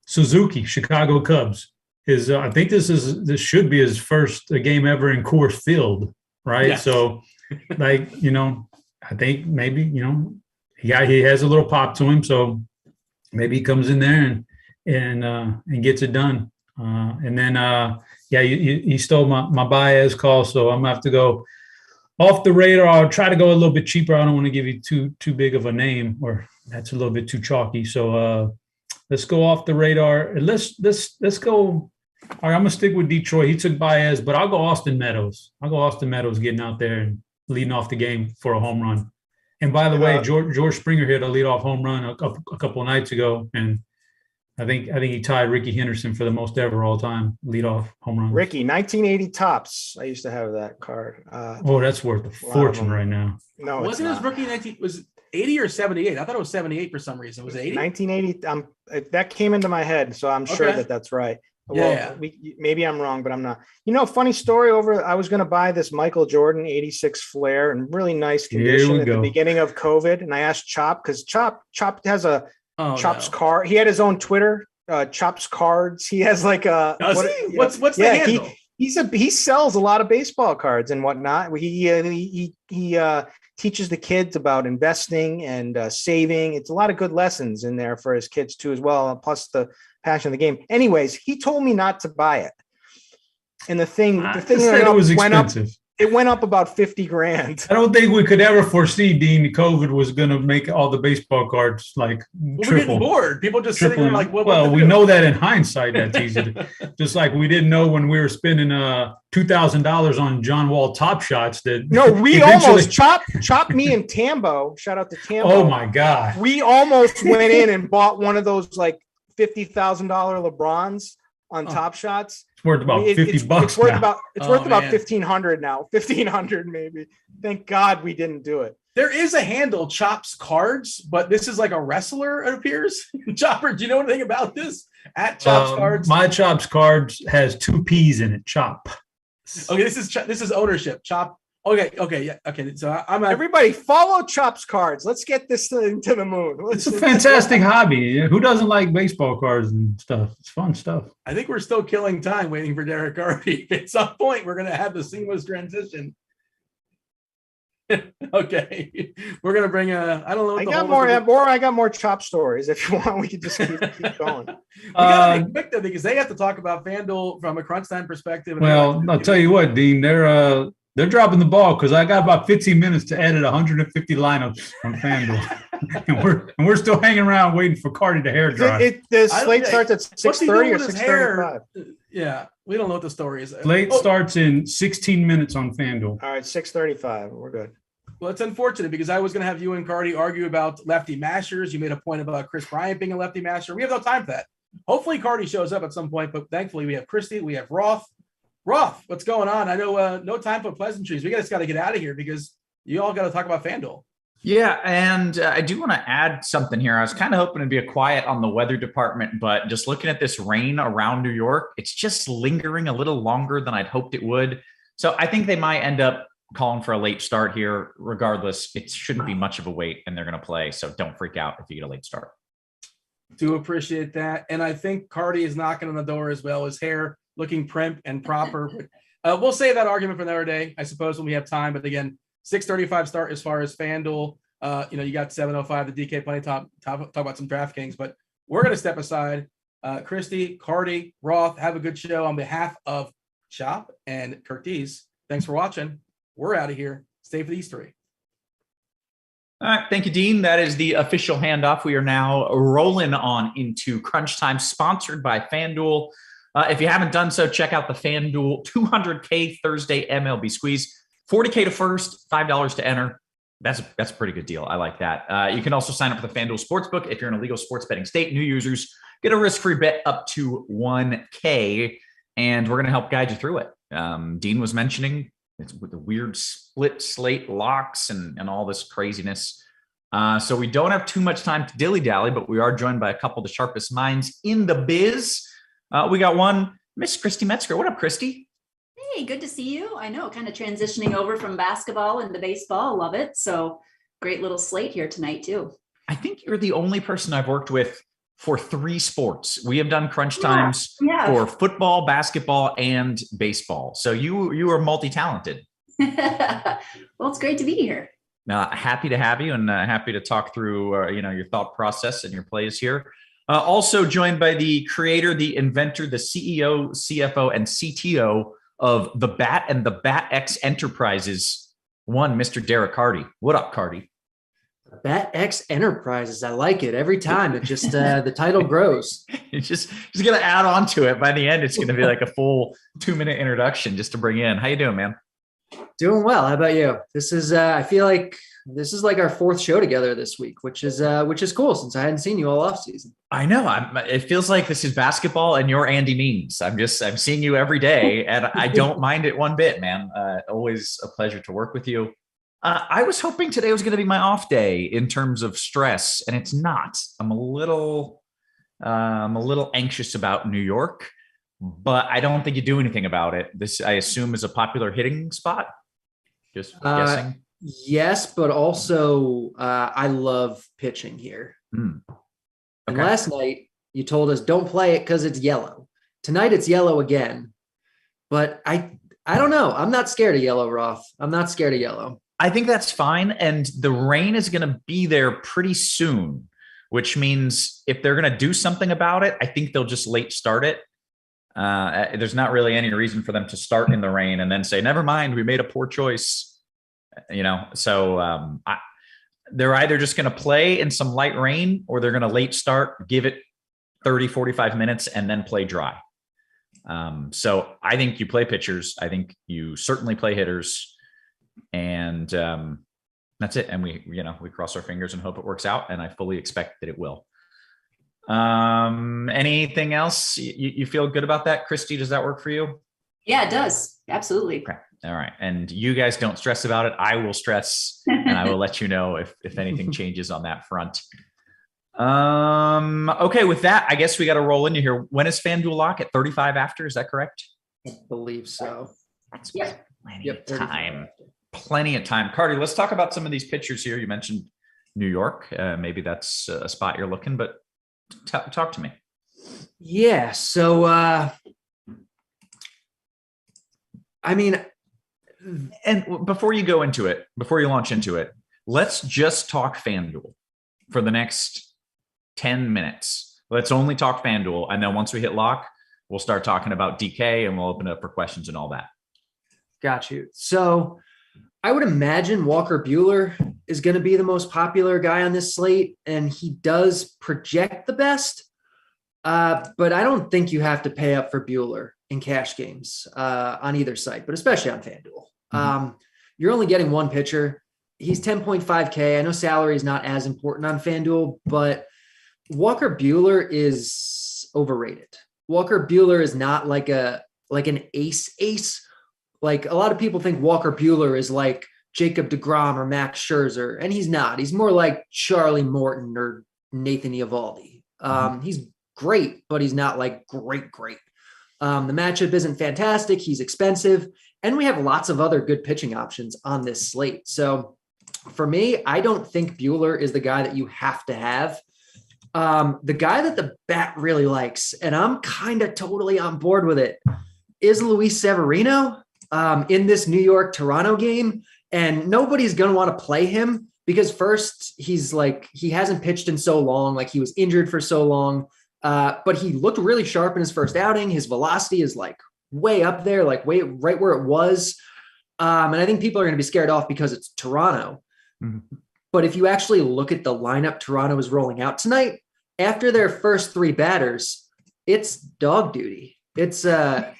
Suzuki, Chicago Cubs, I think this should be his first game ever in Coors Field, right? Yes. So, I think maybe he has a little pop to him, so maybe he comes in there and gets it done. And then you stole my Baez call, so I'm gonna have to go off the radar. I'll try to go a little bit cheaper. I don't want to give you too big of a name, or that's a little bit too chalky. So. Let's go off the radar. Let's go. All right, I'm gonna stick with Detroit. He took Baez, but I'll go Austin Meadows. Getting out there and leading off the game for a home run. And by the way, George Springer hit a leadoff home run a couple of nights ago, and I think he tied Ricky Henderson for the most ever all time leadoff home run. Ricky, 1980 tops. I used to have that card. That's worth a fortune right now. No, wasn't his rookie 19? Was 80 or 78? I thought it was 78 for some reason. Was it 80? 1980. That came into my head, so I'm sure that's right. Yeah. Well, maybe I'm wrong, but I'm not. Funny story. I was going to buy this Michael Jordan 86 Flair in really nice condition at the beginning of COVID, and I asked Chop, because Chop has a Chop's card. He had his own Twitter, Chop's cards. He has like a. What's the handle? He sells a lot of baseball cards and whatnot. He teaches the kids about investing and saving. It's a lot of good lessons in there for his kids too, as well. Plus the passion of the game. Anyways, he told me not to buy it. And the thing it was expensive. It went up about 50 grand. I don't think we could ever foresee, Dean, COVID was going to make all the baseball cards triple. We're getting bored. People just sitting there like, we know that in hindsight, that's easy. Just like we didn't know when we were spending $2,000 on John Wall Top Shots. We almost Chop me and Tambo. Shout out to Tambo. Oh my God. We almost went in and bought one of those $50,000 LeBrons on Top Shots. It's worth about $50. It's worth about $1,500 now. $1,500 maybe. Thank God we didn't do it. There is a handle, Chop's Cards, but this is like a wrestler, it appears. Chopper, do you know anything about this? At Chop's Cards? My Chop's Cards has 2 P's in it. Chop. Okay, this is ownership. Chop. Okay, yeah, okay. So everybody follow Chop's Cards. Let's get this to the moon. It's a fantastic hobby. Who doesn't like baseball cards and stuff? It's fun stuff. I think we're still killing time waiting for Derek Carty. At some point, we're going to have the seamless transition. Okay, we're going to bring I don't know. I got more Chop stories. If you want, we can just keep going. We got to be quick though, because they have to talk about FanDuel from a crunch time perspective. Well, I'll tell you what, Dean, they're dropping the ball, because I got about 15 minutes to edit 150 lineups from FanDuel, and we're still hanging around waiting for Carty to hair dry. The slate starts at 6:30 or 6:35. Yeah, we don't know what the story is. Slate starts in 16 minutes on FanDuel. All right, 6:35. We're good. Well, it's unfortunate, because I was going to have you and Carty argue about lefty mashers. You made a point about Chris Bryant being a lefty masher. We have no time for that. Hopefully, Carty shows up at some point, but thankfully, we have Kristi, we have Roth. Roth, what's going on? I know no time for pleasantries. We just got to get out of here, because you all got to talk about FanDuel. Yeah, and I do want to add something here. I was kind of hoping to be a quiet on the weather department, but just looking at this rain around New York, it's just lingering a little longer than I'd hoped it would. So I think they might end up calling for a late start here. Regardless, it shouldn't be much of a wait, and they're going to play. So don't freak out if you get a late start. Do appreciate that. And I think Carty is knocking on the door as well. His hair looking primp and proper. We'll save that argument for another day, I suppose, when we have time. But again, 6:35 start as far as FanDuel. You got 7:05, the DK plenty talk about some DraftKings, but we're going to step aside. Kristi, Carty, Roth, have a good show. On behalf of Chop and Curtis, thanks for watching. We're out of here. Stay for these three. All right. Thank you, Dean. That is the official handoff. We are now rolling on into Crunch Time, sponsored by FanDuel. If you haven't done so, check out the FanDuel 200K Thursday MLB Squeeze. 40K to first, $5 to enter. That's a pretty good deal. I like that. You can also sign up for the FanDuel Sportsbook if you're in a legal sports betting state. New users get a risk-free bet up to 1K, and we're going to help guide you through it. Dean was mentioning it's with the weird split slate locks and all this craziness. So we don't have too much time to dilly-dally, but we are joined by a couple of the sharpest minds in the biz. We got one, Miss Kristi Metzger. What up, Kristi? Hey, good to see you. I know, kind of transitioning over from basketball into baseball. Love it. So great little slate here tonight, too. I think you're the only person I've worked with for 3 sports. We have done crunch times for football, basketball, and baseball. So you are multi-talented. Well, it's great to be here. Happy to have you, and happy to talk through your thought process and your plays here. Also joined by the creator, the inventor, the CEO, CFO, and CTO of the Bat and the BatX Enterprises, one Mr. Derek Carty. What up, Carty? BatX Enterprises. I like it every time. It just the title grows. It's just gonna add on to it. By the end, it's gonna be like a full 2-minute introduction just to bring in. How you doing, man? Doing well. How about you? This is I feel like this is like our 4th show together this week, which is cool since I hadn't seen you all off season. I know. It feels like this is basketball and you're Andy Means. I'm seeing you every day, and I don't mind it one bit, man. Always a pleasure to work with you. I was hoping today was going to be my off day in terms of stress, and it's not. I'm a little anxious about New York, but I don't think you do anything about it. This, I assume, is a popular hitting spot. Just guessing. Yes, but also I love pitching here. Okay. And last night you told us don't play it because it's yellow. Tonight it's yellow again, but I don't know. I'm not scared of yellow, Roth. I'm not scared of yellow. I think that's fine. And the rain is going to be there pretty soon, which means if they're going to do something about it, I think they'll just late start it. There's not really any reason for them to start in the rain and then say, never mind, we made a poor choice. So they're either just going to play in some light rain, or they're going to late start, give it 30, 45 minutes, and then play dry. So I think you play pitchers. I think you certainly play hitters. And that's it. And we cross our fingers and hope it works out. And I fully expect that it will. Anything else? You feel good about that, Kristi? Does that work for you? Yeah, it does. Absolutely. Okay. All right. And you guys don't stress about it. I will stress, and I will let you know if anything changes on that front. Okay. With that, I guess we got to roll into here. When is FanDuel lock at 35 after? Is that correct? I believe so. That's plenty of time. Plenty of time. Carty, let's talk about some of these pitchers here. You mentioned New York. Maybe that's a spot you're looking, but talk to me. Yeah. So, I mean, and before you go into it, before you launch into it, let's just talk FanDuel for the next 10 minutes. Let's only talk FanDuel. And then once we hit lock, we'll start talking about DK and we'll open it up for questions and all that. Got you. So I would imagine Walker Buehler is going to be the most popular guy on this slate, and he does project the best. But I don't think you have to pay up for Buehler in cash games on either site, but especially on FanDuel. Mm-hmm. You're only getting one pitcher. He's 10.5K. I know salary is not as important on FanDuel, but Walker Buehler is overrated. Walker Buehler is not like an ace. Like, a lot of people think Walker Buehler is like Jacob deGrom or Max Scherzer, and he's not. He's more like Charlie Morton or Nathan Eovaldi. He's great, but he's not like great. The matchup isn't fantastic. He's expensive, and we have lots of other good pitching options on this slate. So for me, I don't think Buehler is the guy that you have to have. The guy that the bat really likes, and I'm kind of totally on board with it, is Luis Severino in this New York-Toronto game. And nobody's going to want to play him because first, he's like, he hasn't pitched in so long, like he was injured for so long. But he looked really sharp in his first outing. His velocity is like way up there, like way right where it was. And I think people are going to be scared off because it's Toronto. Mm-hmm. But if you actually look at the lineup Toronto is rolling out tonight, after their first 3 batters, it's dog duty. It's I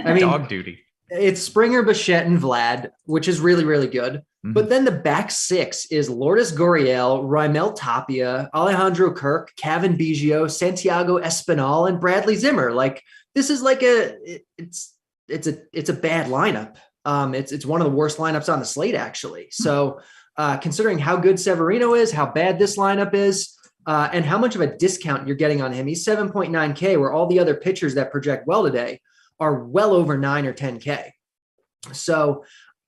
mean, dog duty. It's Springer, Bichette, and Vlad, which is really, really good. Mm-hmm. But then the back 6 is Lourdes Gurriel, Raimel Tapia, Alejandro Kirk, Kevin Biggio, Santiago Espinal, and Bradley Zimmer. Like, this is like it's a bad lineup. It's one of the worst lineups on the slate, actually. So considering how good Severino is, how bad this lineup is, and how much of a discount you're getting on him, he's 7.9K, where all the other pitchers that project well today are well over 9 or 10K. So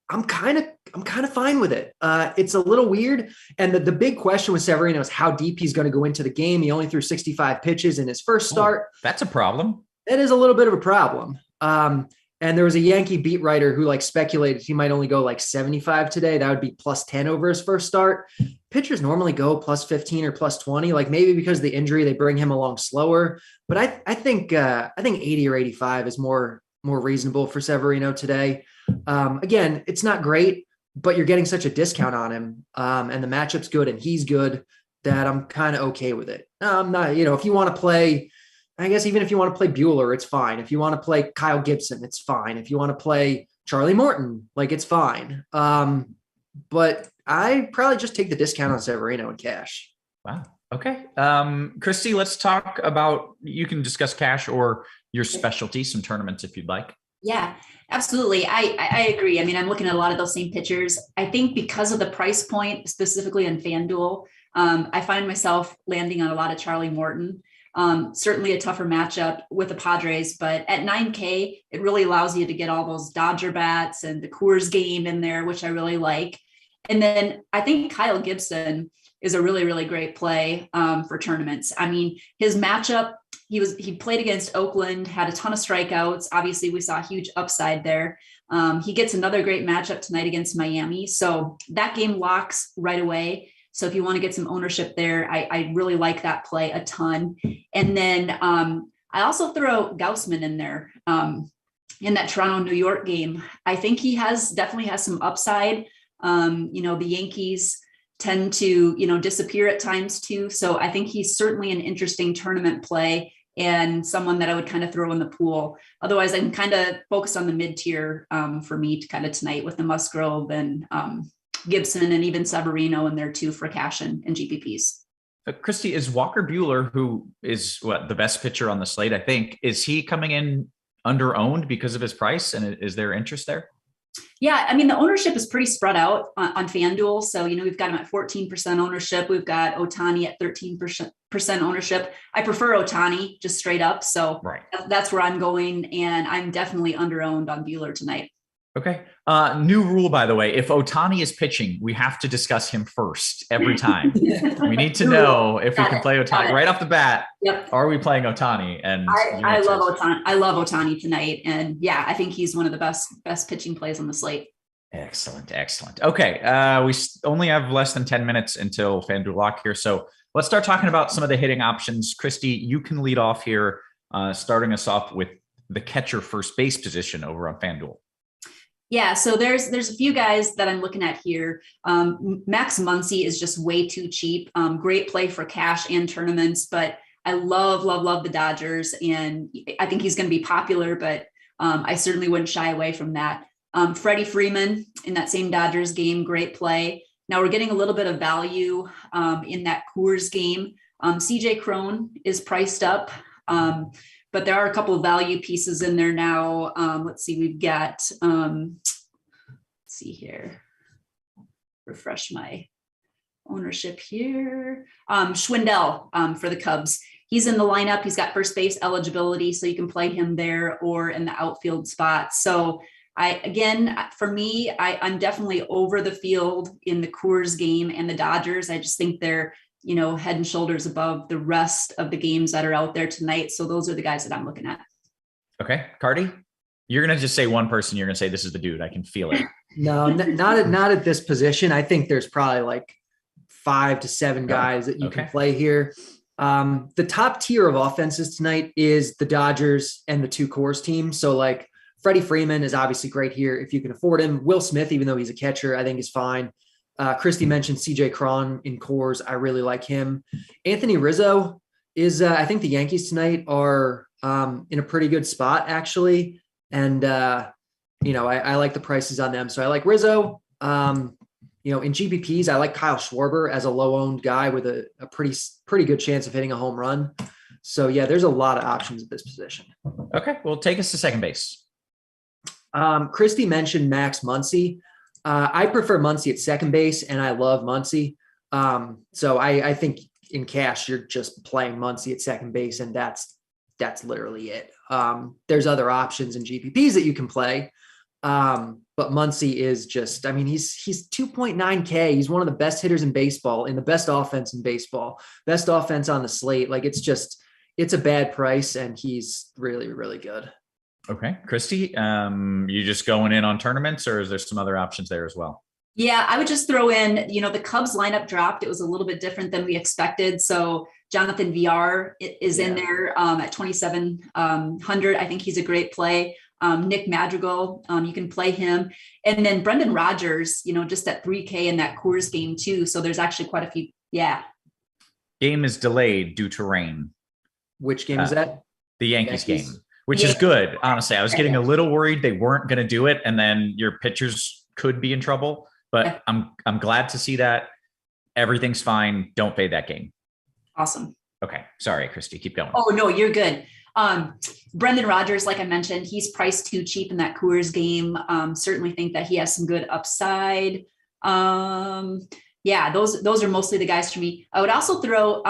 I'm kind of fine with it. It's a little weird. And the big question with Severino is how deep he's going to go into the game. He only threw 65 pitches in his first start. That's a problem. That is a little bit of a problem. And there was a Yankee beat writer who like speculated he might only go like 75 today. That would be plus 10 over his first start. Pitchers normally go plus 15 or plus 20, like maybe because of the injury, they bring him along slower. But I think 80 or 85 is more reasonable for Severino today. Again, it's not great, but you're getting such a discount on him. And the matchup's good and he's good that I'm kind of okay with it. I'm not, if you want to play, I guess even if you want to play Buehler, it's fine. If you want to play Kyle Gibson, it's fine. If you want to play Charlie Morton, like it's fine. But I probably just take the discount on Severino in cash. Wow. Okay. Kristi, let's talk about, you can discuss cash or your specialty, some tournaments if you'd like. Yeah, absolutely. I agree. I mean, I'm looking at a lot of those same pitchers. I think because of the price point, specifically in FanDuel, I find myself landing on a lot of Charlie Morton. Certainly a tougher matchup with the Padres, but at 9K, it really allows you to get all those Dodger bats and the Coors game in there, which I really like. And then I think Kyle Gibson is a really, really great play for tournaments. I mean, his matchup, he played against Oakland, had a ton of strikeouts. Obviously, we saw a huge upside there. He gets another great matchup tonight against Miami. So that game locks right away. So if you want to get some ownership there, I really like that play a ton. And then I also throw Gaussman in there in that Toronto, New York game. I think he definitely has some upside. The Yankees tend to, disappear at times too. So I think he's certainly an interesting tournament play and someone that I would kind of throw in the pool. Otherwise, I'm kind of focused on the mid-tier for me to kind of tonight with the Musgrove and Gibson and even Severino in there too for cash and GPPs. Kristi, is Walker Buehler, who is the best pitcher on the slate, I think, is he coming in under owned because of his price? And is there interest there? Yeah, I mean, the ownership is pretty spread out on FanDuel. So, we've got him at 14% ownership. We've got Ohtani at 13% ownership. I prefer Ohtani just straight up. So That's where I'm going. And I'm definitely under owned on Buehler tonight. Okay. New rule, by the way, if Ohtani is pitching, we have to discuss him first every time. We need to know if we can play Ohtani right off the bat. Yep. Are we playing Ohtani? And I love Ohtani. I love Ohtani tonight. And yeah, I think he's one of the best pitching plays on the slate. Excellent. Okay. We only have less than 10 minutes until FanDuel lock here. So let's start talking about some of the hitting options. Kristi, you can lead off here, starting us off with the catcher first base position over on FanDuel. Yeah, so there's a few guys that I'm looking at here. Max Muncy is just way too cheap. Great play for cash and tournaments, but I love the Dodgers, and I think he's going to be popular, but I certainly wouldn't shy away from that. Freddie Freeman in that same Dodgers game, great play. Now we're getting a little bit of value in that Coors game. CJ Cron is priced up. But there are a couple of value pieces in there now. Let's see, we've got, let's see here. refresh my ownership here. Schwindel for the Cubs. He's in the lineup. He's got first base eligibility, so you can play him there or in the outfield spot. So for me, I'm definitely over the field in the Coors game and the Dodgers. I just think they're, head and shoulders above the rest of the games that are out there tonight. So those are the guys that I'm looking at. Okay. Carty, you're going to just say one person. You're going to say, this is the dude. I can feel it. No, not at this position. I think there's probably like 5 to 7 guys that you can play here. The top tier of offenses tonight is the Dodgers and the 2 Coors teams. So like Freddie Freeman is obviously great here if you can afford him. Will Smith, even though he's a catcher, I think is fine. Kristi mentioned CJ Cron in Coors. I really like him. Anthony Rizzo is, I think the Yankees tonight are in a pretty good spot actually. And, I like the prices on them. So I like Rizzo. In GPPs, I like Kyle Schwarber as a low-owned guy with a pretty good chance of hitting a home run. So, yeah, there's a lot of options at this position. Okay, well, take us to second base. Kristi mentioned Max Muncy. I prefer Muncy at second base, and I love Muncy. So I think in cash, you're just playing Muncy at second base, and that's literally it. There's other options in GPPs that you can play. But Muncy is just, he's 2.9K. He's one of the best hitters in baseball, in the best offense in baseball, best offense on the slate. Like it's a bad price, and he's really, really good. Okay. Kristi, you just going in on tournaments, or is there some other options there as well? Yeah, I would just throw in, the Cubs lineup dropped. It was a little bit different than we expected. So Jonathan VR is in there at 2,700. I think he's a great play. Nick Madrigal, you can play him. And then Brendan Rodgers, just at 3K in that Coors game too. So there's actually quite a few. Yeah. Game is delayed due to rain. Which game is that? The Yankees game, which is good. Honestly, I was getting a little worried they weren't going to do it. And then your pitchers could be in trouble, but I'm glad to see that everything's fine. Don't fade that game. Awesome. Okay. Sorry, Kristi, keep going. Oh, no, you're good. Brendan Rodgers, like I mentioned, he's priced too cheap in that Coors game. Certainly think that he has some good upside. Those are mostly the guys for me. I would also throw,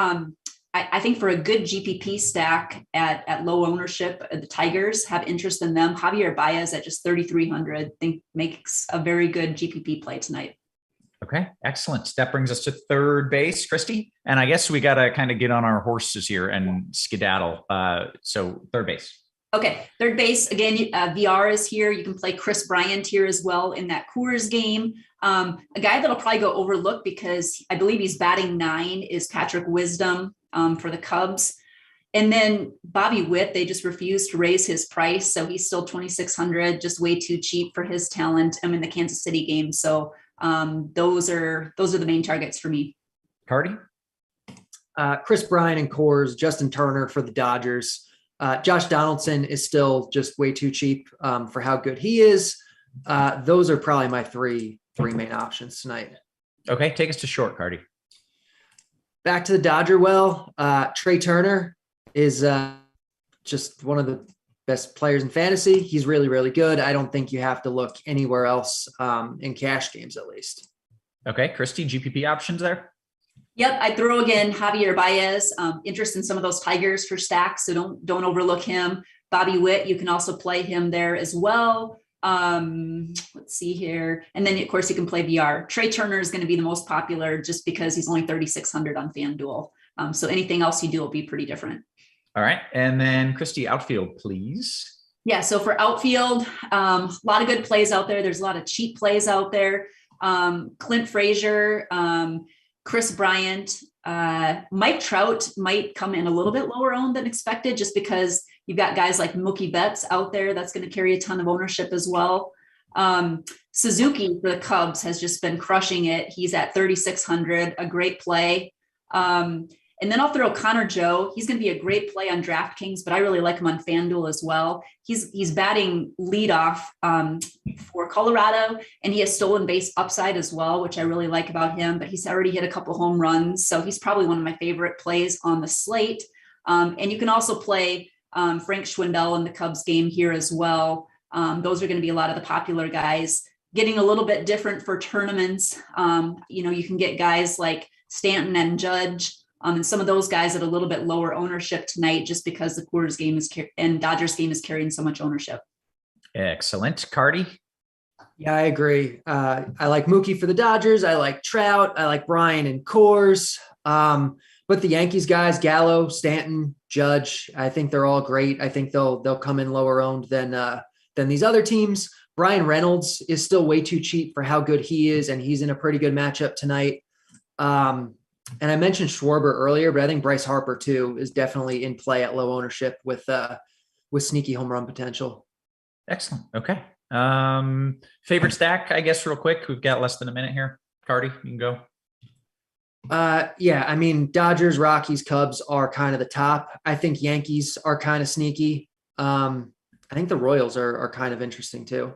I think for a good GPP stack at low ownership, the Tigers have interest in them. Javier Baez at just 3,300, think makes a very good GPP play tonight. Okay, excellent. That brings us to third base, Kristi. And I guess we got to kind of get on our horses here and skedaddle. So third base. Okay, third base. Again, VR is here. You can play Chris Bryant here as well in that Coors game. A guy that'll probably go overlooked because I believe he's batting 9 is Patrick Wisdom for the Cubs. And then Bobby Witt, they just refused to raise his price. So he's still 2,600, just way too cheap for his talent. I'm in the Kansas City game. So those are the main targets for me. Carty? Chris Bryant and Coors, Justin Turner for the Dodgers. Josh Donaldson is still just way too cheap for how good he is. Those are probably my three main options tonight. Okay, take us to short, Carty. Back to the Dodger well. Trey Turner is just one of the best players in fantasy. He's really, really good. I don't think you have to look anywhere else in cash games, at least. Okay, Kristi, GPP options there? Yep, I throw again Javier Baez. Interest in some of those Tigers for stacks, so don't overlook him. Bobby Witt, you can also play him there as well. Let's see here, and then of course you can play VR. Trey Turner is going to be the most popular just because he's only 3,600 on FanDuel. So anything else you do will be pretty different. All right, and then Kristi, outfield, please. Yeah, so for outfield, a lot of good plays out there. There's a lot of cheap plays out there. Clint Frazier, Chris Bryant, Mike Trout might come in a little bit lower owned than expected just because you've got guys like Mookie Betts out there. That's going to carry a ton of ownership as well. Suzuki for the Cubs has just been crushing it. He's at 3,600, a great play. And then I'll throw Connor Joe. He's going to be a great play on DraftKings, but I really like him on FanDuel as well. He's batting leadoff for Colorado, and he has stolen base upside as well, which I really like about him. But he's already hit a couple home runs, so he's probably one of my favorite plays on the slate. And you can also play Frank Schwindel in the Cubs game here as well. Those are going to be a lot of the popular guys. getting a little bit different for tournaments. You can get guys like Stanton and Judge, and some of those guys at a little bit lower ownership tonight, just because the Coors game and Dodgers game is carrying so much ownership. Excellent. Carty? Yeah, I agree. I like Mookie for the Dodgers. I like Trout. I like Bryan and Coors. But the Yankees guys, Gallo, Stanton, Judge, I think they're all great. I think they'll come in lower owned than these other teams. Brian Reynolds is still way too cheap for how good he is, and he's in a pretty good matchup tonight. And I mentioned Schwarber earlier, but I think Bryce Harper too is definitely in play at low ownership with sneaky home run potential. Excellent. Okay. Favorite stack, I guess, real quick. We've got less than a minute here. Carty, you can go. Yeah, I mean, Dodgers, Rockies, Cubs are kind of the top. I think Yankees are kind of sneaky. I think the Royals are kind of interesting too.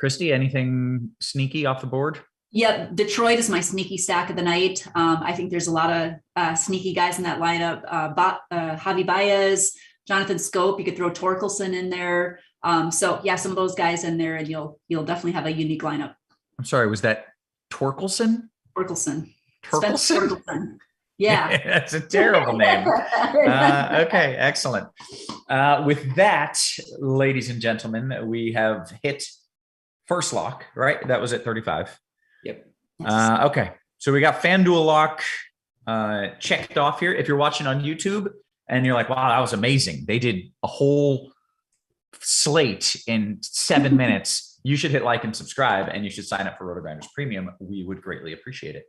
Kristi, anything sneaky off the board? Yeah, Detroit is my sneaky stack of the night. I think there's a lot of sneaky guys in that lineup. Javi Baez, Jonathan Scope. You could throw Torkelson in there. So yeah, some of those guys in there, and you'll definitely have a unique lineup. I'm sorry, was that Torkelson? Torkelson. Torkelson? Yeah. That's a terrible name. Okay, excellent. With that, ladies and gentlemen, we have hit first lock, right? That was at 35. Yep. Okay, so we got FanDuel lock checked off here. If you're watching on YouTube and you're like, wow, that was amazing. They did a whole slate in 7 minutes. You should hit like and subscribe, and you should sign up for Rotogrinders Premium. We would greatly appreciate it.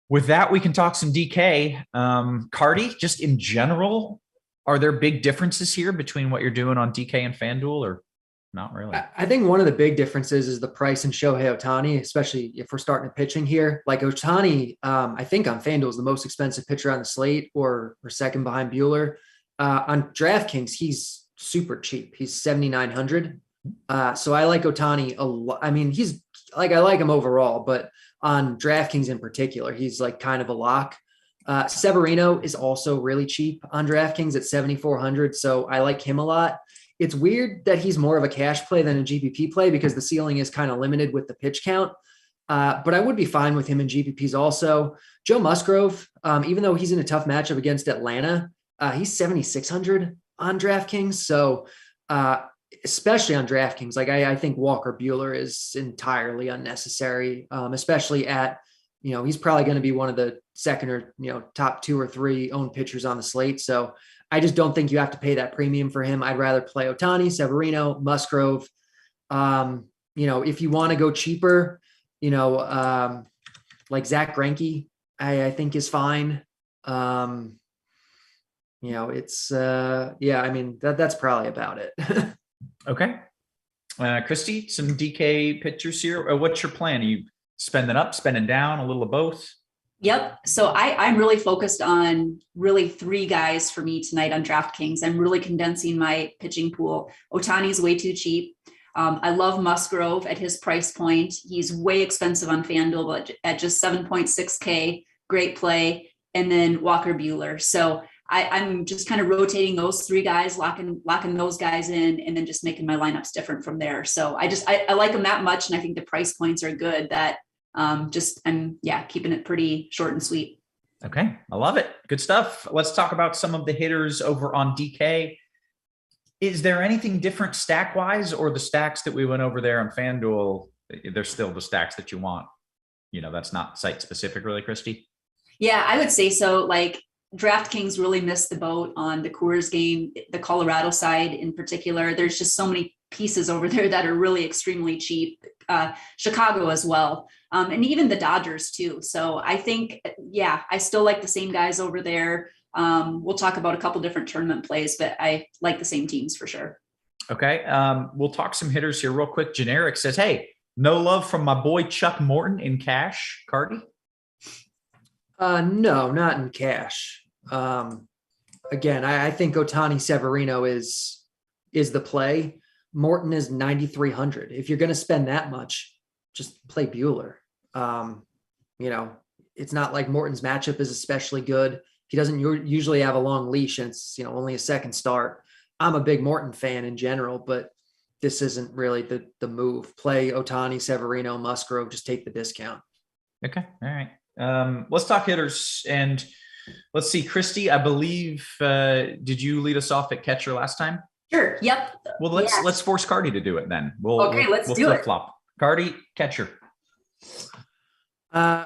With that, we can talk some DK. Carty, just in general, are there big differences here between what you're doing on DK and FanDuel, or not really? I think one of the big differences is the price in Shohei Ohtani, especially if we're starting a pitching here. Like Ohtani, I think on FanDuel is the most expensive pitcher on the slate, or second behind Buehler. On DraftKings, he's super cheap. He's $7,900. So I like Ohtani a lot. I mean, I like him overall, but on DraftKings in particular, he's like kind of a lock. Severino is also really cheap on DraftKings at $7,400. So I like him a lot. It's weird that he's more of a cash play than a GPP play because the ceiling is kind of limited with the pitch count. But I would be fine with him in GPPs also. Joe Musgrove, even though he's in a tough matchup against Atlanta, he's $7,600 on DraftKings. So especially on DraftKings, like I think Walker Buehler is entirely unnecessary, especially at, he's probably going to be one of the second or, top 2 or 3 owned pitchers on the slate. So I just don't think you have to pay that premium for him. I'd rather play Ohtani, Severino, Musgrove. If you want to go cheaper, like Zach Greinke, I think is fine. It's I mean, that's probably about it. Okay. Kristi, some DK pictures here. What's your plan? Are you spending up, spending down, a little of both? Yep. So I'm really focused on really 3 guys for me tonight on DraftKings. I'm really condensing my pitching pool. Ohtani's way too cheap. I love Musgrove at his price point. He's way expensive on FanDuel, but at just 7.6K, great play. And then Walker Buehler. So I'm just kind of rotating those 3 guys, locking those guys in, and then just making my lineups different from there. So I like them that much. And I think the price points are good that I'm keeping it pretty short and sweet. Okay. I love it. Good stuff. Let's talk about some of the hitters over on DK. Is there anything different stack wise, or the stacks that we went over there on FanDuel? They're still the stacks that you want. That's not site specific really, Kristi. Yeah, I would say so. Like, DraftKings really missed the boat on the Coors game, the Colorado side in particular. There's just so many pieces over there that are really extremely cheap. Chicago as well. And even the Dodgers too. So I think, I still like the same guys over there. We'll talk about a couple different tournament plays, but I like the same teams for sure. Okay. We'll talk some hitters here real quick. Generic says, hey, no love from my boy Chuck Morton in cash. Carty? No, not in cash. Again, I think Ohtani Severino is the play. Morton is 9,300. If you're going to spend that much, just play Buehler. It's not like Morton's matchup is especially good. He doesn't usually have a long leash, and it's, only a second start. I'm a big Morton fan in general, but this isn't really the move. Play Ohtani, Severino, Musgrove, just take the discount. Okay. All right. Let's talk hitters, and let's see. Kristi, I believe, did you lead us off at catcher last time? Sure. Yep. Well, let's force Carty to do it then. Let's do it. Flip-flop. Carty, catcher.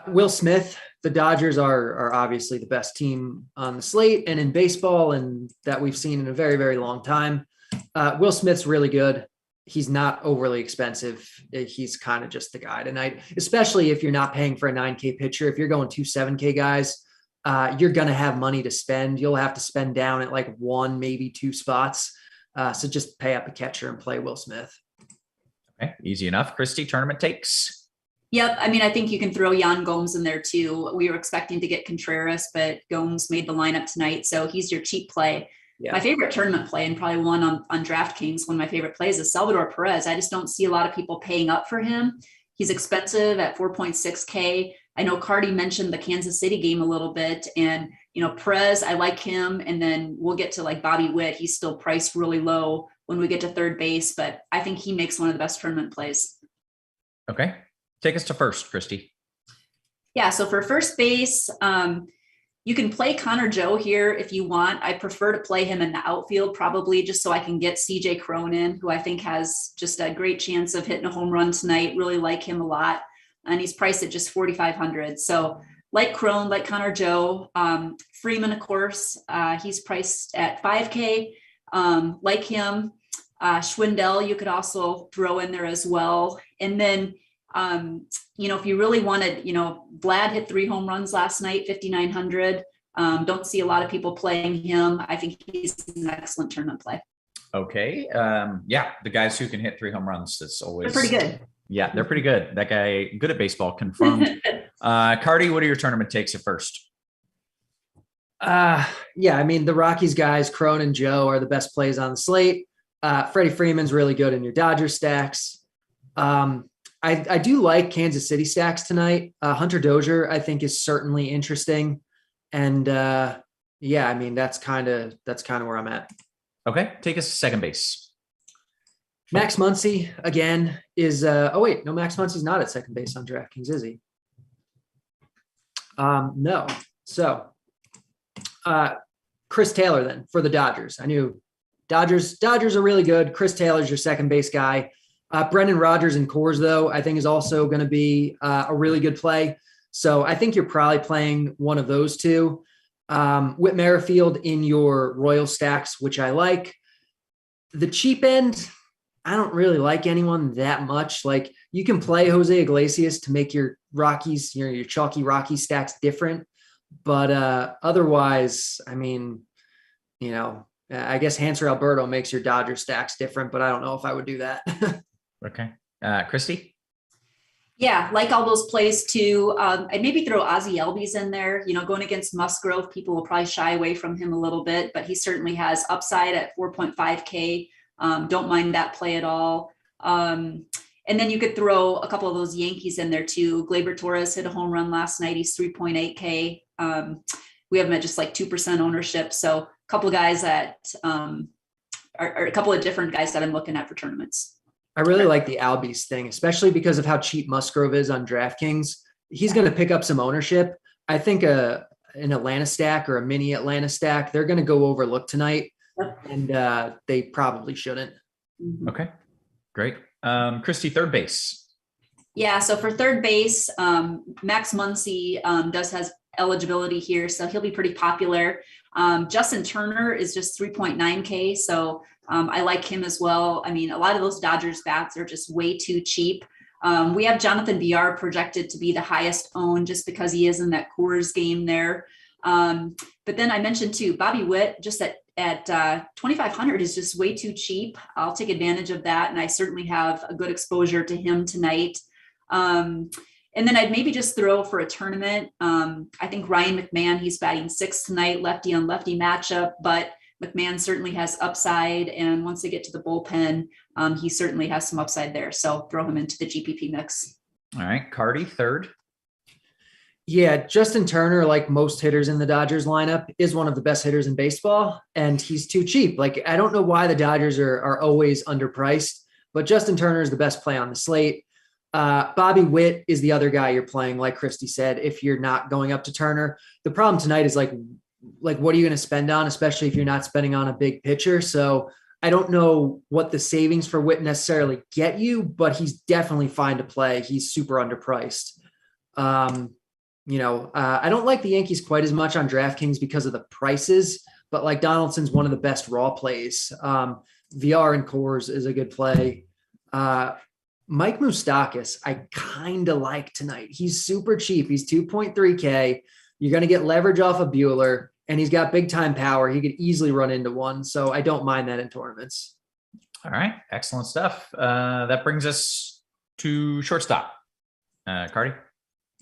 Will Smith. The Dodgers are obviously the best team on the slate and in baseball, and that we've seen in a very, very long time. Will Smith's really good. He's not overly expensive. He's kind of just the guy tonight, especially if you're not paying for a 9K pitcher. If you're going 2 7K guys, you're going to have money to spend. You'll have to spend down at like 1, maybe 2 spots. So just pay up a catcher and play Will Smith. Okay, easy enough. Kristi, tournament takes. Yep. I mean, I think you can throw Yan Gomes in there too. We were expecting to get Contreras, but Gomes made the lineup tonight. So he's your cheap play. Yeah. My favorite tournament play, and probably one on DraftKings, one of my favorite plays, is Salvador Perez. I just don't see a lot of people paying up for him. He's expensive at 4.6K. I know Carty mentioned the Kansas City game a little bit, and, Perez, I like him. And then we'll get to like Bobby Witt. He's still priced really low when we get to third base, but I think he makes one of the best tournament plays. Okay. Take us to first, Kristi. Yeah. So for first base, you can play Connor Joe here if you want. I prefer to play him in the outfield, probably just so I can get CJ Cronin, who I think has just a great chance of hitting a home run tonight. Really like him a lot. And he's priced at just 4,500. So like Crone, like Connor Joe, Freeman, of course, he's priced at 5K. Like him, Schwindel, you could also throw in there as well. And then, if you really wanted, Vlad hit 3 home runs last night, 5,900. Don't see a lot of people playing him. I think he's an excellent tournament play. Okay. The guys who can hit 3 home runs, that's always they're pretty good. Yeah, they're pretty good. That guy, good at baseball, confirmed. Carty, what are your tournament takes at first? I mean, the Rockies guys, Crone and Joe, are the best plays on the slate. Freddie Freeman's really good in your Dodger stacks. I do like Kansas City stacks tonight. Hunter Dozier, I think, is certainly interesting. And I mean, that's kind of where I'm at. Okay. Take us to second base. Max Muncy again is Max Muncy's not at second base on DraftKings, is he? No. So Chris Taylor then for the Dodgers. I knew Dodgers are really good. Chris Taylor's your second base guy. Brendan Rodgers and Coors, though, I think is also going to be a really good play. So I think you're probably playing one of those two. Whit Merrifield in your Royal stacks, which I like. The cheap end, I don't really like anyone that much. Like, you can play Jose Iglesias to make your Rockies, your chalky Rocky stacks different. But otherwise, I mean, I guess Hanser Alberto makes your Dodger stacks different, but I don't know if I would do that. Okay. Kristi? Yeah, like all those plays too. I'd maybe throw Ozzie Albies in there. Going against Musgrove, people will probably shy away from him a little bit, but he certainly has upside at 4.5K. Don't mind that play at all. And then you could throw a couple of those Yankees in there too. Gleyber Torres hit a home run last night. He's 3.8K. We have him at just like 2% ownership. So a couple of guys that are a couple of different guys that I'm looking at for tournaments. I really like the Albies thing, especially because of how cheap Musgrove is on DraftKings. He's going to pick up some ownership. I think an Atlanta stack or a mini Atlanta stack, they're going to go overlooked tonight, and they probably shouldn't. Okay, great. Kristi, third base. Yeah, so for third base, Max Muncy has eligibility here, so he'll be pretty popular. Justin Turner is just 3.9K, so I like him as well. I mean, a lot of those Dodgers bats are just way too cheap. We have Jonathan Villar projected to be the highest owned just because he is in that Coors game there. But then I mentioned too, Bobby Witt just at 2,500 is just way too cheap. I'll take advantage of that, and I certainly have a good exposure to him tonight. And then I'd maybe just throw for a tournament. I think Ryan McMahon, he's batting 6th tonight, lefty on lefty matchup, but McMahon certainly has upside. And once they get to the bullpen, he certainly has some upside there. So throw him into the GPP mix. All right. Carty, third. Yeah, Justin Turner, like most hitters in the Dodgers lineup, is one of the best hitters in baseball, and he's too cheap. Like, I don't know why the Dodgers are always underpriced. but Justin Turner is the best play on the slate. Bobby Witt is the other guy you're playing, like Kristi said, if you're not going up to Turner. The problem tonight is like what are you going to spend on, especially if you're not spending on a big pitcher? So I don't know what the savings for Witt necessarily get you, but he's definitely fine to play. He's super underpriced. I don't like the Yankees quite as much on DraftKings because of the prices, but like Donaldson's one of the best raw plays. VR and Coors is a good play. Mike Moustakas, I kind of like tonight. He's super cheap. He's 2.3K. You're going to get leverage off of Bueller, and he's got big time power. He could easily run into one. So I don't mind that in tournaments. All right. Excellent stuff. That brings us to shortstop. Carty?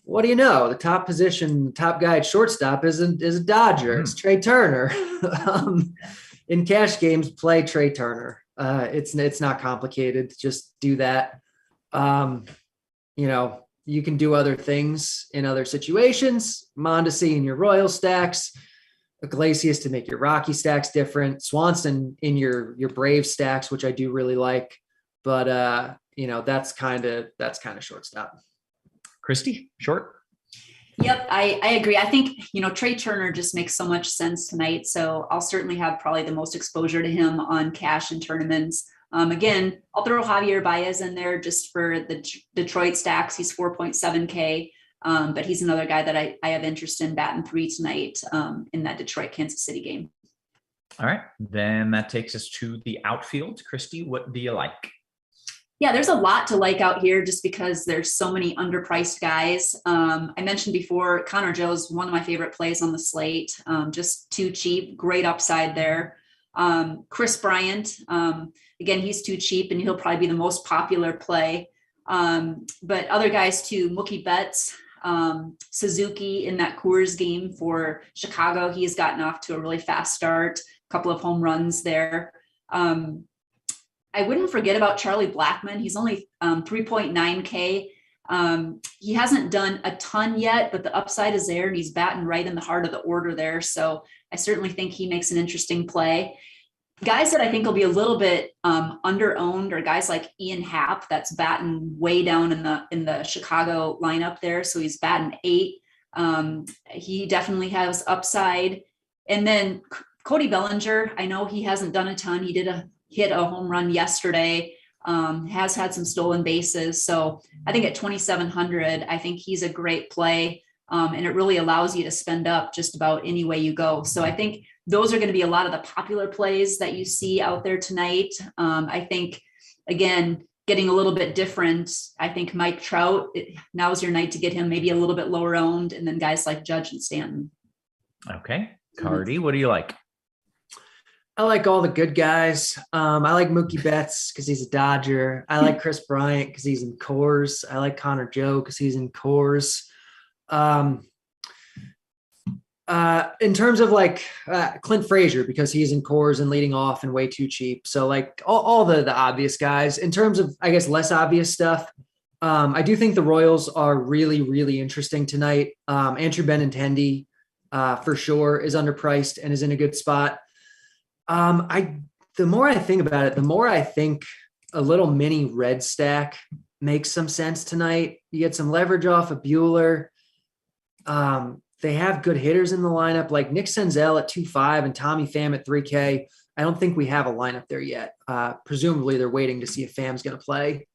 What do you know? The top position, top guy at shortstop is a Dodger. It's Trey Turner. In cash games, play Trey Turner. It's not complicated. Just do that. You can do other things in other situations. Mondesi in your Royal stacks, Iglesias to make your Rocky stacks different, Swanson in your Brave stacks, which I do really like. But that's kind of shortstop. Kristi, short? Yep, I agree. I think, Trey Turner just makes so much sense tonight. So I'll certainly have probably the most exposure to him on cash and tournaments. Again, I'll throw Javier Baez in there just for the Detroit stacks. He's 4.7K, but he's another guy that I have interest in batting 3 tonight in that Detroit-Kansas City game. All right, then that takes us to the outfield. Kristi, what do you like? Yeah, there's a lot to like out here just because there's so many underpriced guys. I mentioned before, Connor Joe's one of my favorite plays on the slate. Just too cheap, great upside there. Chris Bryant, again, he's too cheap and he'll probably be the most popular play. But other guys too, Mookie Betts, Suzuki in that Coors game for Chicago. He has gotten off to a really fast start, a couple of home runs there. I wouldn't forget about Charlie Blackmon. He's only 3.9K. He hasn't done a ton yet, but the upside is there and he's batting right in the heart of the order there. So I certainly think he makes an interesting play. Guys that I think will be a little bit under-owned are guys like Ian Happ, that's batting way down in the Chicago lineup there. So he's batting 8. He definitely has upside. And then Cody Bellinger, I know he hasn't done a ton. He hit a home run yesterday, has had some stolen bases. So I think at 2,700, I think he's a great play. And it really allows you to spend up just about any way you go. So I think those are going to be a lot of the popular plays that you see out there tonight. I think, again, getting a little bit different. I think Mike Trout, now's your night to get him maybe a little bit lower owned. And then guys like Judge and Stanton. Okay. Carty, what do you like? I like all the good guys. I like Mookie Betts because he's a Dodger. I like Chris Bryant because he's in Coors. I like Connor Joe because he's in Coors. In terms of Clint Frazier, because he's in Coors and leading off and way too cheap. So like all the obvious guys. In terms of, I guess, less obvious stuff, I do think the Royals are really, really interesting tonight. Andrew Benintendi for sure is underpriced and is in a good spot. The more I think about it, the more I think a little mini red stack makes some sense tonight. You get some leverage off of Bueller. They have good hitters in the lineup, like Nick Senzel at 2.5 and Tommy Pham at 3K. I don't think we have a lineup there yet. Presumably they're waiting to see if Pham's going to play.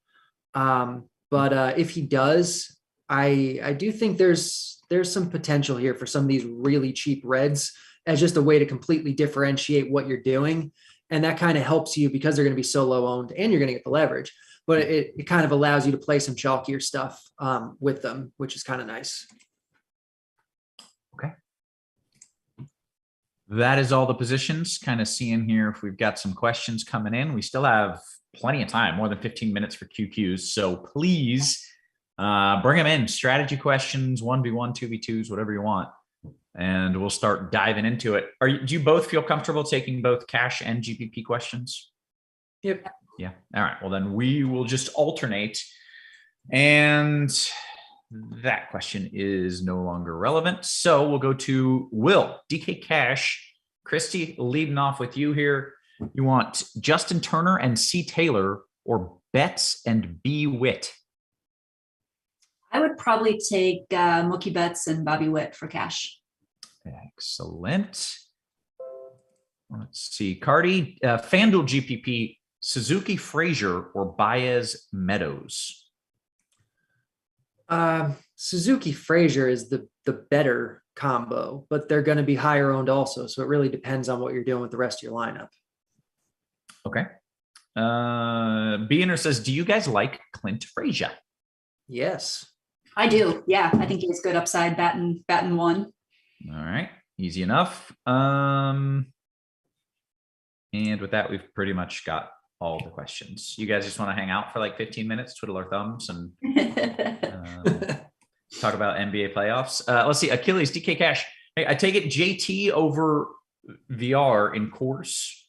But if he does, I do think there's some potential here for some of these really cheap reds as just a way to completely differentiate what you're doing. And that kind of helps you because they're going to be so low owned and you're going to get the leverage, but it kind of allows you to play some chalkier stuff with them, which is kind of nice. Okay. That is all the positions. Kind of seeing here if we've got some questions coming in. We still have plenty of time, more than 15 minutes for QQs. So please bring them in. Strategy questions, 1v1, 2v2s, whatever you want. And we'll start diving into it. Do you both feel comfortable taking both cash and GPP questions? Yep. Yeah. All right. Well, then we will just alternate. And that question is no longer relevant. So we'll go to Will, DK Cash. Kristi, leading off with you here. You want Justin Turner and C. Taylor or Betts and B. Witt? I would probably take Mookie Betts and Bobby Witt for cash. Excellent. Let's see. Carty, FanDuel GPP, Suzuki Frazier or Baez Meadows? Suzuki Frazier is the better combo, but they're going to be higher owned also. So it really depends on what you're doing with the rest of your lineup. Okay. Beaner says, do you guys like Clint Frazier? Yes. I do. Yeah, I think he has good upside batting one. All right. Easy enough. And with that, we've pretty much got all the questions. You guys just want to hang out for like 15 minutes, twiddle our thumbs, and talk about NBA playoffs. Let's see. Achilles, DK Cash. Hey, I take it JT over VR in course.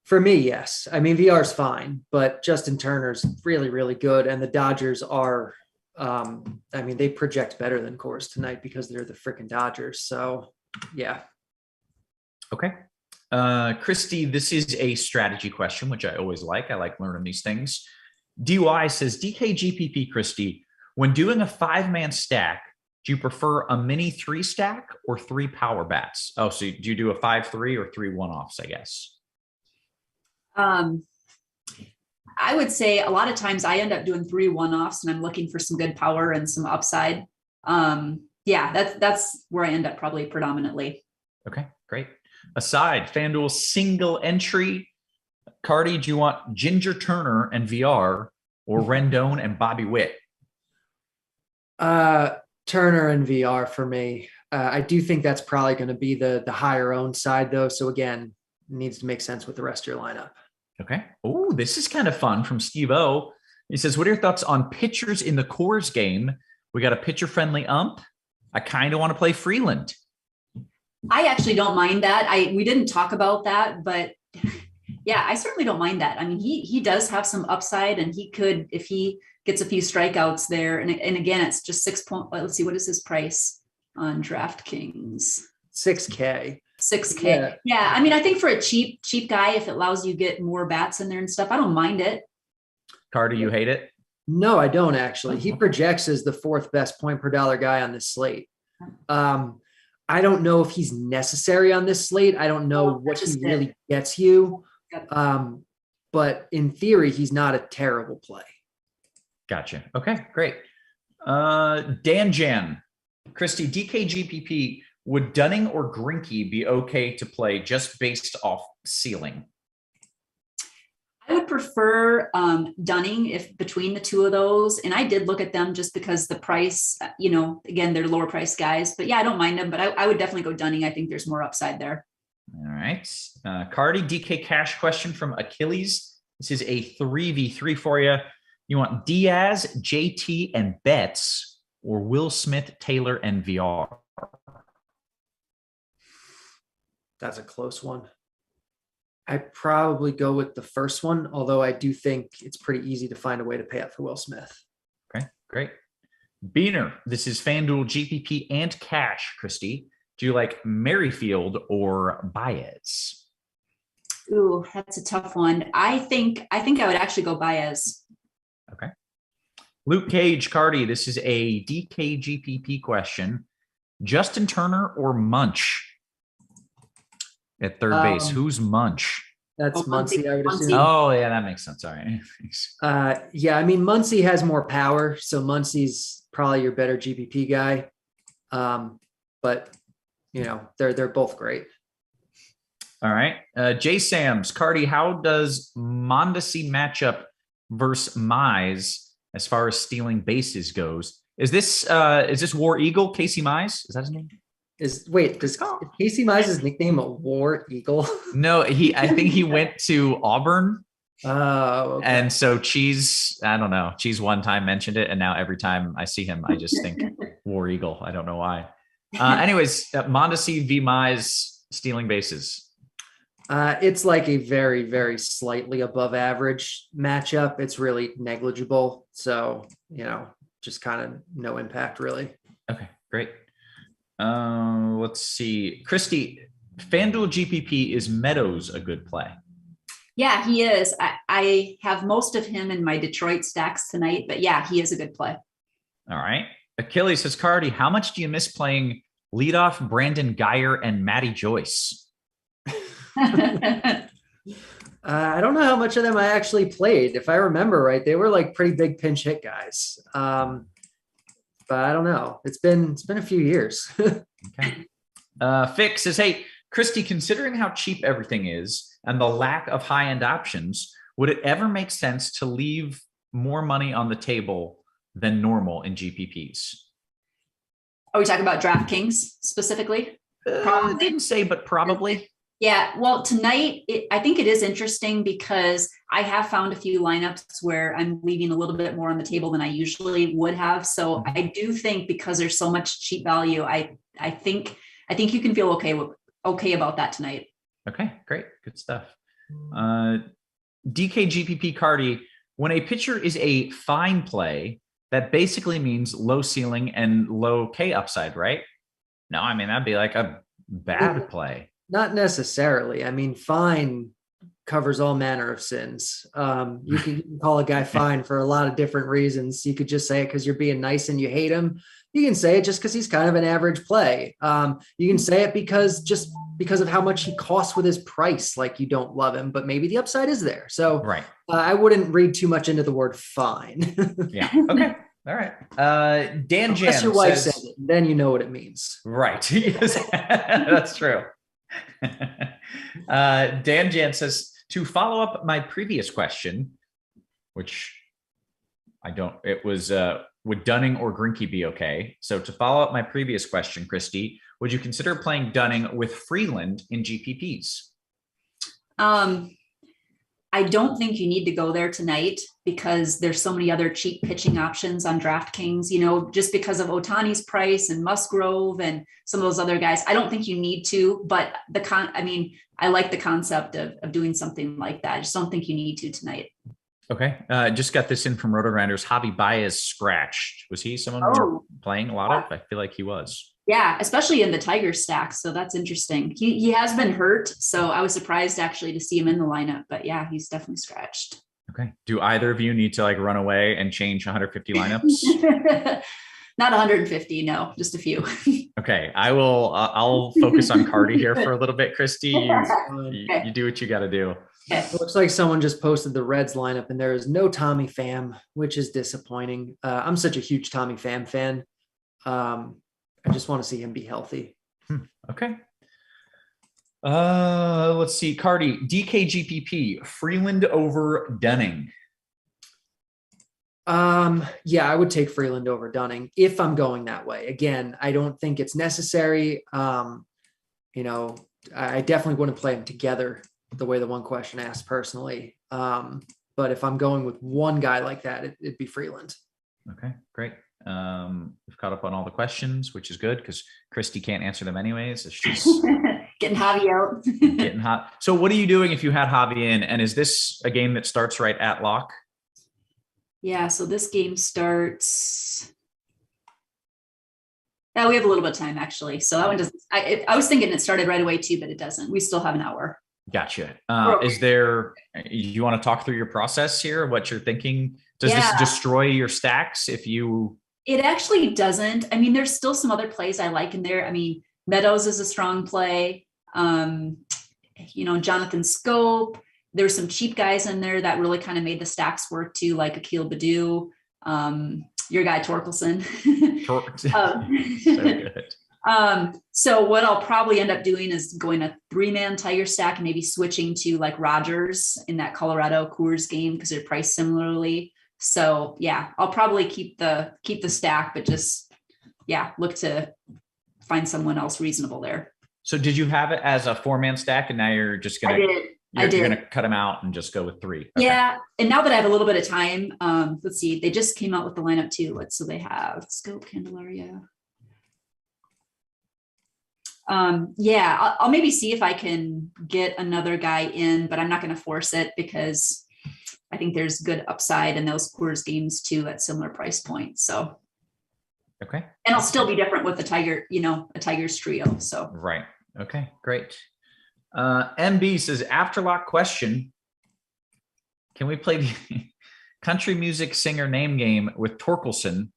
For me, yes. I mean, VR is fine, but Justin Turner's really, really good. And the Dodgers are, I mean, they project better than course tonight because they're the freaking Dodgers. So, yeah. Okay. Kristi, this is a strategy question, which I always like. I like learning these things. DY says, DKGPP, Kristi, when doing a 5-man stack, do you prefer a mini 3 stack or 3 power bats? Oh, so do you do a 5-3 or 3 one-offs, I guess? I would say a lot of times I end up doing 3 one-offs and I'm looking for some good power and some upside. Yeah, that's where I end up probably predominantly. Okay, great. Aside, FanDuel single entry. Carty, do you want Ginger Turner and VR or Rendon and Bobby Witt? Turner and VR for me. I do think that's probably going to be the higher owned side though. So again, it needs to make sense with the rest of your lineup. Okay. Oh, this is kind of fun from Steve O. He says, what are your thoughts on pitchers in the Coors game? We got a pitcher friendly ump. I kind of want to play Freeland. I actually don't mind that. We didn't talk about that, but yeah, I certainly don't mind that. I mean, he does have some upside, and he could, if he gets a few strikeouts there. And again, it's just 6 point. Let's see, what is his price on DraftKings? $6K. $6K. Yeah. I mean, I think for a cheap guy, if it allows you to get more bats in there and stuff, I don't mind it. Carter, you hate it? No, I don't actually. He projects as the 4th best point per dollar guy on this slate. I don't know if he's necessary on this slate. I don't know what he really gets you. But in theory, he's not a terrible play. Gotcha. Okay, great. Dan Jan, Kristi, DKGPP, would Dunning or Greinke be okay to play just based off ceiling? I would prefer Dunning if between the two of those. And I did look at them just because the price, again, they're lower price guys, but yeah, I don't mind them, but I would definitely go Dunning. I think there's more upside there. All right. Carty, DK Cash question from Achilles. This is a 3v3 for you. You want Diaz, JT, and Betts, or Will Smith, Taylor, and VR? That's a close one. I'd probably go with the first one, although I do think it's pretty easy to find a way to pay up for Will Smith. Okay, great. Beaner, this is FanDuel GPP and cash, Kristi. Do you like Merrifield or Baez? Ooh, that's a tough one. I think I would actually go Baez. Okay. Luke Cage, Carty, this is a DKGPP question. Justin Turner or Munch at third base? Who's Munch? That's Muncy, I would assume. Oh, yeah, that makes sense. All right. Yeah, I mean, Muncy has more power, so Muncy's probably your better GPP guy. But, they're both great. All right. Jay Sams, Carty, how does Mondesi match up versus Mize as far as stealing bases goes? Is this War Eagle, Casey Mize? Is that his name? Does Casey Mize's nickname a War Eagle? No, I think he went to Auburn. Oh, okay. And so Cheese one time mentioned it, and now every time I see him, I just think War Eagle. I don't know why. Anyways, Mondesi v. Mize stealing bases. It's like a very, very slightly above average matchup. It's really negligible. So, just kind of no impact really. Okay, great. Let's see. Kristi, FanDuel GPP, is Meadows a good play? Yeah, he is. I have most of him in my Detroit stacks tonight, but yeah, he is a good play. All right. Achilles says, Carty, how much do you miss playing leadoff Brandon Geyer and Matty Joyce? I don't know how much of them I actually played. If I remember right, they were like pretty big pinch hit guys. But I don't know. It's been a few years. Okay. Fix says, hey, Kristi, considering how cheap everything is and the lack of high-end options, would it ever make sense to leave more money on the table than normal in GPPs? Are we talking about DraftKings specifically? Didn't say, but probably. Yeah, well, tonight, I think it is interesting because I have found a few lineups where I'm leaving a little bit more on the table than I usually would have. So I do think because there's so much cheap value, I think you can feel okay about that tonight. Okay, great. Good stuff. DKGPP Carty, when a pitcher is a fine play, that basically means low ceiling and low K upside, right? No, I mean, that'd be like a bad play. Not necessarily. I mean, fine covers all manner of sins. You can call a guy fine for a lot of different reasons. You could just say it because you're being nice and you hate him. You can say it just because he's kind of an average play. You can say it because of how much he costs with his price. Like you don't love him, but maybe the upside is there. So right. I wouldn't read too much into the word fine. Yeah. Okay. All right. Dan Jan Unless your wife says it, then you know what it means. Right. Yes. That's true. Dan Jan says, to follow up my previous question, which it was, would Dunning or Greinke be okay? So to follow up my previous question, Kristi, would you consider playing Dunning with Freeland in GPPs? I don't think you need to go there tonight because there's so many other cheap pitching options on DraftKings, just because of Ohtani's price and Musgrove and some of those other guys. I don't think you need to, but I like the concept of doing something like that. I just don't think you need to tonight. Okay. Just got this in from Rotogrinders. Javi Baez scratched. Was he someone we were playing a lot of? I feel like he was. Yeah, especially in the Tiger stack. So that's interesting. He has been hurt. So I was surprised actually to see him in the lineup. But yeah, he's definitely scratched. Okay. Do either of you need to run away and change 150 lineups? Not 150, no, just a few. Okay. I'll focus on Carty here for a little bit, Kristi. You do what you got to do. It looks like someone just posted the Reds lineup and there is no Tommy Pham, which is disappointing. I'm such a huge Tommy Pham fan. I just want to see him be healthy. Okay. Let's see. Carty, DKGPP, Freeland over Dunning. Yeah, I would take Freeland over Dunning if I'm going that way. Again, I don't think it's necessary. I definitely wouldn't play them together the way the one question asked personally. But if I'm going with one guy like that, it'd be Freeland. Okay, great. We've caught up on all the questions, which is good because Kristi can't answer them anyways. She's getting Javi out. Getting hot. So what are you doing if you had Javi in? And is this a game that starts right at lock? Yeah, so this game starts. Yeah, we have a little bit of time actually. So that one doesn't. I was thinking it started right away too, but it doesn't. We still have an hour. Gotcha. Is there? You want to talk through your process here? What you're thinking? Does this destroy your stacks if you? It actually doesn't. I mean, there's still some other plays I like in there. I mean, Meadows is a strong play. Jonathan Scope. There's some cheap guys in there that really kind of made the stacks work too, like Akil Baddoo, your guy Torkelson. So good. So what I'll probably end up doing is going a 3-man Tiger stack and maybe switching to like Rogers in that Colorado Coors game because they're priced similarly. So yeah, I'll probably keep the stack, but just look to find someone else reasonable there. So did you have it as a 4-man stack and now you're just gonna you're gonna cut them out and just go with 3? Okay. Yeah, and now that I have a little bit of time, let's see, they just came out with the lineup too. So they have Scope, Candelaria. I'll maybe see if I can get another guy in, but I'm not going to force it because I think there's good upside in those Coors games too at similar price points. So, okay. And I'll still be different with the Tiger, a Tigers trio. So, right. Okay, great. MB says after lock question, Can we play the country music singer name game with Torkelson?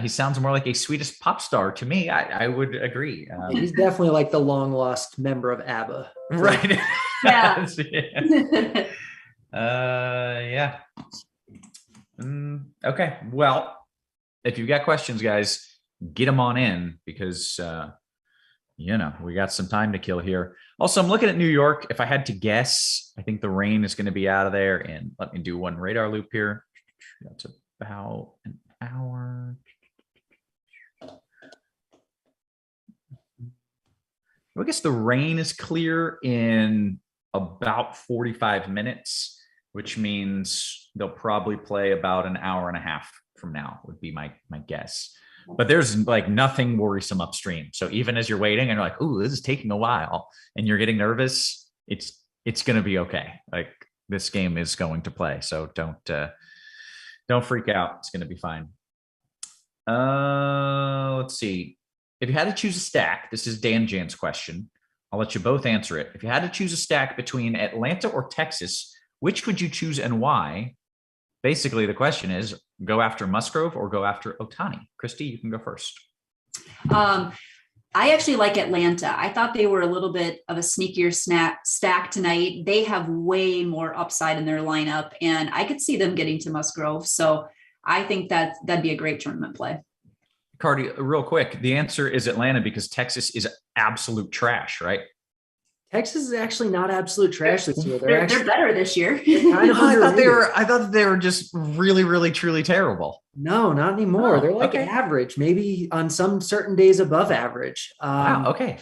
He sounds more like a Swedish pop star to me. I would agree. He's definitely like the long lost member of ABBA. Right. Yeah. Yeah. Okay. Well, if you've got questions, guys, get them on in because, we got some time to kill here. Also, I'm looking at New York. If I had to guess, I think the rain is going to be out of there. And let me do one radar loop here. That's about an hour. I guess the rain is clear in about 45 minutes, which means they'll probably play about an hour and a half from now would be my guess. But there's like nothing worrisome upstream. So even as you're waiting and you're like, "Ooh, this is taking a while," and you're getting nervous, it's going to be okay. Like this game is going to play. So don't freak out. It's going to be fine. Let's see. If you had to choose a stack, this is Dan Jan's question. I'll let you both answer it. If you had to choose a stack between Atlanta or Texas, which would you choose and why? Basically, the question is go after Musgrove or go after Ohtani. Kristi, you can go first. I actually like Atlanta. I thought they were a little bit of a sneakier stack tonight. They have way more upside in their lineup, and I could see them getting to Musgrove. So I think that'd be a great tournament play. Carty, real quick, the answer is Atlanta because Texas is absolute trash, right? Texas is actually not absolute trash this year. They're better this year. Kind of I thought they were just really, really, truly terrible. No, not anymore. Oh, they're like okay. average, maybe on some certain days above average. Wow. Okay.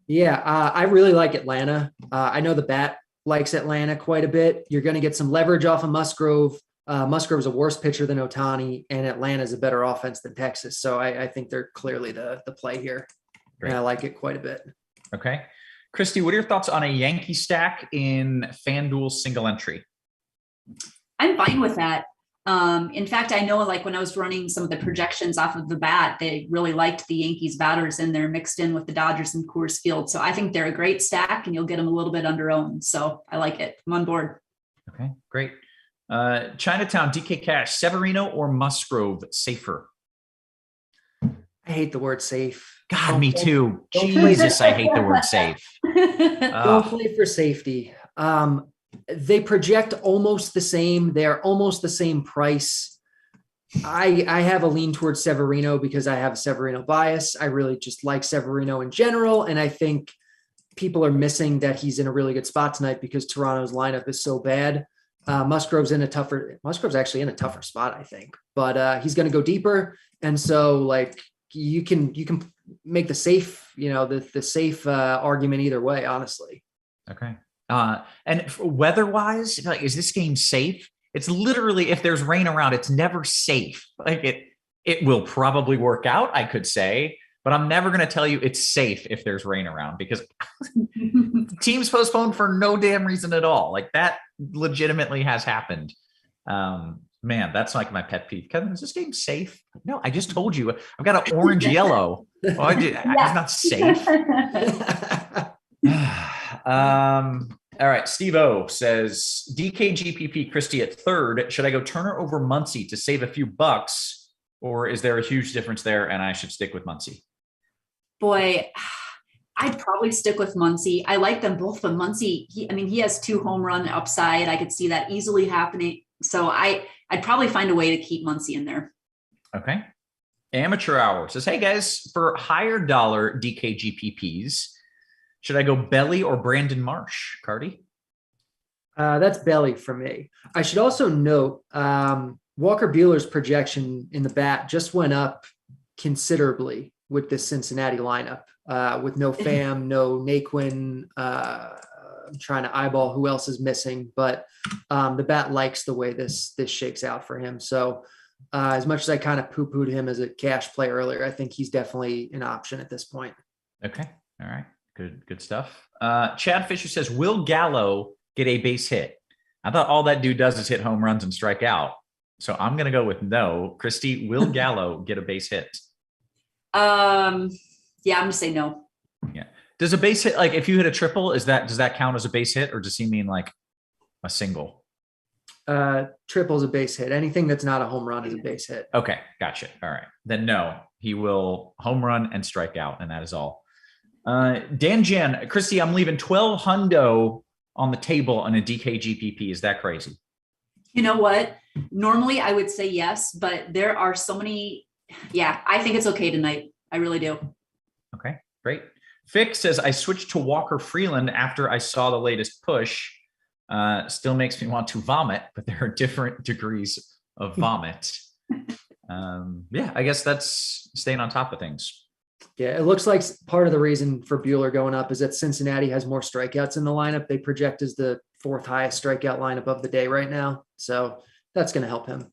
Yeah, I really like Atlanta. I know the bat likes Atlanta quite a bit. You're going to get some leverage off of Musgrove. Musgrove's a worse pitcher than Ohtani, and Atlanta's a better offense than Texas. So I think they're clearly the play here. Great. And I like it quite a bit. Okay. Kristi, what are your thoughts on a Yankee stack in FanDuel single entry? I'm fine with that. In fact, I know like when I was running some of the projections off of the bat, they really liked the Yankees batters in there mixed in with the Dodgers and Coors Field. So I think they're a great stack and you'll get them a little bit under owned. So I like it. I'm on board. Okay, great. Chinatown, DK Cash, Severino or Musgrove safer? I hate the word safe. God, me too. Jesus, I hate the word safe. Don't play for safety. They project almost the same. They're almost the same price. I have a lean towards Severino because I have a Severino bias. I really just like Severino in general. And I think people are missing that he's in a really good spot tonight because Toronto's lineup is so bad. Musgrove's actually in a tougher spot, I think, but he's going to go deeper. And so like you can make the safe, the safe argument either way, honestly. Okay. And weather-wise, like, is this game safe? It's literally, if there's rain around, it's never safe. Like it will probably work out, I could say, but I'm never going to tell you it's safe if there's rain around because teams postponed for no damn reason at all. Like that legitimately has happened. Man, that's like my pet peeve. Kevin, is this game safe? No, I just told you. I've got an orange yellow. Oh, it's not safe. All right. Steve O says DKGPP Kristi at third. Should I go Turner over Muncy to save a few bucks, or is there a huge difference there and I should stick with Muncy? Boy, I'd probably stick with Muncy. I like them both, but Muncy, he has 2 home run upside. I could see that easily happening. So I'd probably find a way to keep Muncy in there. Okay. Amateur Hour says, hey guys, for higher dollar DKGPPs, should I go Belly or Brandon Marsh? Carty? That's Belly for me. I should also note Walker Buehler's projection in the bat just went up considerably with this Cincinnati lineup with no Pham, no Naquin. I'm trying to eyeball who else is missing, but the bat likes the way this shakes out for him. So as much as I kind of poo-pooed him as a cash play earlier, I think he's definitely an option at this point. Okay. All right. Good stuff. Chad Fisher says, will Gallo get a base hit? I thought all that dude does is hit home runs and strike out. So I'm going to go with no. Kristi, will Gallo get a base hit? Yeah, I'm going to say no. Yeah. Does a base hit, like if you hit a triple, does that count as a base hit or does he mean like a single? Triple's a base hit. Anything that's not a home run is a base hit. Okay, gotcha. All right. Then no, he will home run and strike out, and that is all. Dan Jan, Kristi, I'm leaving 12 hundo on the table on a DK GPP. Is that crazy? You know what? Normally I would say yes, but there are so many. Yeah, I think it's okay tonight. I really do. Okay, great. Fick says, I switched to Walker Freeland after I saw the latest push. Still makes me want to vomit, but there are different degrees of vomit. Yeah, I guess that's staying on top of things. Yeah, it looks like part of the reason for Buehler going up is that Cincinnati has more strikeouts in the lineup. They project as the 4th highest strikeout lineup of the day right now. So that's going to help him.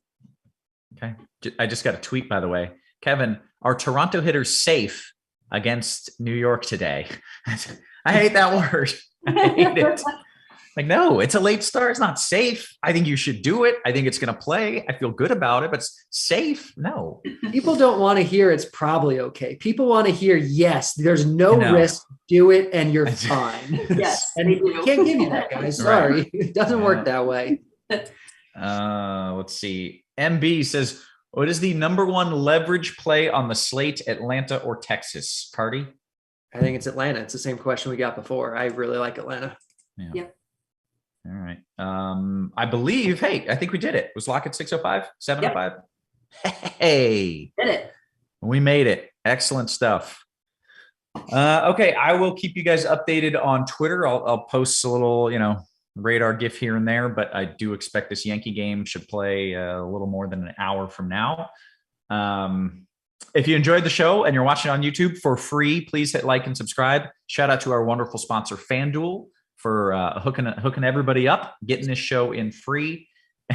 Okay. I just got a tweet, by the way. Kevin, are Toronto hitters safe against New York today? I hate that word. I hate it. Like, no, it's a late start. It's not safe. I think you should do it. I think it's going to play. I feel good about it, but it's safe. No. People don't want to hear it's probably okay. People want to hear, yes, there's no risk. Do it and you're fine. Yes. And we can't give you that, guys. Sorry. Right. It doesn't work that way. Let's see. MB says, what is the #1 leverage play on the slate, Atlanta or Texas? Carty? I think it's Atlanta. It's the same question we got before. I really like Atlanta. Yeah. Yep. All right. I believe, hey, I think we did it. Was lock at 605, 705? Yep. Hey. Did it. We made it. Excellent stuff. Okay. I will keep you guys updated on Twitter. I'll post a little, radar gif here and there, but I do expect this Yankee game should play a little more than an hour from now. If you enjoyed the show and you're watching on YouTube for free, please hit like and subscribe. Shout out to our wonderful sponsor, FanDuel, for hooking everybody up, getting this show in free.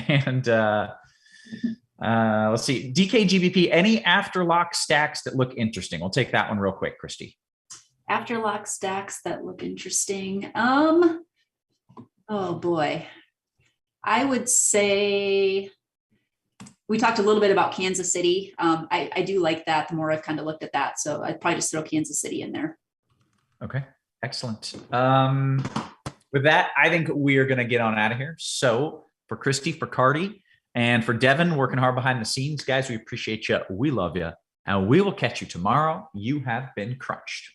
And let's see, DK GBP, any afterlock stacks that look interesting? We'll take that one real quick, Kristi. Afterlock stacks that look interesting. Oh boy. I would say we talked a little bit about Kansas City. I do like that the more I've kind of looked at that. So I'd probably just throw Kansas City in there. Okay, excellent. With that, I think we are going to get on out of here. So for Kristi, for Carty, and for Devin working hard behind the scenes, guys, we appreciate you. We love you. And we will catch you tomorrow. You have been crunched.